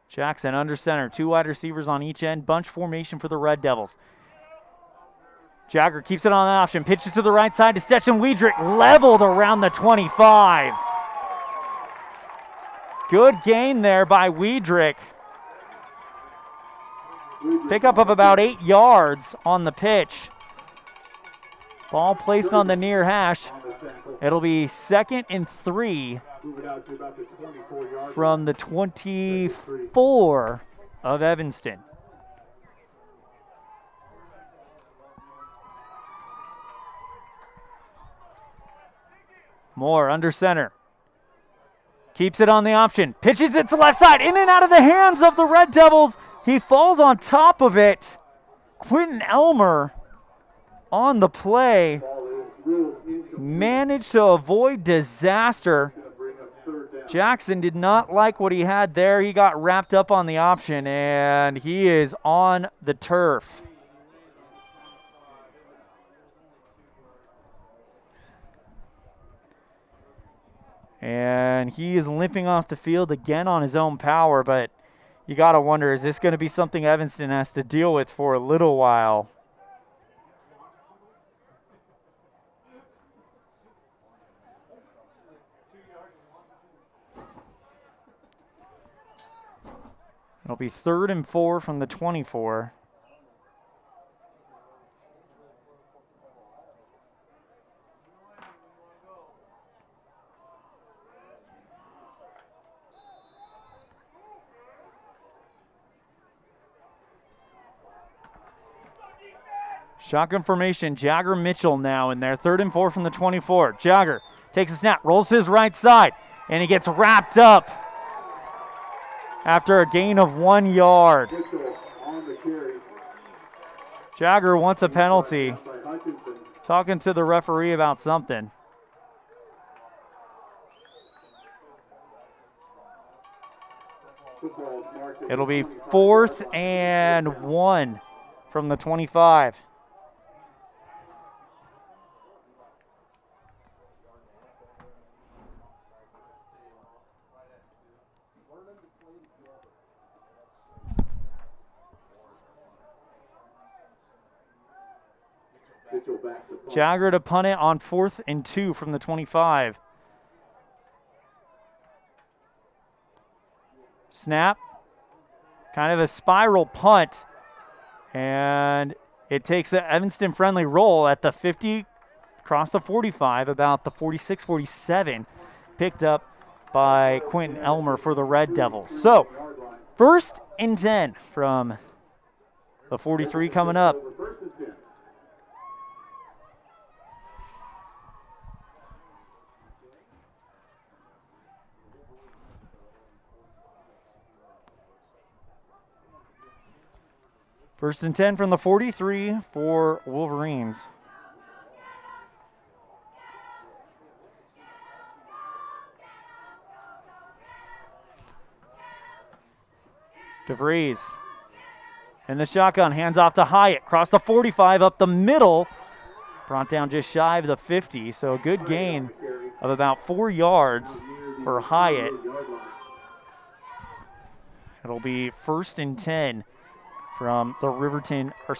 Jackson under center, 2 wide receivers on each end, bunch formation for the Red Devils. Jagger keeps it on the option, pitches to the right side to Stetson Weidrich, leveled around the 25. Good gain there by Weidrich. Pickup of about 8 yards on the pitch. Ball placed on the near hash. It'll be 2nd and 3 from the 24 of Evanston. Moore under center. Keeps it on the option. Pitches it to the left side. In and out of the hands of the Red Devils. He falls on top of it. Quentin Elmer on the play. Managed to avoid disaster. Jackson did not like what he had there. He got wrapped up on the option, and he is on the turf. And he is limping off the field again on his own power, but you got to wonder, is this going to be something Evanston has to deal with for a little while? It'll be 3rd and 4 from the 24. Shotgun formation, Jagger Mitchell now in there. 3rd and 4 from the 24. Jagger takes a snap, rolls his right side, and he gets wrapped up after a gain of 1 yard. Jagger wants a penalty. Talking to the referee about something. It'll be 4th and 1 from the 25. Jagger to punt it on 4th and 2 from the 25. Snap. Kind of a spiral punt. And it takes an Evanston friendly roll at the 50, across the 45, about the 46, 47. Picked up by Quentin Elmer for the Red Devils. So, 1st and 10 from the 43 coming up. First and 10 from the 43 for Wolverines. DeVries in the shotgun, hands off to Hyatt, across the 45, up the middle, brought down just shy of the 50, so a good gain of about 4 yards for Hyatt. It'll be 1st and 10 from the Riverton, I'm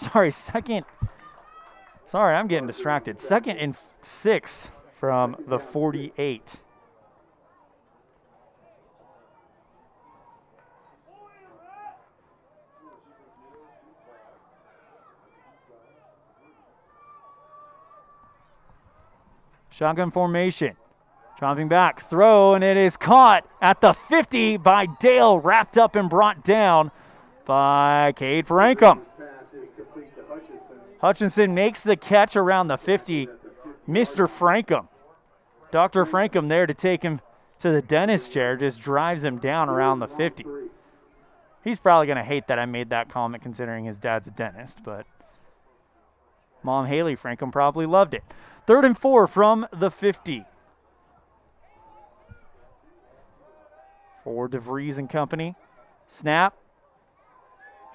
getting distracted. 2nd and 6 from the 48. Shotgun formation. Dropping back, throw, and it is caught at the 50 by Dale, wrapped up and brought down by Cade Frankham. Hutchinson makes the catch around the 50. Mr. Frankham, Dr. Frankham there to take him to the dentist chair, just drives him down around the 50. He's probably going to hate that I made that comment considering his dad's a dentist, but Mom Haley Frankham probably loved it. 3rd and 4 from the 50. For DeVries and company. Snap.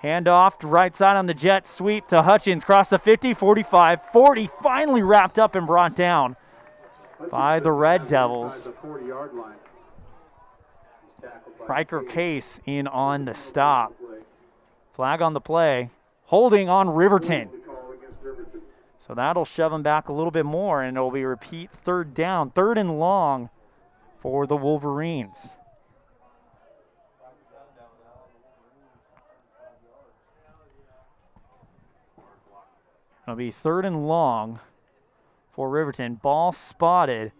Handoff to right side on the jet sweep to Hutchins. Cross the 50, 45, 40. Finally wrapped up and brought down by the Red Devils. Riker Case in on the stop. Flag on the play. Holding on Riverton. So that'll shove him back a little bit more, and it'll be repeat 3rd down, 3rd and long for the Wolverines. It'll be 3rd and long for Riverton. Ball spotted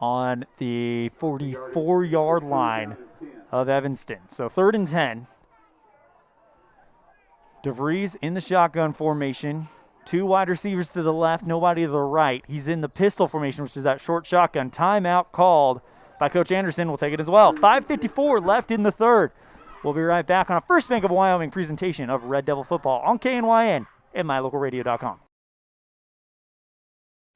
on the 44-yard line of Evanston. So 3rd and 10. DeVries in the shotgun formation. 2 wide receivers to the left, nobody to the right. He's in the pistol formation, which is that short shotgun. Timeout called by Coach Anderson. We'll take it as well. 5:54 left in the 3rd. We'll be right back on a First Bank of Wyoming presentation of Red Devil football on KNYN and mylocalradio.com.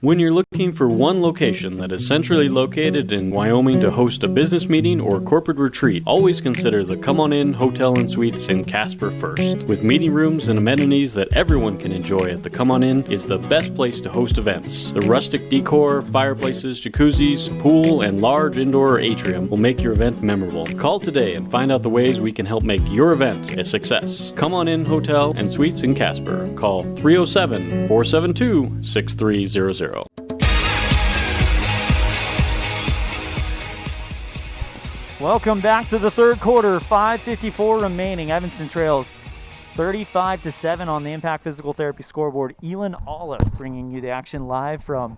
When you're looking for one location that is centrally located in Wyoming to host a business meeting or corporate retreat, always consider the Come On In Hotel and Suites in Casper first. With meeting rooms and amenities that everyone can enjoy at the Come On In is the best place to host events. The rustic decor, fireplaces, jacuzzis, pool, and large indoor atrium will make your event memorable. Call today and find out the ways we can help make your event a success. Come On In Hotel and Suites in Casper. Call 307-472-6300. Welcome back to the third quarter. 5:54 remaining. Evanston trails 35-7 on the Impact Physical Therapy scoreboard. ELAN OLLIFF bringing you the action live from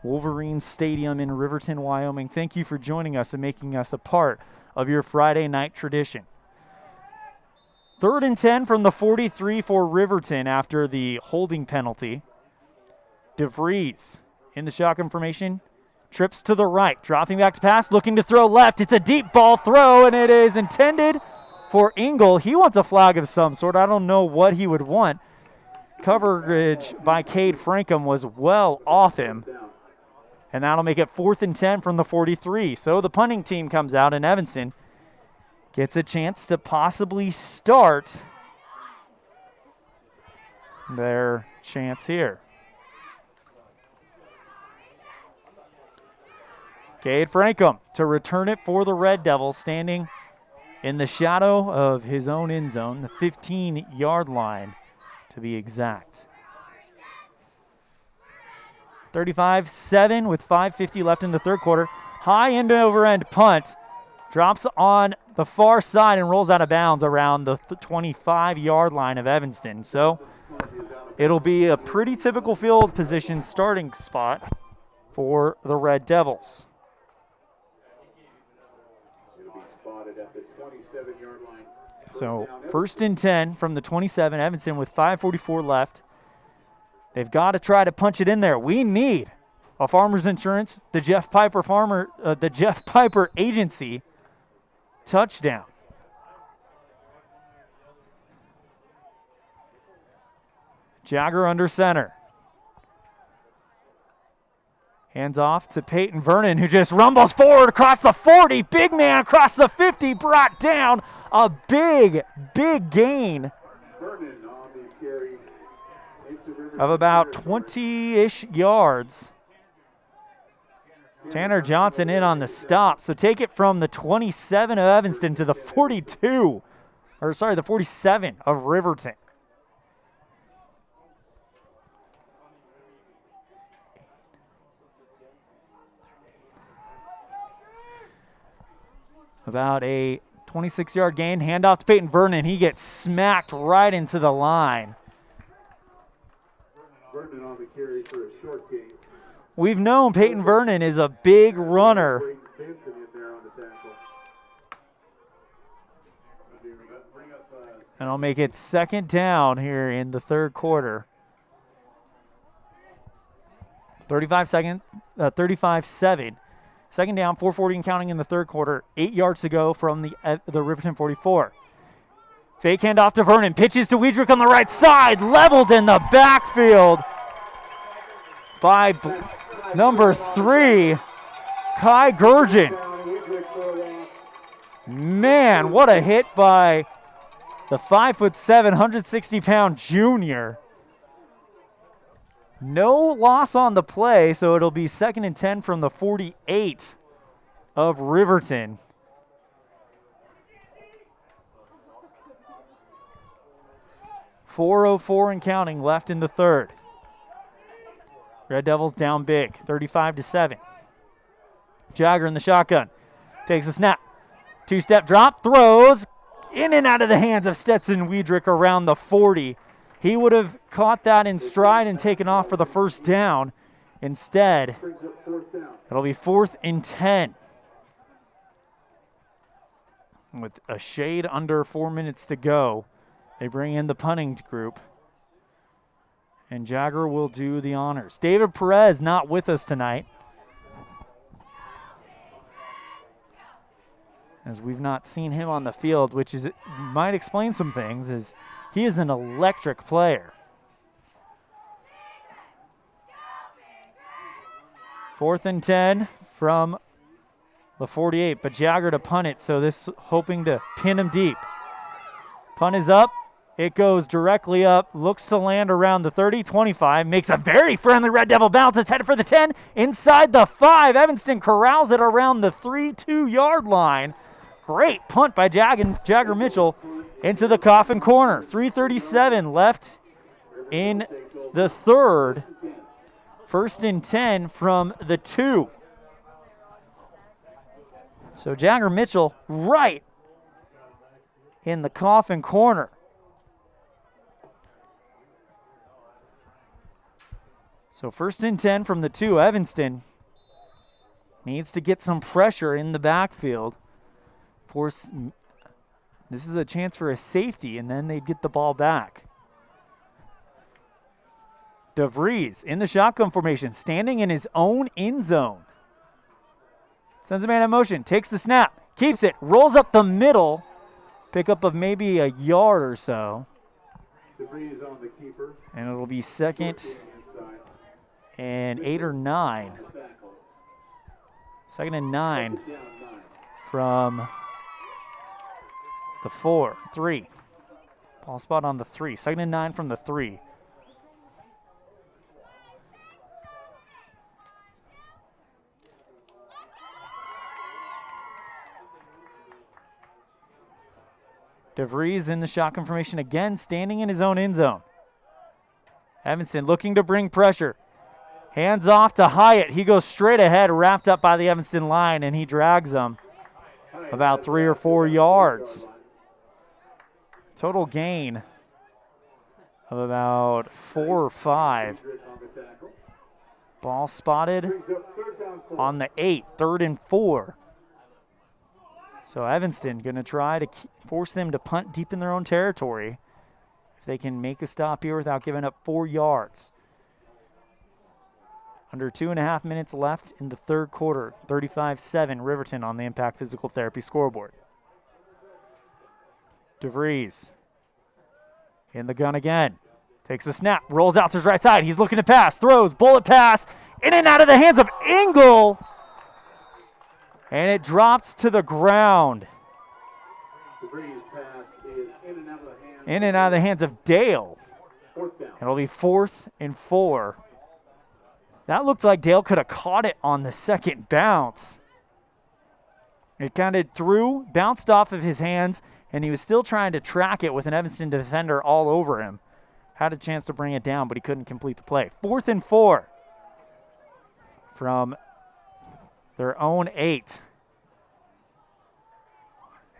Wolverines Stadium in Riverton, Wyoming. Thank you for joining us and making us a part of your Friday night tradition. 3rd and 10 from the 43 for Riverton after the holding penalty. DeVries in the shotgun formation. Trips to the right, dropping back to pass, looking to throw left. It's a deep ball throw, and it is intended for Engel. He wants a flag of some sort. I don't know what he would want. Coverage by Cade Frankham was well off him. And that'll make it 4th and 10 from the 43. So the punting team comes out, and Evanston gets a chance to possibly start their chance here. Cade Frankham to return it for the Red Devils, standing in the shadow of his own end zone, the 15-yard line to be exact. 35-7 with 5:50 left in the third quarter. High end-over-end punt. Drops on the far side and rolls out of bounds around the 25-yard line of Evanston. So it'll be a pretty typical field position starting spot for the Red Devils. So 1st and 10 from the 27, Evanston with 5:44 left. They've got to try to punch it in there. We need a Farmers Insurance, the Jeff Piper Agency touchdown. Jagger under center. Hands off to Peyton Vernon, who just rumbles forward across the 40. Big man across the 50, brought down. A big gain of about 20-ish yards. Tanner Johnson in on the stop. So take it from the 27 of Evanston to the 47 of Riverton. About a 26-yard gain. Handoff to Peyton Vernon. He gets smacked right into the line. Vernon on the carry for a short gain. We've known Peyton Vernon is a big runner. And I'll make it 2nd down here in the third quarter. 35-7. 2nd down, 4:40 and counting in the third quarter. 8 yards to go from the Riverton 44. Fake handoff to Vernon. Pitches to Weidrich on the right side. Leveled in the backfield by number 3, Kai Gurgen. Man, what a hit by the 5'7", 160-pound junior. No loss on the play, so it'll be 2nd and 10 from the 48 of Riverton. .404 and counting left in the third. Red Devils down big, 35-7. Jagger in the shotgun. Takes a snap. 2-step drop, throws in and out of the hands of Stetson Weidrich around the 40. He would have caught that in stride and taken off for the first down. Instead, it'll be 4th and 10. With a shade under 4 minutes to go, they bring in the punting group. And Jagger will do the honors. David Perez not with us tonight, as we've not seen him on the field, which is might explain some things, as he is an electric player. 4th and 10 from the 48, but Jagger to punt it, so this hoping to pin him deep. Punt is up. It goes directly up, looks to land around the 30, 25, makes a very friendly Red Devil bounce. It's headed for the 10, inside the 5. Evanston corrals it around the 3-2-yard line. Great punt by Jagger Mitchell into the coffin corner. 3:37 left in the third. 1st and 10 from the 2. So Jagger Mitchell right in the coffin corner. So 1st and 10 from the 2. Evanston needs to get some pressure in the backfield. This is a chance for a safety, and then they'd get the ball back. DeVries in the shotgun formation, standing in his own end zone. Sends a man in motion, takes the snap, keeps it, rolls up the middle. Pickup of maybe a yard or so. DeVries on the keeper. And it'll be 2nd and 8 or 9. 2nd and 9 from the 3. Ball spot on the 3. 2nd and 9 from the 3. DeVries in the shotgun formation again, standing in his own end zone. Evanston looking to bring pressure. Hands off to Hyatt. He goes straight ahead, wrapped up by the Evanston line, and he drags them about 3 or 4 yards. Total gain of about 4 or 5. Ball spotted on the 8, 3rd and 4. So Evanston going to try to force them to punt deep in their own territory if they can make a stop here without giving up 4 yards. Under 2.5 minutes left in the 3rd quarter. 35-7 Riverton on the Impact Physical Therapy scoreboard. DeVries in the gun again. Takes the snap, rolls out to his right side. He's looking to pass, throws, bullet pass, in and out of the hands of Engel. And it drops to the ground. In and out of the hands of Dale. It'll be 4th and 4. That looked like Dale could have caught it on the second bounce. It kind of bounced off of his hands, and he was still trying to track it with an Evanston defender all over him. Had a chance to bring it down, but he couldn't complete the play. 4th and 4 from their own 8.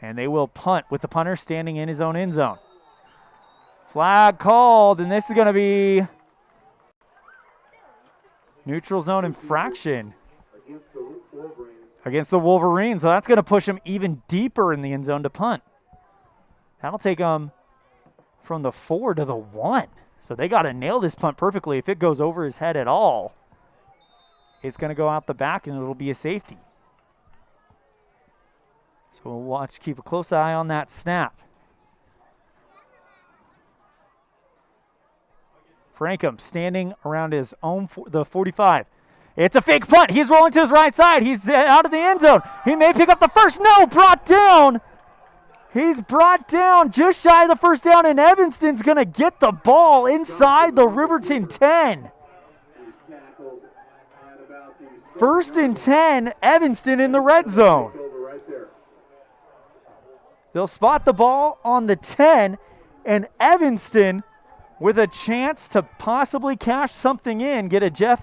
And they will punt with the punter standing in his own end zone. Flag called, and this is going to be neutral zone infraction against the Wolverines. So that's going to push him even deeper in the end zone to punt. That'll take them from the 4 to the 1. So they got to nail this punt perfectly. If it goes over his head at all, it's going to go out the back, and it'll be a safety. So we'll keep a close eye on that snap. Frankham standing around his own, the 45. It's a fake punt. He's rolling to his right side. He's out of the end zone. He may pick up the first. No, brought down. He's brought down just shy of the first down, and Evanston's going to get the ball inside the Riverton 10. 1st and 10, Evanston in the red zone. They'll spot the ball on the 10, and Evanston with a chance to possibly cash something in, get a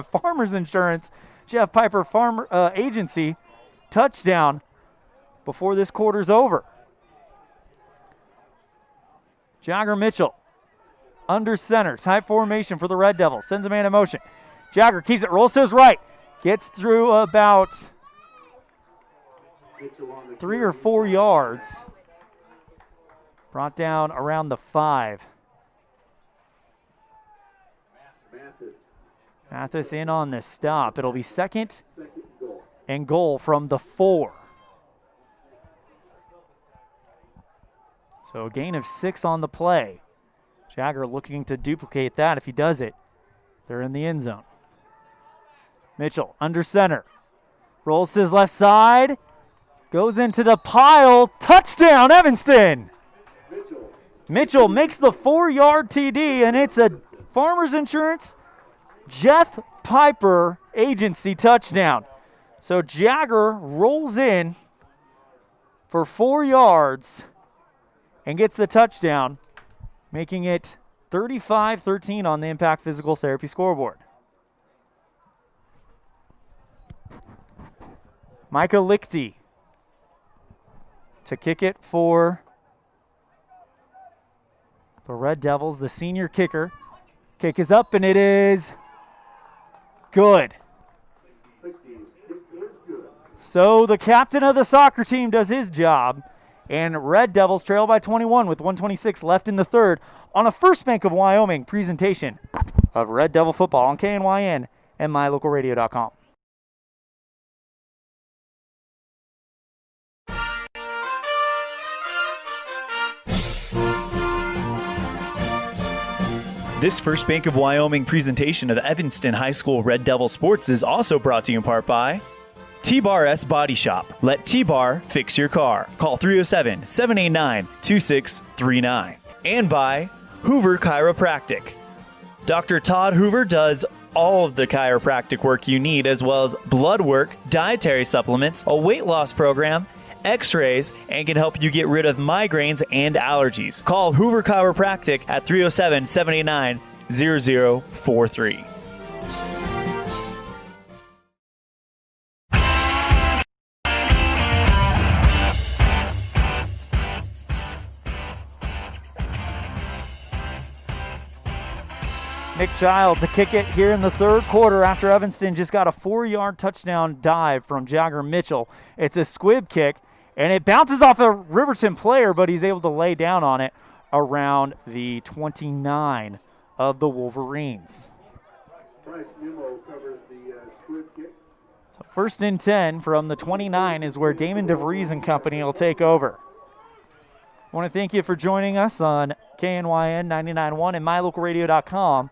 Farmers Insurance, Jeff Piper Agency touchdown before this quarter's over. Jagger Mitchell under center, tight formation for the Red Devils, sends a man in motion. Jagger keeps it, rolls to his right, gets through about 3 or 4 yards. Brought down around the 5. Mathis in on this stop. It'll be 2nd and goal from the 4. So a gain of 6 on the play. Jagger looking to duplicate that. If he does it, they're in the end zone. Mitchell under center. Rolls to his left side. Goes into the pile. Touchdown, Evanston. Mitchell makes the 4-yard TD, and it's a Farmers Insurance Jeff Piper Agency touchdown. So Jagger rolls in for 4 yards and gets the touchdown, making it 35-13 on the Impact Physical Therapy scoreboard. Micah Lichty to kick it for the Red Devils, the senior kicker. Kick is up, and it is good. So the captain of the soccer team does his job, and Red Devils trail by 21 with 1:26 left in the third on a First Bank of Wyoming presentation of Red Devil football on KNYN and mylocalradio.com. This First Bank of Wyoming presentation of Evanston High School Red Devil Sports is also brought to you in part by T-Bar S Body Shop. Let T-Bar fix your car. Call 307-789-2639. And by Hoover Chiropractic. Dr. Todd Hoover does all of the chiropractic work you need, as well as blood work, dietary supplements, a weight loss program, x-rays, and can help you get rid of migraines and allergies. Call Hoover Chiropractic at 307-789-0043. Nick Child to kick it here in the third quarter after Evanston just got a 4-yard touchdown dive from Jagger Mitchell. It's a squib kick, and it bounces off a Riverton player, but he's able to lay down on it around the 29 of the Wolverines. Bryce Nimmo covers the squib kick. So 1st and 10 from the 29 is where Damon DeVries and company will take over. I want to thank you for joining us on KNYN 99.1 and mylocalradio.com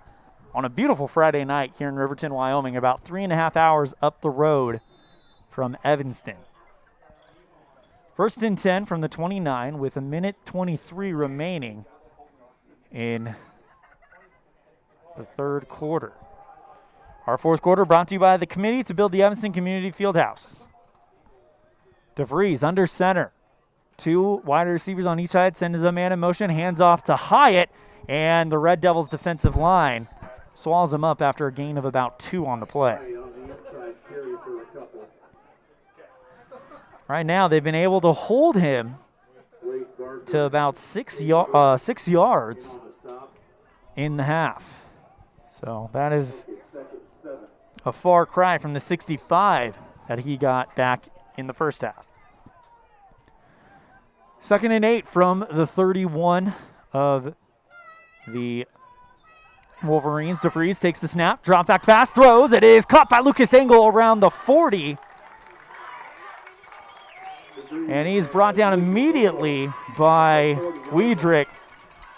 on a beautiful Friday night here in Riverton, Wyoming, about 3.5 hours up the road from Evanston. 1st and 10 from the 29 with 1:23 remaining in the third quarter. Our fourth quarter brought to you by the committee to build the Evanston Community Fieldhouse. DeVries under center. 2 wide receivers on each side, send his man in motion, hands off to Hyatt, and the Red Devils defensive line swallows him up after a gain of about 2 on the play. Right now, they've been able to hold him to about 6 yards in the half. So that is a far cry from the 65 that he got back in the first half. 2nd and 8 from the 31 of the Wolverines. DeVries takes the snap, drop back pass, throws. It is caught by Lucas Engel around the 40. And he's brought down immediately by Wiedrich.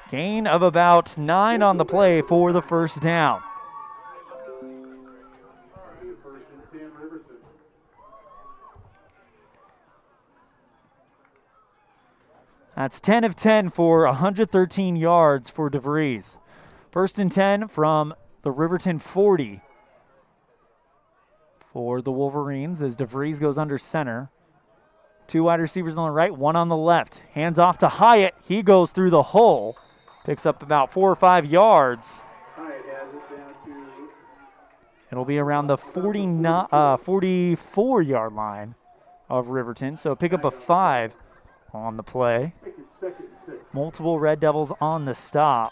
Gain of about 9 on the play for the first down. That's 10 of 10 for 113 yards for DeVries. 1st and 10 from the Riverton 40 for the Wolverines as DeVries goes under center. 2 wide receivers on the right, 1 on the left. Hands off to Hyatt. He goes through the hole. Picks up about 4 or 5 yards. It'll be around the 44-yard line of Riverton. So pick up a 5 on the play. Multiple Red Devils on the stop.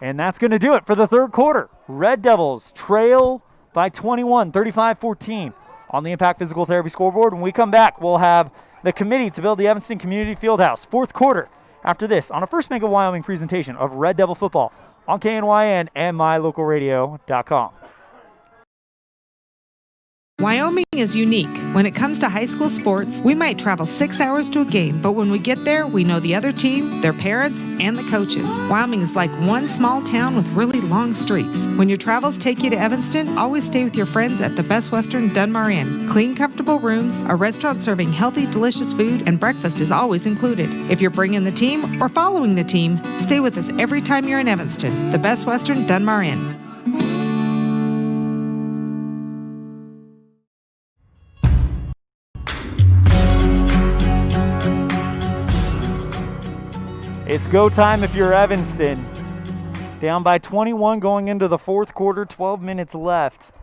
And that's going to do it for the third quarter. Red Devils trail by 21, 35-14 on the Impact Physical Therapy scoreboard. When we come back, we'll have the committee to build the Evanston Community Fieldhouse. Fourth quarter after this on a First Bank of Wyoming presentation of Red Devil football on KNYN and mylocalradio.com. Wyoming is unique. When it comes to high school sports, we might travel 6 hours to a game, but when we get there, we know the other team, their parents, and the coaches. Wyoming is like one small town with really long streets. When your travels take you to Evanston, always stay with your friends at the Best Western Dunmar Inn. Clean, comfortable rooms, a restaurant serving healthy, delicious food, and breakfast is always included. If you're bringing the team or following the team, stay with us every time you're in Evanston. The Best Western Dunmar Inn. It's go time if you're Evanston. Down by 21 going into the fourth quarter, 12 minutes left.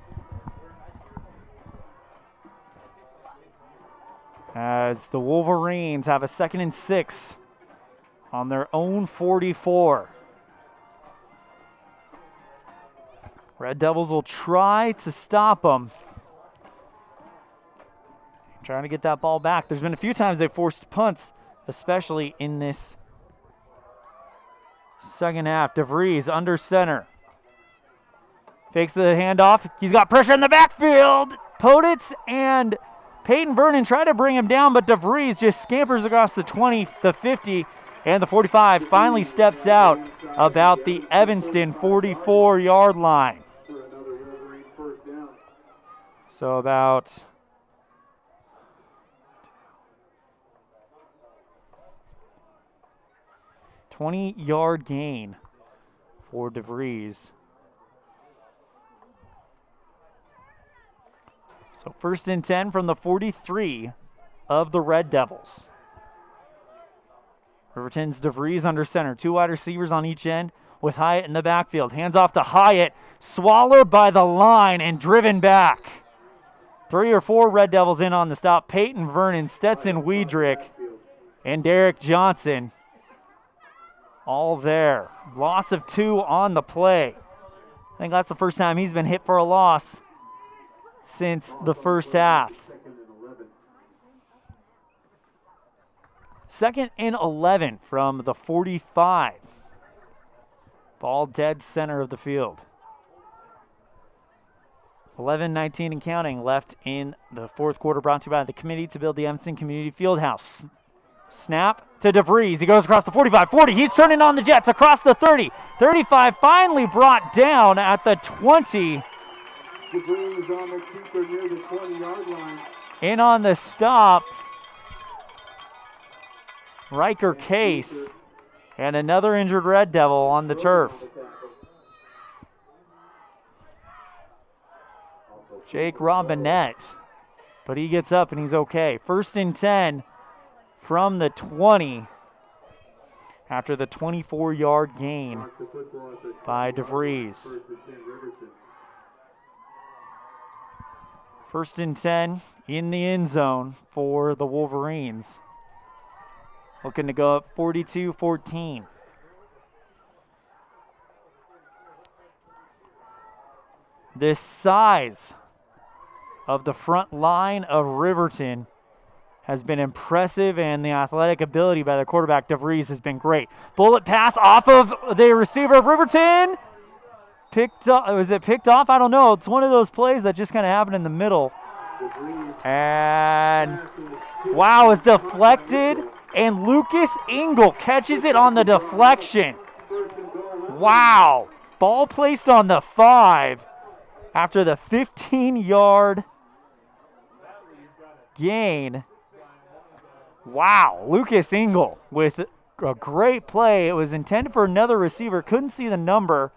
as the Wolverines have a 2nd and 6 on their own 44. Red Devils will try to stop them. Trying to get that ball back. There's been a few times they've forced punts, especially in this second half. DeVries under center. Fakes the handoff. He's got pressure in the backfield. Poditz and Peyton Vernon try to bring him down, but DeVries just scampers across the 20, the 50, and the 45. Finally steps out about the Evanston 44-yard line. So about 20-yard gain for DeVries. So 1st and 10 from the 43 of the Red Devils. Riverton's DeVries under center. 2 wide receivers on each end with Hyatt in the backfield. Hands off to Hyatt. Swallowed by the line and driven back. 3 or 4 Red Devils in on the stop. Peyton Vernon, Stetson Wiedrich, and Derek Johnson. All there. Loss of 2 on the play. I think that's the first time he's been hit for a loss since the first half. 2nd and 11 from the 45. Ball dead center of the field. 11:19 and counting left in the 4th quarter, brought to you by the Committee to Build the Evanston Community Fieldhouse. Snap to DeVries. He goes across the 45, 40. He's turning on the Jets across the 30. 35 finally brought down at the 20. DeVries on the keeper near the 20-yard line. In on the stop, Riker Case, and another injured Red Devil on the turf. Jake Robinette, but he gets up and he's okay. 1st and 10 from the 20 after the 24-yard gain by DeVries. 1st and 10 in the end zone for the Wolverines. Looking to go up 42-14. This size of the front line of Riverton has been impressive, and the athletic ability by the quarterback, DeVries, has been great. Bullet pass off of the receiver of Riverton. Picked up, was it picked off? I don't know. It's one of those plays that just kind of happened in the middle. And wow, it's deflected, and Lucas Engel catches it on the deflection. Wow. Ball placed on the 5 after the 15-yard gain. Wow, Lucas Engel with a great play. It was intended for another receiver. Couldn't see the number.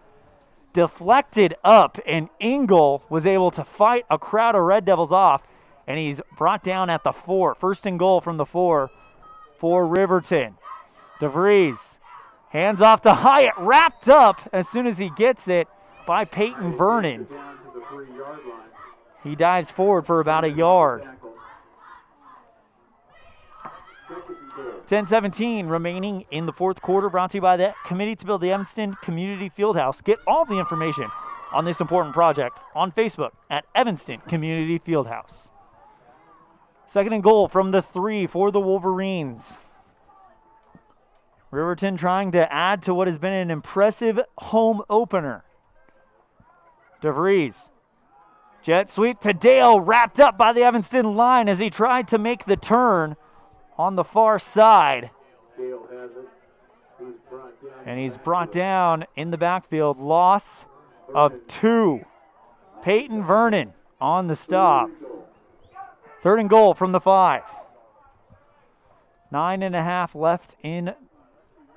Deflected up, and Engel was able to fight a crowd of Red Devils off, and he's brought down at the 4. 1st and goal from the 4 for Riverton. DeVries hands off to Hyatt, wrapped up as soon as he gets it by Peyton Vernon. He dives forward for about a yard. 10:17 remaining in the 4th quarter, brought to you by the Committee to Build the Evanston Community Fieldhouse. Get all the information on this important project on Facebook at Evanston Community Fieldhouse. 2nd and goal from the 3 for the Wolverines. Riverton trying to add to what has been an impressive home opener. DeVries. Jet sweep to Dale, wrapped up by the Evanston line as he tried to make the turn on the far side. And he's brought down in the backfield. Loss of 2. Peyton Vernon on the stop. 3rd and goal from the 5. 9.5 left in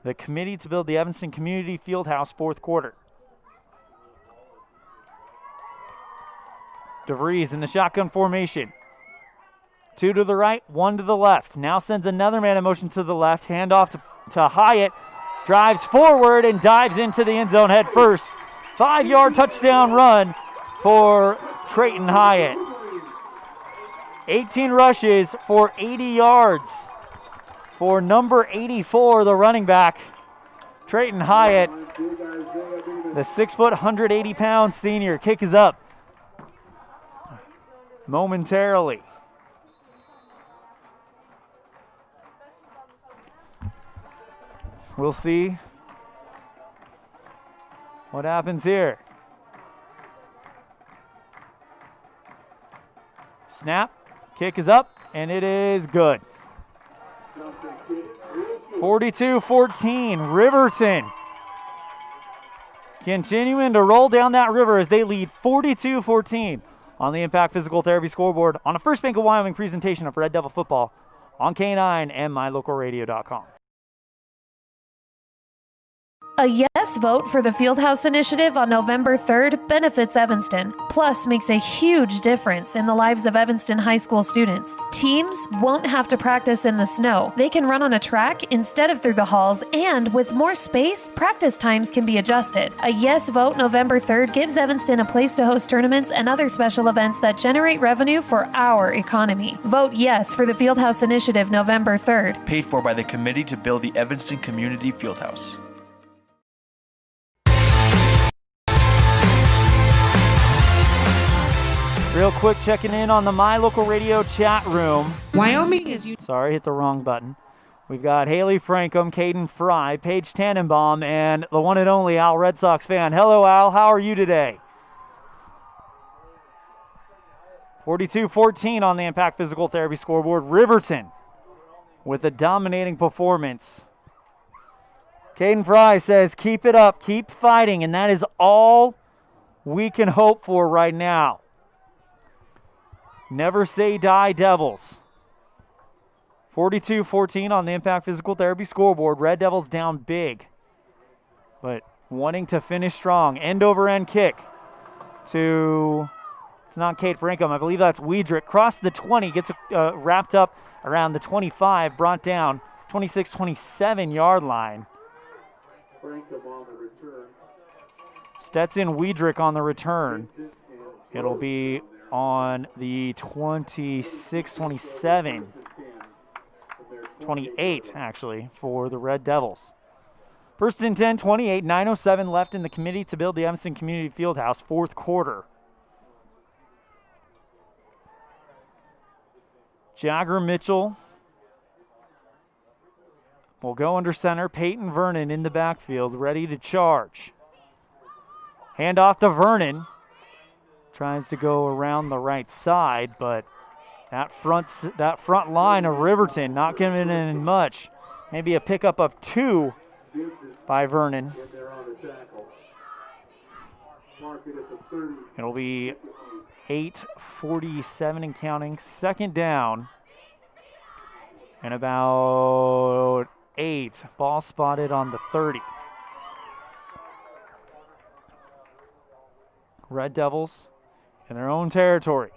the Committee to Build the Evanston Community Fieldhouse 4th quarter. DeVries in the shotgun formation. 2 to the right, 1 to the left. Now sends another man in motion to the left. Handoff to Hyatt. Drives forward and dives into the end zone head first. 5-yard touchdown run for Trayton Hyatt. 18 rushes for 80 yards for number 84, the running back, Trayton Hyatt, the 6 foot, 180-pound senior. Kick is up momentarily. We'll see what happens here. Snap, kick is up, and it is good. 42-14, Riverton continuing to roll down that river as they lead 42-14 on the Impact Physical Therapy scoreboard on a First Bank of Wyoming presentation of Red Devil football on K9 and mylocalradio.com. A yes vote for the Fieldhouse Initiative on November 3rd benefits Evanston, plus makes a huge difference in the lives of Evanston high school students. Teams won't have to practice in the snow. They can run on a track instead of through the halls, and with more space, practice times can be adjusted. A yes vote November 3rd gives Evanston a place to host tournaments and other special events that generate revenue for our economy. Vote yes for the Fieldhouse Initiative November 3rd. Paid for by the Committee to Build the Evanston Community Fieldhouse. Real quick, checking in on the My Local Radio chat room. Wyoming is... Sorry, hit the wrong button. We've got Haley Frankham, Caden Fry, Paige Tannenbaum, and the one and only Al Red Sox fan. Hello, Al. How are you today? 42-14 on the Impact Physical Therapy scoreboard. Riverton with a dominating performance. Caden Fry says, keep it up, keep fighting, and that is all we can hope for right now. Never say die, Devils. 42-14 on the Impact Physical Therapy scoreboard. Red Devils down big, but wanting to finish strong. End-over-end kick to, it's not Kate Frankham, I believe that's Weidrich. Cross the 20, gets wrapped up around the 25, brought down 26-27 line. Stetson Weidrich on the return. It'll be on the 26, 27, 28 actually for the Red Devils. First and 10, 28, 9:07 left in the Committee to Build the Evanston Community Fieldhouse, fourth quarter. Jagger Mitchell will go under center. Peyton Vernon in the backfield, ready to charge. Hand off to Vernon. Tries to go around the right side, but that front line of Riverton not giving in much. Maybe a pickup of 2 by Vernon. It'll be 8:47 and counting. Second down and about 8. Ball spotted on the 30. Red Devils in their own territory.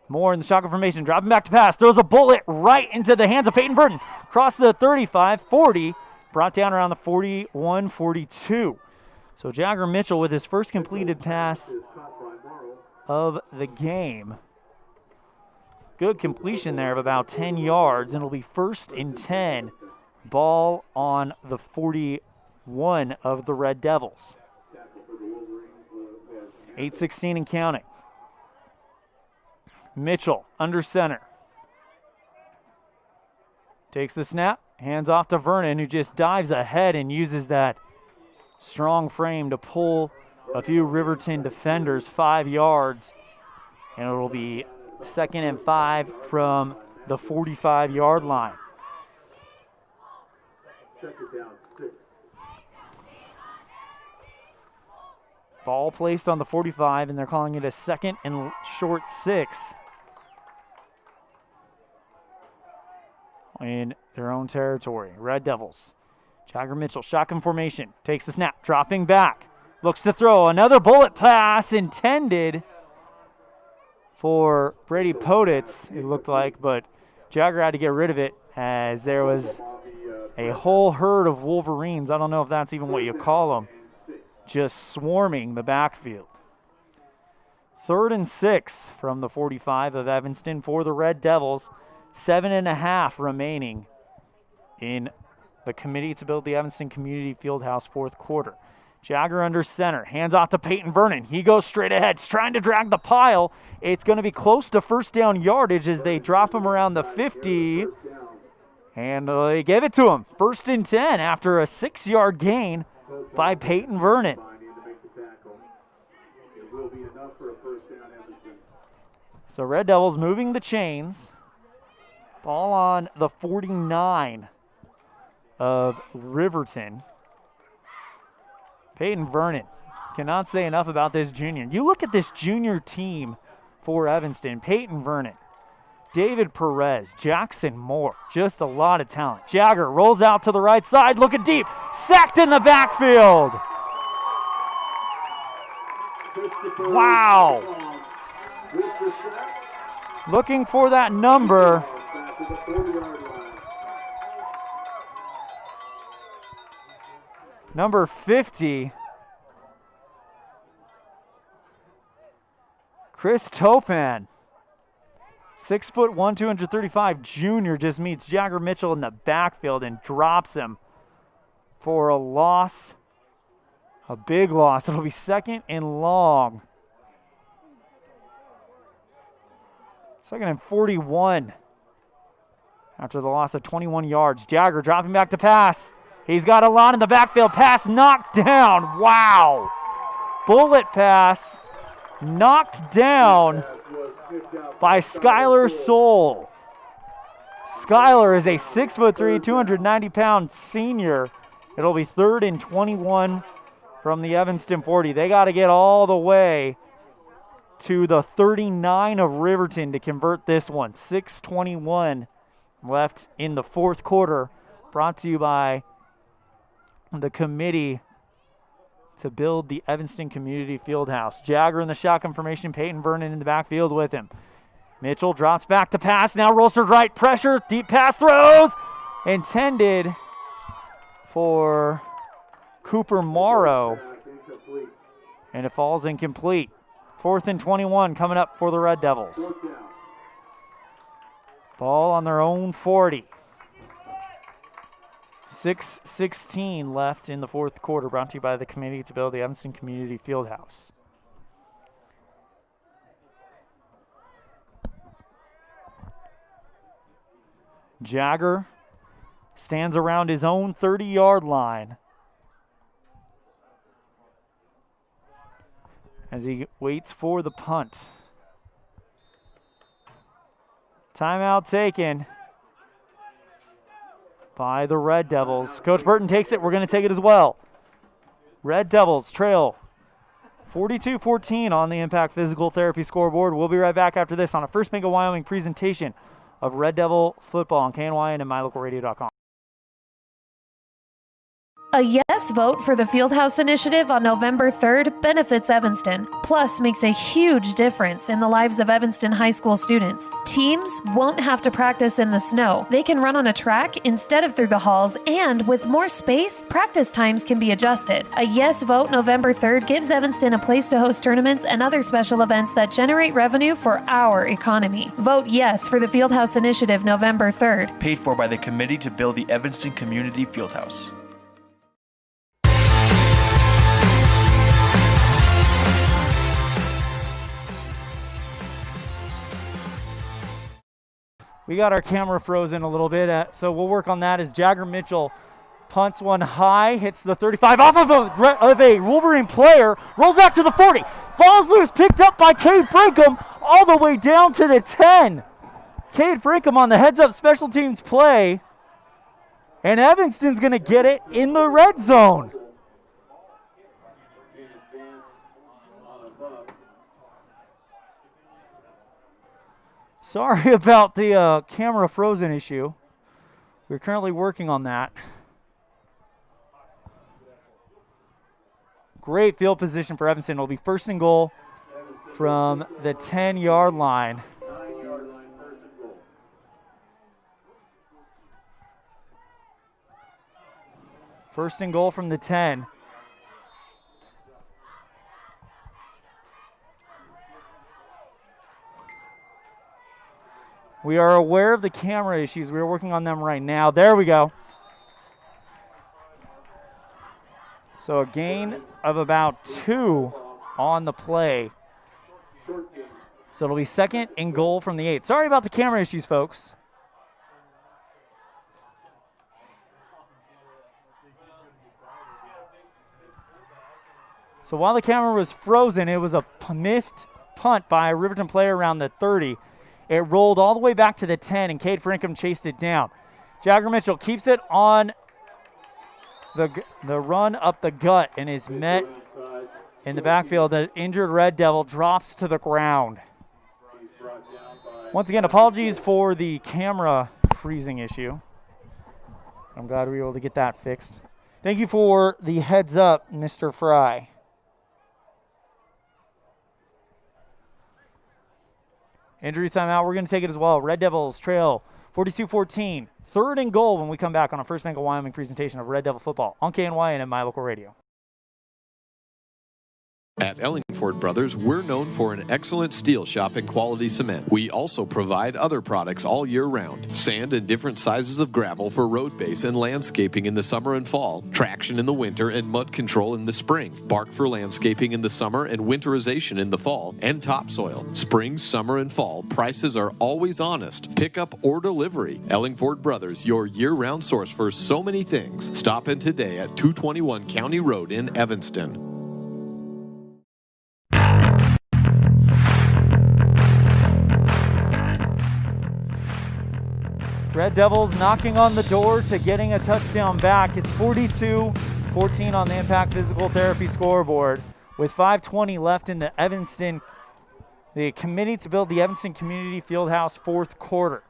Moore in the shotgun formation, dropping back to pass, throws a bullet right into the hands of Peyton Burton. Across the 35, 40, brought down around the 41, 42. So Jagger Mitchell with his first completed pass of the game. Good completion there of about 10 yards, and it'll be first and 10. Ball on the 41 of the Red Devils. 8:16 and counting. Mitchell under center. Takes the snap, hands off to Vernon, who just dives ahead and uses that strong frame to pull a few Riverton defenders 5 yards. And it'll be 2nd and 5 from the 45-yard line. Ball placed on the 45, and they're calling it a 2nd and short 6 in their own territory. Red Devils. Jagger Mitchell, shotgun formation, takes the snap, dropping back, looks to throw. Another bullet pass intended for Brady Poditz, it looked like, but Jagger had to get rid of it as there was a whole herd of Wolverines. I don't know if that's even what you call them. Just swarming the backfield. 3rd and 6 from the 45 of Evanston for the Red Devils. 7.5 remaining in the committee to build the Evanston Community Fieldhouse fourth quarter. Jagger under center, hands off to Peyton Vernon. He goes straight ahead, trying to drag the pile. It's going to be close to first down yardage as they drop him around the 50. And they give it to him. 1st and 10 after a 6-yard gain by Peyton Vernon. So Red Devils moving the chains. Ball on the 49 of Riverton. Peyton Vernon, cannot say enough about this junior. You look at this junior team for Evanston. Peyton Vernon, David Perez, Jackson Moore, just a lot of talent. Jagger rolls out to the right side, looking deep, sacked in the backfield. Wow. Looking for that number. Number 50. Chris Topan. 6'1", 235 junior just meets Jagger Mitchell in the backfield and drops him for a loss. A big loss. It'll be 2nd and long. 2nd and 41 after the loss of 21 yards. Jagger dropping back to pass. He's got a lot in the backfield. Pass knocked down. Wow. Bullet pass knocked down by Skylar Soul. Skylar is a 6'3", 290-pound senior. It'll be 3rd and 21 from the Evanston 40. They got to get all the way to the 39 of Riverton to convert this one. 6:21 left in the fourth quarter. Brought to you by the committee to build the Evanston Community Fieldhouse. Jagger in the shotgun formation, Peyton Vernon in the backfield with him. Mitchell drops back to pass, now rolls to right, pressure, deep pass throws, intended for Cooper Morrow, and it falls incomplete. 4th and 21 coming up for the Red Devils. Ball on their own 40. 6:16 left in the fourth quarter, brought to you by the committee to build the Evanston Community Fieldhouse. Jagger stands around his own 30-yard line as he waits for the punt. Timeout taken by the Red Devils. Coach Burton takes it. We're going to take it as well. Red Devils trail 42-14 on the Impact Physical Therapy scoreboard. We'll be right back after this on a First Bank of Wyoming presentation of Red Devil football on KNYN and MyLocalRadio.com. A yes vote for the Fieldhouse Initiative on November 3rd benefits Evanston, plus makes a huge difference in the lives of Evanston high school students. Teams won't have to practice in the snow. They can run on a track instead of through the halls, and with more space, practice times can be adjusted. A yes vote November 3rd gives Evanston a place to host tournaments and other special events that generate revenue for our economy. Vote yes for the Fieldhouse Initiative November 3rd. Paid for by the Committee to build the Evanston Community Fieldhouse. We got our camera frozen a little bit, so we'll work on that as Jagger Mitchell punts one high, hits the 35 off of a Wolverine player, rolls back to the 40, falls loose, picked up by Cade Frankham all the way down to the 10. Cade Frankham on the heads-up special teams play, and Evanston's going to get it in the red zone. Sorry about the camera frozen issue. We're currently working on that. Great field position for Evanston. It'll be 1st and goal from the 10-yard line. First and goal from the 10. We are aware of the camera issues. We are working on them right now. There we go. So a gain of about 2 on the play. So it'll be 2nd and goal from the 8. Sorry about the camera issues, folks. So while the camera was frozen, it was a miffed punt by a Riverton player around the 30. It rolled all the way back to the 10, and Cade Frankham chased it down. Jagger Mitchell keeps it on the run up the gut and is met in the backfield. The injured Red Devil drops to the ground. Once again, apologies for the camera freezing issue. I'm glad we were able to get that fixed. Thank you for the heads up, Mr. Fry. Injury timeout, we're going to take it as well. Red Devils trail 42-14. 3rd and goal when we come back on a First Bank of Wyoming presentation of Red Devil football on KNY and at My Local Radio. At Ellingford Brothers, we're known for an excellent steel shop and quality cement. We also provide other products all year round. Sand and different sizes of gravel for road base and landscaping in the summer and fall. Traction in the winter and mud control in the spring. Bark for landscaping in the summer and winterization in the fall. And topsoil. Spring, summer, and fall. Prices are always honest. Pickup or delivery. Ellingford Brothers, your year-round source for so many things. Stop in today at 221 County Road in Evanston. Red Devils knocking on the door to getting a touchdown back. It's 42-14 on the Impact Physical Therapy scoreboard with 5:20 left in the Evanston. The committee to build the Evanston Community Fieldhouse 4th quarter.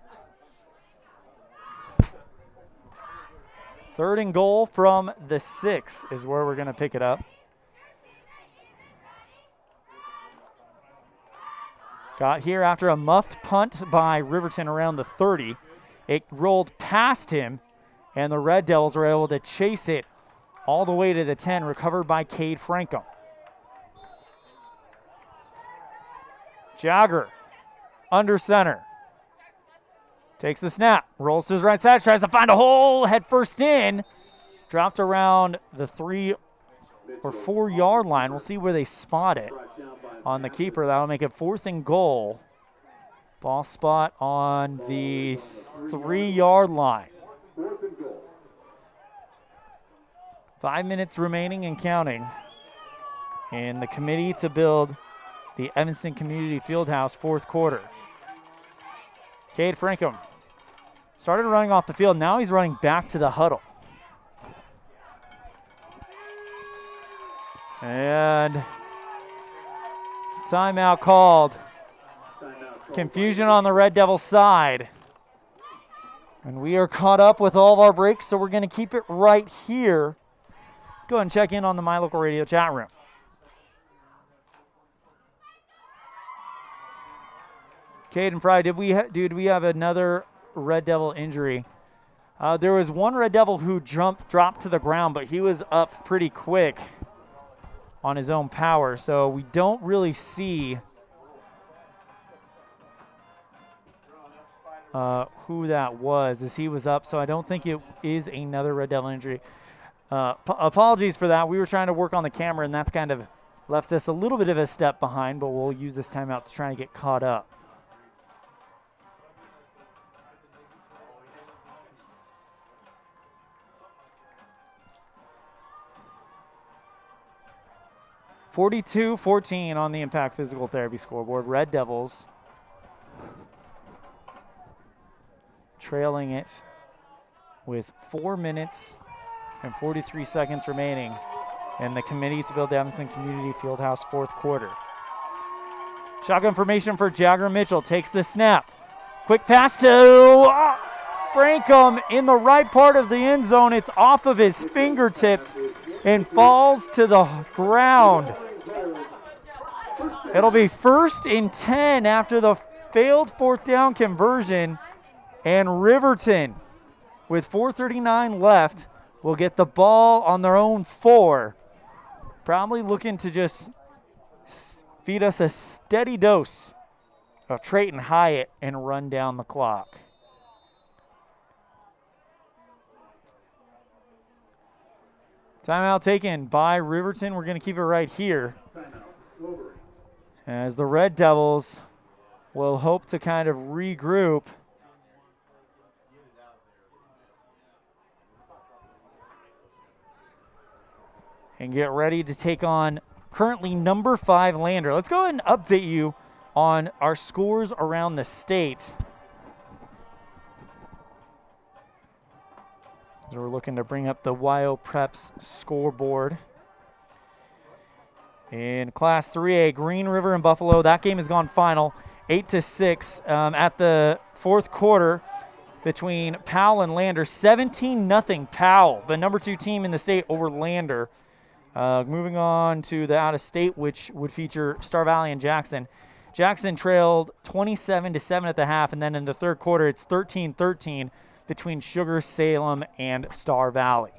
3rd and goal from the 6 is where we're going to pick it up. Got here after a muffed punt by Riverton around the 30. It rolled past him, and the Red Devils were able to chase it all the way to the 10, recovered by Cade Frankham. Jagger, under center. Takes the snap, rolls to his right side, tries to find a hole, head first in. Dropped around the 3 or 4 yard line. We'll see where they spot it on the keeper. That'll make it 4th and goal. Ball spot on the 3 yard line. 5 minutes remaining and counting. And the committee to build the Evanston Community Fieldhouse 4th quarter. Cade Frankham started running off the field. Now he's running back to the huddle. And timeout called. Confusion on the Red Devil side. And we are caught up with all of our breaks, so we're going to keep it right here. Go ahead and check in on the My Local Radio chat room. Caden Fry, did we have another Red Devil injury? There was one Red Devil who dropped to the ground, but he was up pretty quick on his own power, so we don't really see who that was as he was up, so I don't think it is another Red Devil injury. Apologies for that. We were trying to work on the camera, and that's kind of left us a little bit of a step behind, but we'll use this timeout to try and get caught up. (42-14) on the Impact Physical Therapy scoreboard. Red Devils trailing it with 4 minutes and 43 seconds remaining in the committee to build the Evanston Community Fieldhouse 4th quarter. Shotgun formation for Jagger Mitchell. Takes the snap. Quick pass to Frankham in the right part of the end zone. It's off of his fingertips and falls to the ground. It'll be 1st and 10 after the failed 4th down conversion. And Riverton, with 4:39 left, will get the ball on their own 4. Probably looking to just feed us a steady dose of Trayton Hyatt and run down the clock. Timeout taken by Riverton. We're going to keep it right here as the Red Devils will hope to kind of regroup. And get ready to take on currently number 5 Lander. Let's go ahead and update you on our scores around the state. So we're looking to bring up the YO Preps scoreboard. In Class 3A, Green River and Buffalo, that game has gone final, 8-6 at the fourth quarter between Powell and Lander. 17-0 Powell, the number 2 team in the state, over Lander. Moving on to the out-of-state, which would feature Star Valley and Jackson. Jackson trailed 27-7 at the half, and then in the third quarter, it's 13-13 between Sugar, Salem, and Star Valley.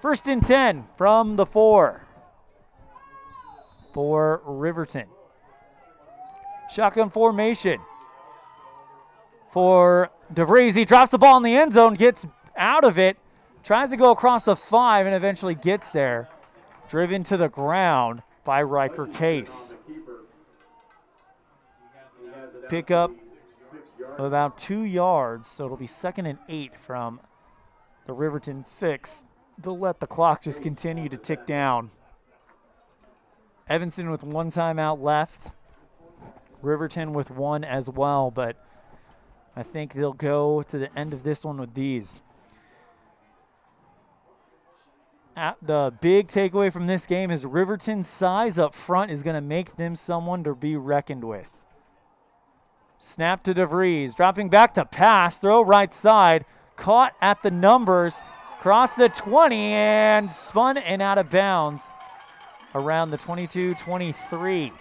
1st and 10 from the 4 for Riverton. Shotgun formation for DeVries. He drops the ball in the end zone, gets out of it, tries to go across the 5, and eventually gets there. Driven to the ground by Riker Case. Pick up of about 2 yards, so it'll be 2nd and 8 from the Riverton 6. They'll let the clock just continue to tick down. Evanston with 1 timeout left. Riverton with 1 as well, but I think they'll go to the end of this one with these. The big takeaway from this game is Riverton's size up front is going to make them someone to be reckoned with. Snap to DeVries, dropping back to pass, throw right side, caught at the numbers, crossed the 20 and spun and out of bounds around the 22-23.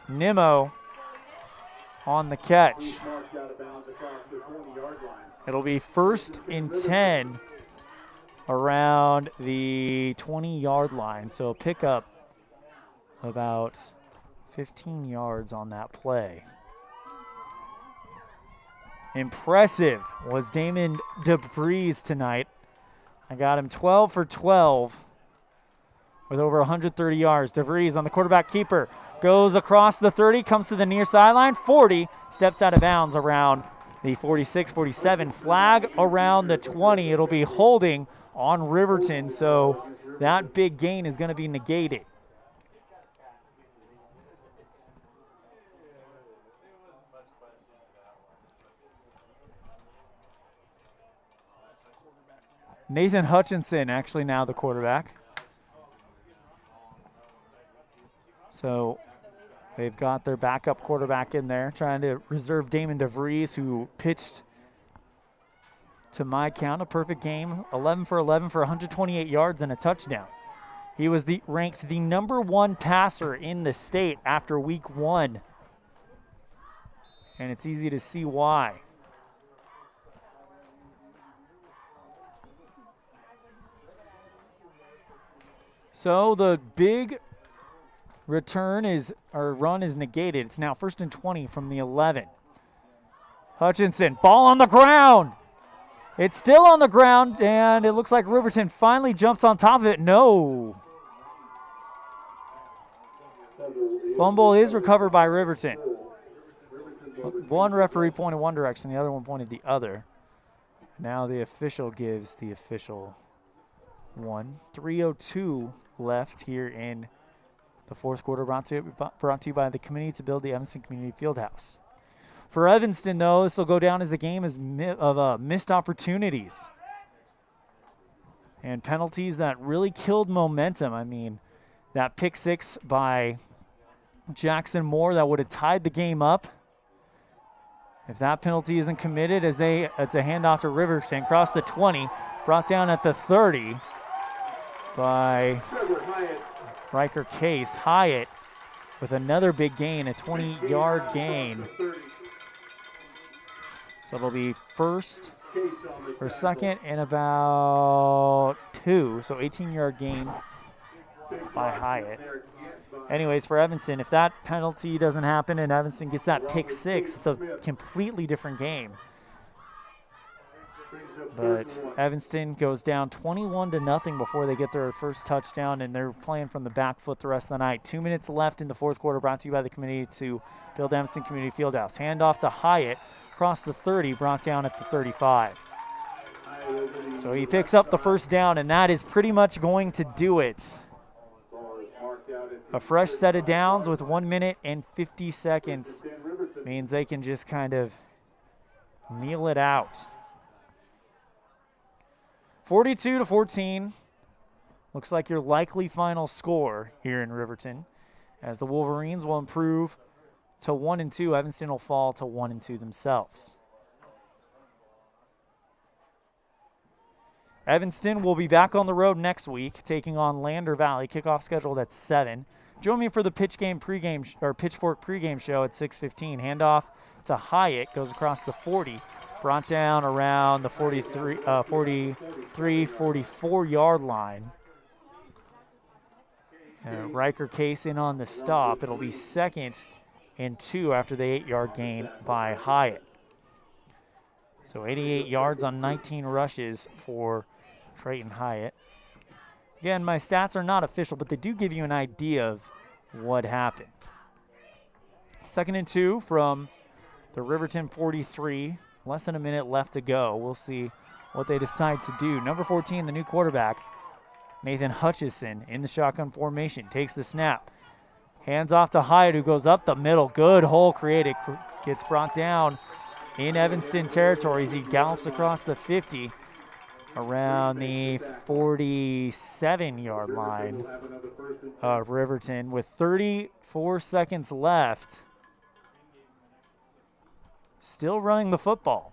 Nimmo on the catch. It'll be 1st and 10 around the 20-yard line, so pick up about 15 yards on that play. Impressive was Damon DeVries tonight. I got him 12 for 12 with over 130 yards. DeVries on the quarterback keeper. Goes across the 30, comes to the near sideline, 40, steps out of bounds around the 46-47. Flag around the 20. It'll be holding on Riverton, so that big gain is going to be negated. Nathan Hutchinson actually now the quarterback. So they've got their backup quarterback in there, trying to reserve Damon DeVries, who pitched, to my count, a perfect game, 11 for 11 for 128 yards and a touchdown. He was ranked the number 1 passer in the state after week 1. And it's easy to see why. So the big run is negated. It's now 1st and 20 from the 11. Hutchinson, ball on the ground. It's still on the ground, and it looks like Riverton finally jumps on top of it. No. Fumble is recovered by Riverton. One referee pointed one direction, the other one pointed the other. Now the official gives the official one. 3:02 left here in the fourth quarter, brought to you by the committee to build the Evanston Community Fieldhouse. For Evanston, though, this will go down as a game of missed opportunities and penalties that really killed momentum. I mean, that pick 6 by Jackson Moore that would have tied the game up. If that penalty isn't committed, it's a handoff to Riverton, across the 20, brought down at the 30 by Riker Case. Hyatt with another big gain, a 20-yard gain. So it'll be first or second and about 2, so 18-yard gain by Hyatt. Anyways, for Evanston, if that penalty doesn't happen and Evanston gets that pick six, it's a completely different game. But Evanston goes down 21-0 before they get their first touchdown, and they're playing from the back foot the rest of the night. 2 minutes left in the fourth quarter, brought to you by the committee to build Evanston Community Fieldhouse. Handoff to Hyatt, across the 30, brought down at the 35. So he picks up the first down, and that is pretty much going to do it. A fresh set of downs with 1 minute and 50 seconds means they can just kind of kneel it out. 42-14 looks like your likely final score here in Riverton, as the Wolverines will improve to 1-2. Evanston will fall to 1-2 themselves. Evanston will be back on the road next week, taking on Lander Valley. Kickoff scheduled at 7. Join me for the Pitchfork pregame show at 6:15. Handoff to Hyatt, goes across the 40. Brought down around the 44-yard line. Riker Case in on the stop. It'll be 2nd and 2 after the 8-yard gain by Hyatt. So 88 yards on 19 rushes for Trayton Hyatt. Again, my stats are not official, but they do give you an idea of what happened. 2nd and 2 from the Riverton 43. Less than a minute left to go. We'll see what they decide to do. Number 14, the new quarterback, Nathan Hutchison, in the shotgun formation. Takes the snap. Hands off to Hyatt, who goes up the middle. Good hole created. Gets brought down in Evanston territory as he gallops across the 50 around the 47-yard line of Riverton with 34 seconds left. Still running the football.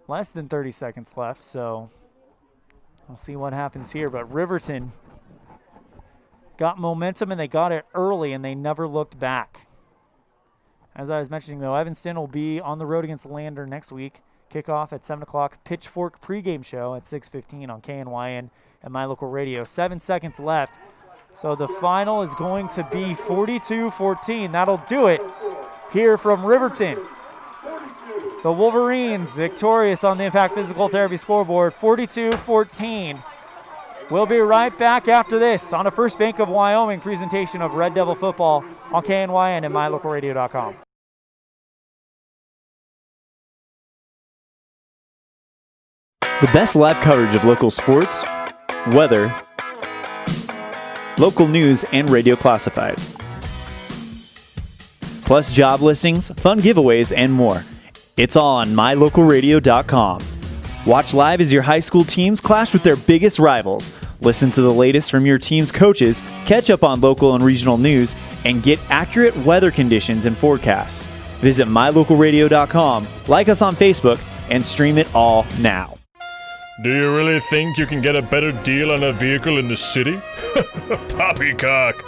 Less than 30 seconds left, so we'll see what happens here. But Riverton got momentum, and they got it early, and they never looked back. As I was mentioning, though, Evanston will be on the road against Lander next week. Kickoff at 7 o'clock. Pitchfork pregame show at 6:15 on KNYN and My Local Radio. 7 seconds left. So the final is going to be 42-14. That'll do it here from Riverton. The Wolverines victorious on the Impact Physical Therapy scoreboard, 42-14. We'll be right back after this on a First Bank of Wyoming presentation of Red Devil football on KNYN and MyLocalRadio.com. The best live coverage of local sports, weather, local news, and radio classifieds. Plus job listings, fun giveaways, and more. It's all on MyLocalRadio.com. Watch live as your high school teams clash with their biggest rivals. Listen to the latest from your team's coaches, catch up on local and regional news, and get accurate weather conditions and forecasts. Visit MyLocalRadio.com, like us on Facebook, and stream it all now. Do you really think you can get a better deal on a vehicle in the city? Poppycock!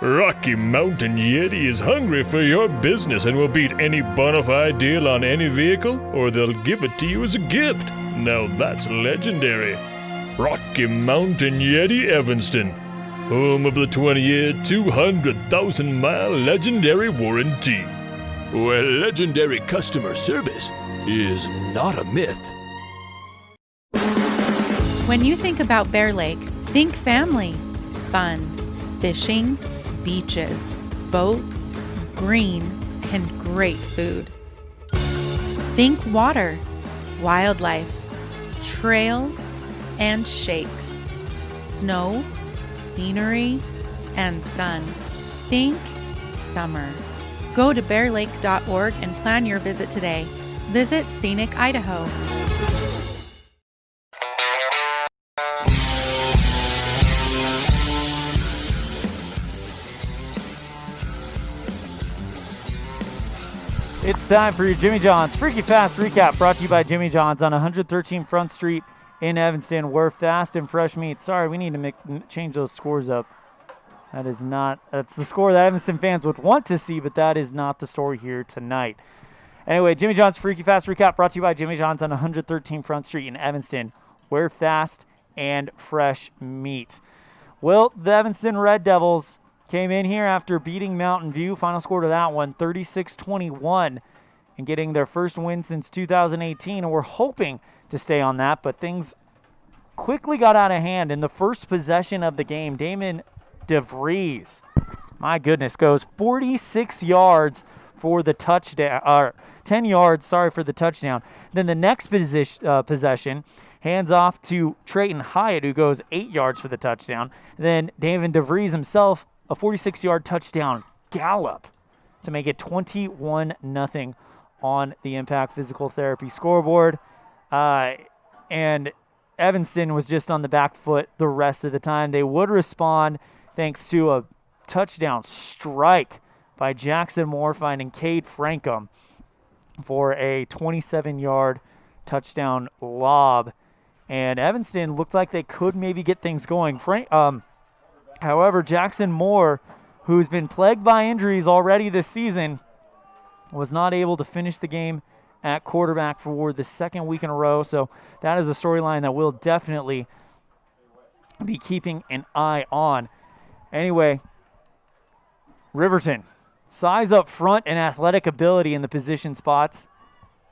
Rocky Mountain Yeti is hungry for your business and will beat any bona fide deal on any vehicle, or they'll give it to you as a gift. Now that's legendary. Rocky Mountain Yeti Evanston, home of the 20-year, 200,000-mile legendary warranty, where legendary customer service is not a myth. When you think About Bear Lake, think family, fun, fishing, beaches, boats, green, and great food. Think water, wildlife, trails, and shakes, snow, scenery, and sun. Think summer. Go to bearlake.org and plan your visit today. Visit Scenic Idaho. It's time for your Jimmy John's Freaky Fast Recap, brought to you by Jimmy John's on 113 Front Street in Evanston. We're fast and fresh meat. Sorry, we need to change those scores up. That's the score that Evanston fans would want to see, but that is not the story here tonight. Anyway, Jimmy John's Freaky Fast Recap, brought to you by Jimmy John's on 113 Front Street in Evanston. We're fast and fresh meat. Well, the Evanston Red Devils came in here after beating Mountain View. Final score to that one, 36-21, and getting their first win since 2018. And we're hoping to stay on that, but things quickly got out of hand. In the first possession of the game, Damon DeVries, my goodness, goes 46 yards for the touchdown, or 10 yards, for the touchdown. Then the next possession, hands off to Trayton Hyatt, who goes 8 yards for the touchdown. Then Damon DeVries himself, a 46-yard touchdown gallop to make it 21-0 on the Impact Physical Therapy scoreboard. And Evanston was just on the back foot the rest of the time. They would respond thanks to a touchdown strike by Jackson Moore, finding Cade Frankham for a 27-yard touchdown lob. And Evanston looked like they could maybe get things going. However, Jackson Moore, who's been plagued by injuries already this season, was not able to finish the game at quarterback for the second week in a row. So that is a storyline that we'll definitely be keeping an eye on. Anyway, Riverton, size up front and athletic ability in the position spots.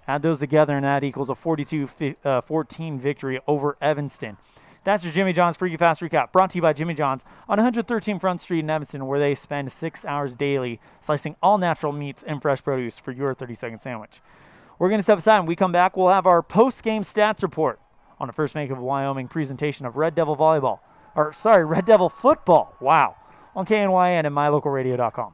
Add those together, and that equals a 42-14 victory over Evanston. That's your Jimmy John's Freaky Fast Recap, brought to you by Jimmy John's on 113 Front Street in Evanston, where they spend 6 hours daily slicing all natural meats and fresh produce for your 30-second sandwich. We're going to step aside. When we come back, we'll have our post-game stats report on the First Bank of Wyoming presentation of Red Devil football. Wow. On KNYN and mylocalradio.com.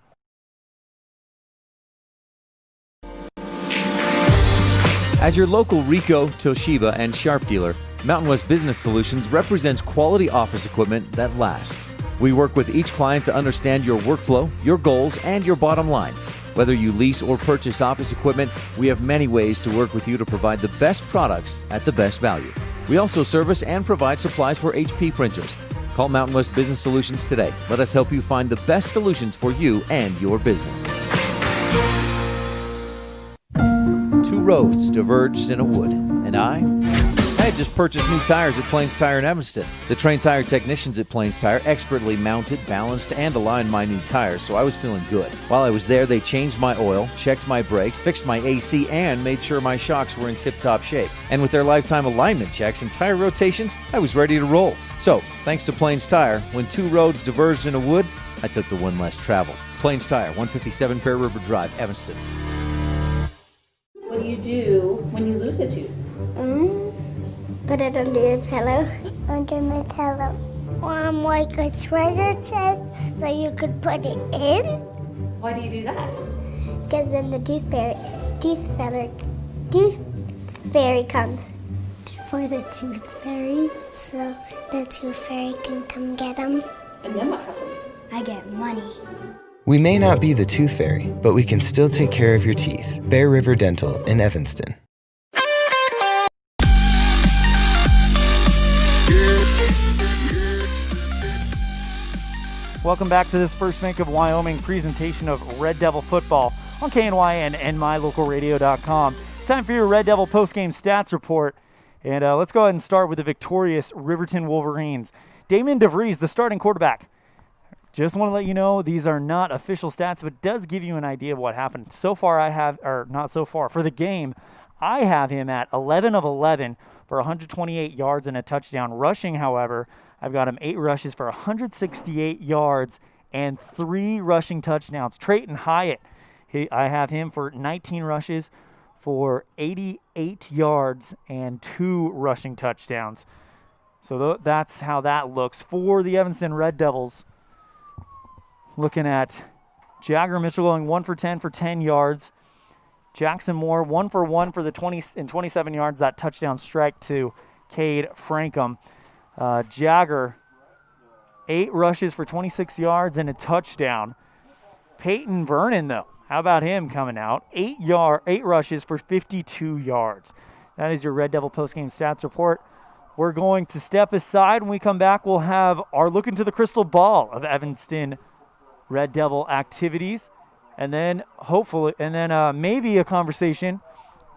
As your local Ricoh, Toshiba, and Sharp dealer, Mountain West Business Solutions represents quality office equipment that lasts. We work with each client to understand your workflow, your goals, and your bottom line. Whether you lease or purchase office equipment, we have many ways to work with you to provide the best products at the best value. We also service and provide supplies for HP printers. Call Mountain West Business Solutions today. Let us help you find the best solutions for you and your business. Two roads diverged in a wood, and I had just purchased new tires at Plains Tire in Evanston. The trained tire technicians at Plains Tire expertly mounted, balanced, and aligned my new tires, so I was feeling good. While I was there, they changed my oil, checked my brakes, fixed my AC, and made sure my shocks were in tip-top shape. And with their lifetime alignment checks and tire rotations, I was ready to roll. So, thanks to Plains Tire, when two roads diverged in a wood, I took the one less traveled. Plains Tire, 157 Pear River Drive, Evanston. What do you do when you lose a tooth? Put it under your pillow. Under my pillow. Like a treasure chest, so you could put it in. Why do you do that? Because then the tooth fairy comes for the tooth fairy, so the tooth fairy can come get them. And then what happens? I get money. We may not be the tooth fairy, but we can still take care of your teeth. Bear River Dental in Evanston. Welcome back to this First Bank of Wyoming presentation of Red Devil football on KNYN and mylocalradio.com. It's time for your Red Devil postgame stats report. And let's go ahead and start with the victorious Riverton Wolverines. Damon DeVries, the starting quarterback. Just want to let you know these are not official stats, but does give you an idea of what happened. So far for the game, I have him at 11 of 11 for 128 yards and a touchdown. Rushing, however, I've got him 8 rushes for 168 yards and 3 rushing touchdowns. Trayton Hyatt, I have him for 19 rushes for 88 yards and 2 rushing touchdowns. So that's how that looks for the Evanston Red Devils. Looking at Jagger Mitchell going 1 for 10 for 10 yards. Jackson Moore 1 for 1 for the 27 yards. That touchdown strike to Cade Frankham. Jagger 8 rushes for 26 yards and a touchdown. Peyton Vernon, though, how about him coming out? 8 rushes for 52 yards. That is your Red Devil postgame stats report. We're going to step aside. When we come back, we'll have our look into the crystal ball of Evanston Red Devil activities, and then maybe a conversation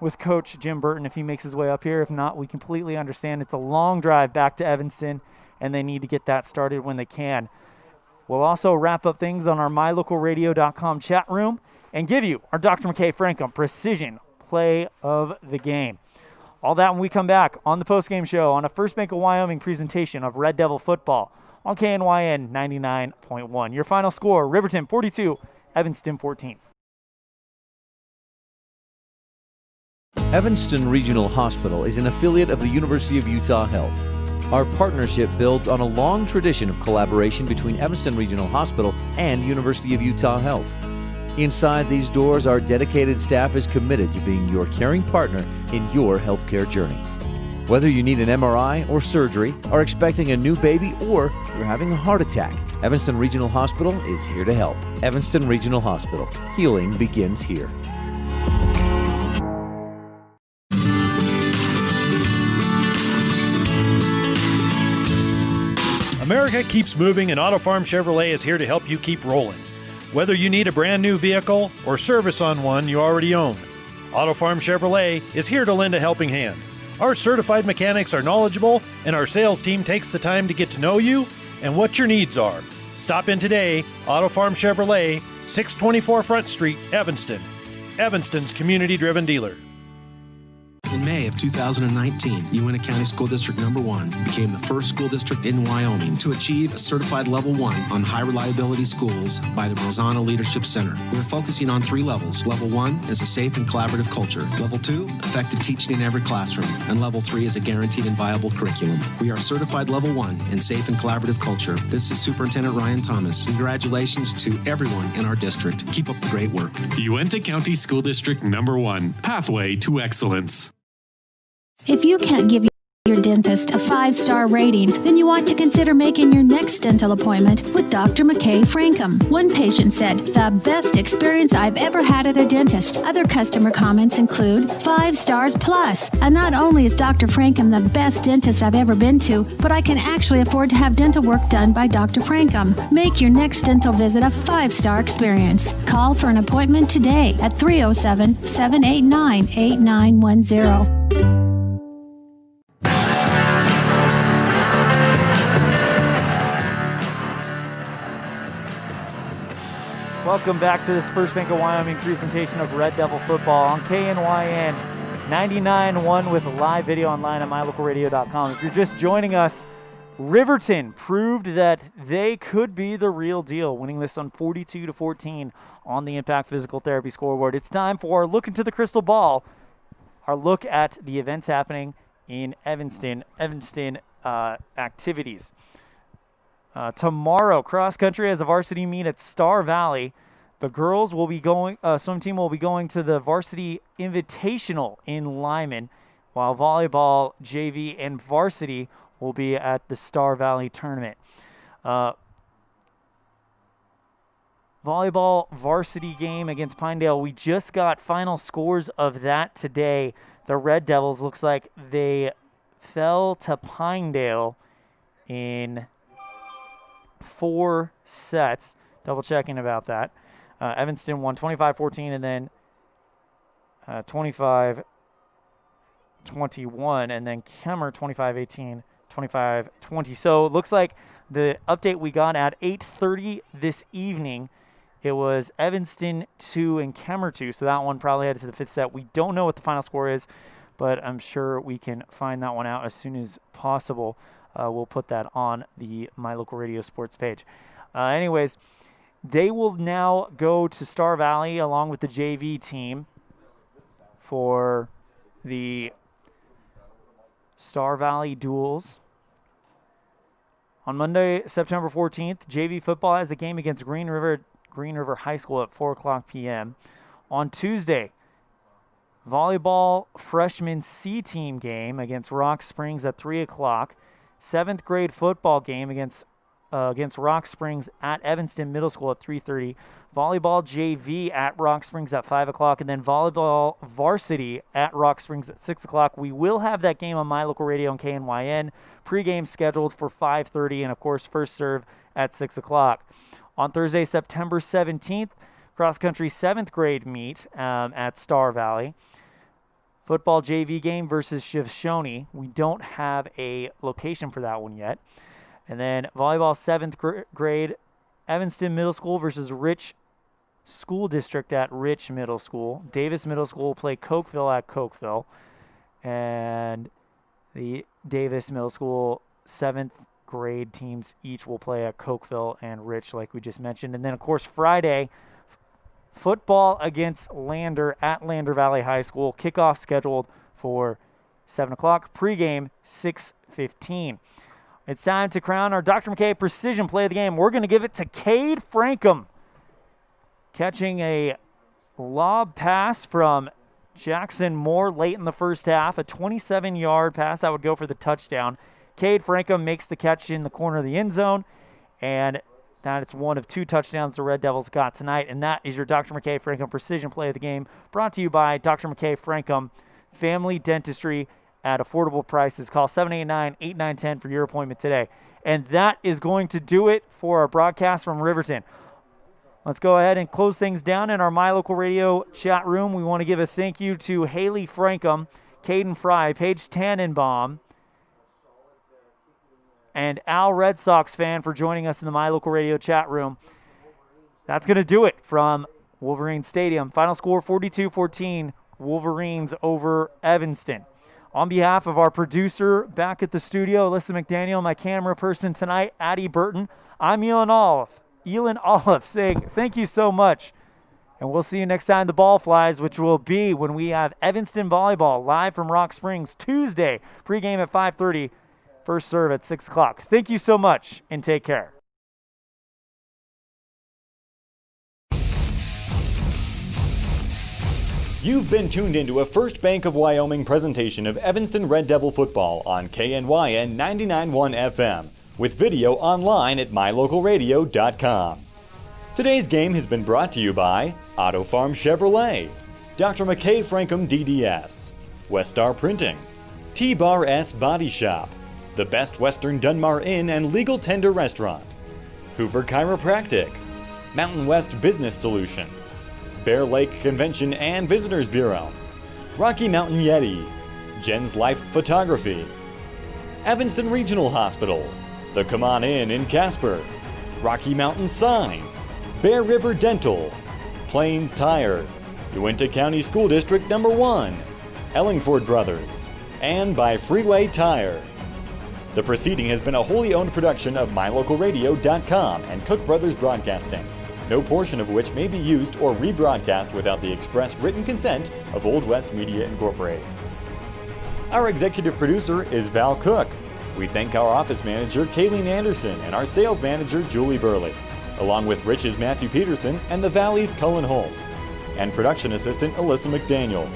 with Coach Jim Burton if he makes his way up here. If not, we completely understand. It's a long drive back to Evanston, and they need to get that started when they can. We'll also wrap up things on our mylocalradio.com chat room and give you our Dr. McKay Frankham Precision Play of the Game. All that when we come back on the postgame show on a First Bank of Wyoming presentation of Red Devil football on KNYN 99.1. Your final score, Riverton 42, Evanston 14. Evanston Regional Hospital is an affiliate of the University of Utah Health. Our partnership builds on a long tradition of collaboration between Evanston Regional Hospital and University of Utah Health. Inside these doors, our dedicated staff is committed to being your caring partner in your healthcare journey. Whether you need an MRI or surgery, are expecting a new baby, or you're having a heart attack, Evanston Regional Hospital is here to help. Evanston Regional Hospital. Healing begins here. America keeps moving, and Auto Farm Chevrolet is here to help you keep rolling. Whether you need a brand new vehicle or service on one you already own, Auto Farm Chevrolet is here to lend a helping hand. Our certified mechanics are knowledgeable, and our sales team takes the time to get to know you and what your needs are. Stop in today, Auto Farm Chevrolet, 624 Front Street, Evanston. Evanston's community-driven dealer. In May of 2019, Uintah County School District Number 1 became the first school district in Wyoming to achieve a certified level 1 on high reliability schools by the Rosanna Leadership Center. We're focusing on 3 levels. Level 1 is a safe and collaborative culture. Level 2, effective teaching in every classroom. And Level 3 is a guaranteed and viable curriculum. We are certified level 1 in safe and collaborative culture. This is Superintendent Ryan Thomas. Congratulations to everyone in our district. Keep up the great work. Uintah County School District Number 1, Pathway to Excellence. If you can't give your dentist a 5-star rating, then you ought to consider making your next dental appointment with Dr. McKay Frankham. One patient said, "The best experience I've ever had at a dentist." Other customer comments include 5 stars plus. And not only is Dr. Frankham the best dentist I've ever been to, but I can actually afford to have dental work done by Dr. Frankham. Make your next dental visit a 5-star experience. Call for an appointment today at 307-789-8910. Welcome back to this First Bank of Wyoming presentation of Red Devil football on KNYN 99.1 with a live video online at mylocalradio.com. If you're just joining us, Riverton proved that they could be the real deal, winning this on 42-14 on the Impact Physical Therapy scoreboard. It's time for our look into the crystal ball, our look at the events happening in Evanston activities. Tomorrow, cross country has a varsity meet at Star Valley. The girls will be going, swim team will be going to the varsity invitational in Lyman, while volleyball, JV, and varsity will be at the Star Valley tournament. Volleyball varsity game against Pinedale. We just got final scores of that today. The Red Devils looks like they fell to Pinedale in 4 sets. Double checking about that. Evanston won 25-14 and then 25-21, and then Kemmer 25-18, 25-20. So it looks like the update we got at 8:30 this evening, it was Evanston 2 and Kemmer 2. So that one probably headed to the 5th set. We don't know what the final score is, but I'm sure we can find that one out as soon as possible. We'll put that on the My Local Radio Sports page. Anyways, they will now go to Star Valley along with the JV team for the Star Valley duels. On Monday, September 14th, JV football has a game against Green River High School at 4 o'clock p.m. On Tuesday, volleyball freshman C team game against Rock Springs at 3 o'clock. 7th grade football game against Rock Springs at Evanston Middle School at 3:30. Volleyball JV at Rock Springs at 5 o'clock, and then volleyball varsity at Rock Springs at 6 o'clock. We will have that game on My Local Radio and KNYN. Pre-game scheduled for 5:30, and of course first serve at 6 o'clock. On Thursday, September 17th, cross-country 7th grade meet at Star Valley. Football JV game versus Shoshone. We don't have a location for that one yet. And then volleyball 7th grade, Evanston Middle School versus Rich School District at Rich Middle School. Davis Middle School will play Cokeville at Cokeville. And the Davis Middle School 7th grade teams each will play at Cokeville and Rich, like we just mentioned. And then, of course, Friday, football against Lander at Lander Valley High School. Kickoff scheduled for 7 o'clock. Pregame, 6:15. It's time to crown our Dr. McKay Precision Play of the Game. We're going to give it to Cade Frankham, catching a lob pass from Jackson Moore late in the first half, a 27-yard pass that would go for the touchdown. Cade Frankham makes the catch in the corner of the end zone, and that's one of 2 touchdowns the Red Devils got tonight, and that is your Dr. McKay Frankham Precision Play of the Game, brought to you by Dr. McKay Frankham Family Dentistry at affordable prices. Call 789-8910 for your appointment today. And that is going to do it for our broadcast from Riverton. Let's go ahead and close things down in our My Local Radio chat room. We want to give a thank you to Haley Frankham, Caden Fry, Paige Tannenbaum, and Al Red Sox fan for joining us in the My Local Radio chat room. That's going to do it from Wolverine Stadium. Final score 42-14, Wolverines over Evanston. On behalf of our producer back at the studio, Alyssa McDaniel, my camera person tonight, Addie Burton, I'm Elan Olliff saying thank you so much. And we'll see you next time the ball flies, which will be when we have Evanston Volleyball live from Rock Springs Tuesday. Pregame at 5:30, first serve at 6 o'clock. Thank you so much, and take care. You've been tuned into a First Bank of Wyoming presentation of Evanston Red Devil football on KNYN 99.1 FM, with video online at mylocalradio.com. Today's game has been brought to you by Auto Farm Chevrolet, Dr. McKay Frankham DDS, Westar Printing, T-Bar S Body Shop, the Best Western Dunmar Inn and Legal Tender Restaurant, Hoover Chiropractic, Mountain West Business Solutions, Bear Lake Convention and Visitors Bureau, Rocky Mountain Yeti, Jen's Life Photography, Evanston Regional Hospital, the Come On in Casper, Rocky Mountain Sign, Bear River Dental, Plains Tire, Uinta County School District Number 1, Ellingford Brothers, and by Freeway Tire. The proceeding has been a wholly owned production of MyLocalRadio.com and Cook Brothers Broadcasting, no portion of which may be used or rebroadcast without the express written consent of Old West Media Incorporated. Our executive producer is Val Cook. We thank our office manager, Kayleen Anderson, and our sales manager, Julie Burley, along with Rich's Matthew Peterson and the Valley's Cullen Holt, and production assistant, Alyssa McDaniel.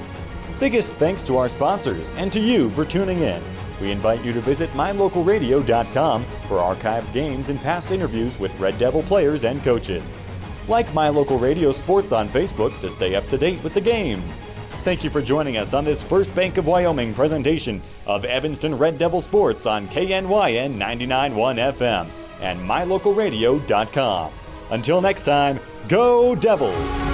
Biggest thanks to our sponsors and to you for tuning in. We invite you to visit MyLocalRadio.com for archived games and past interviews with Red Devil players and coaches. Like My Local Radio Sports on Facebook to stay up to date with the games. Thank you for joining us on this First Bank of Wyoming presentation of Evanston Red Devil Sports on KNYN 99.1 FM and MyLocalRadio.com. Until next time, go Devils!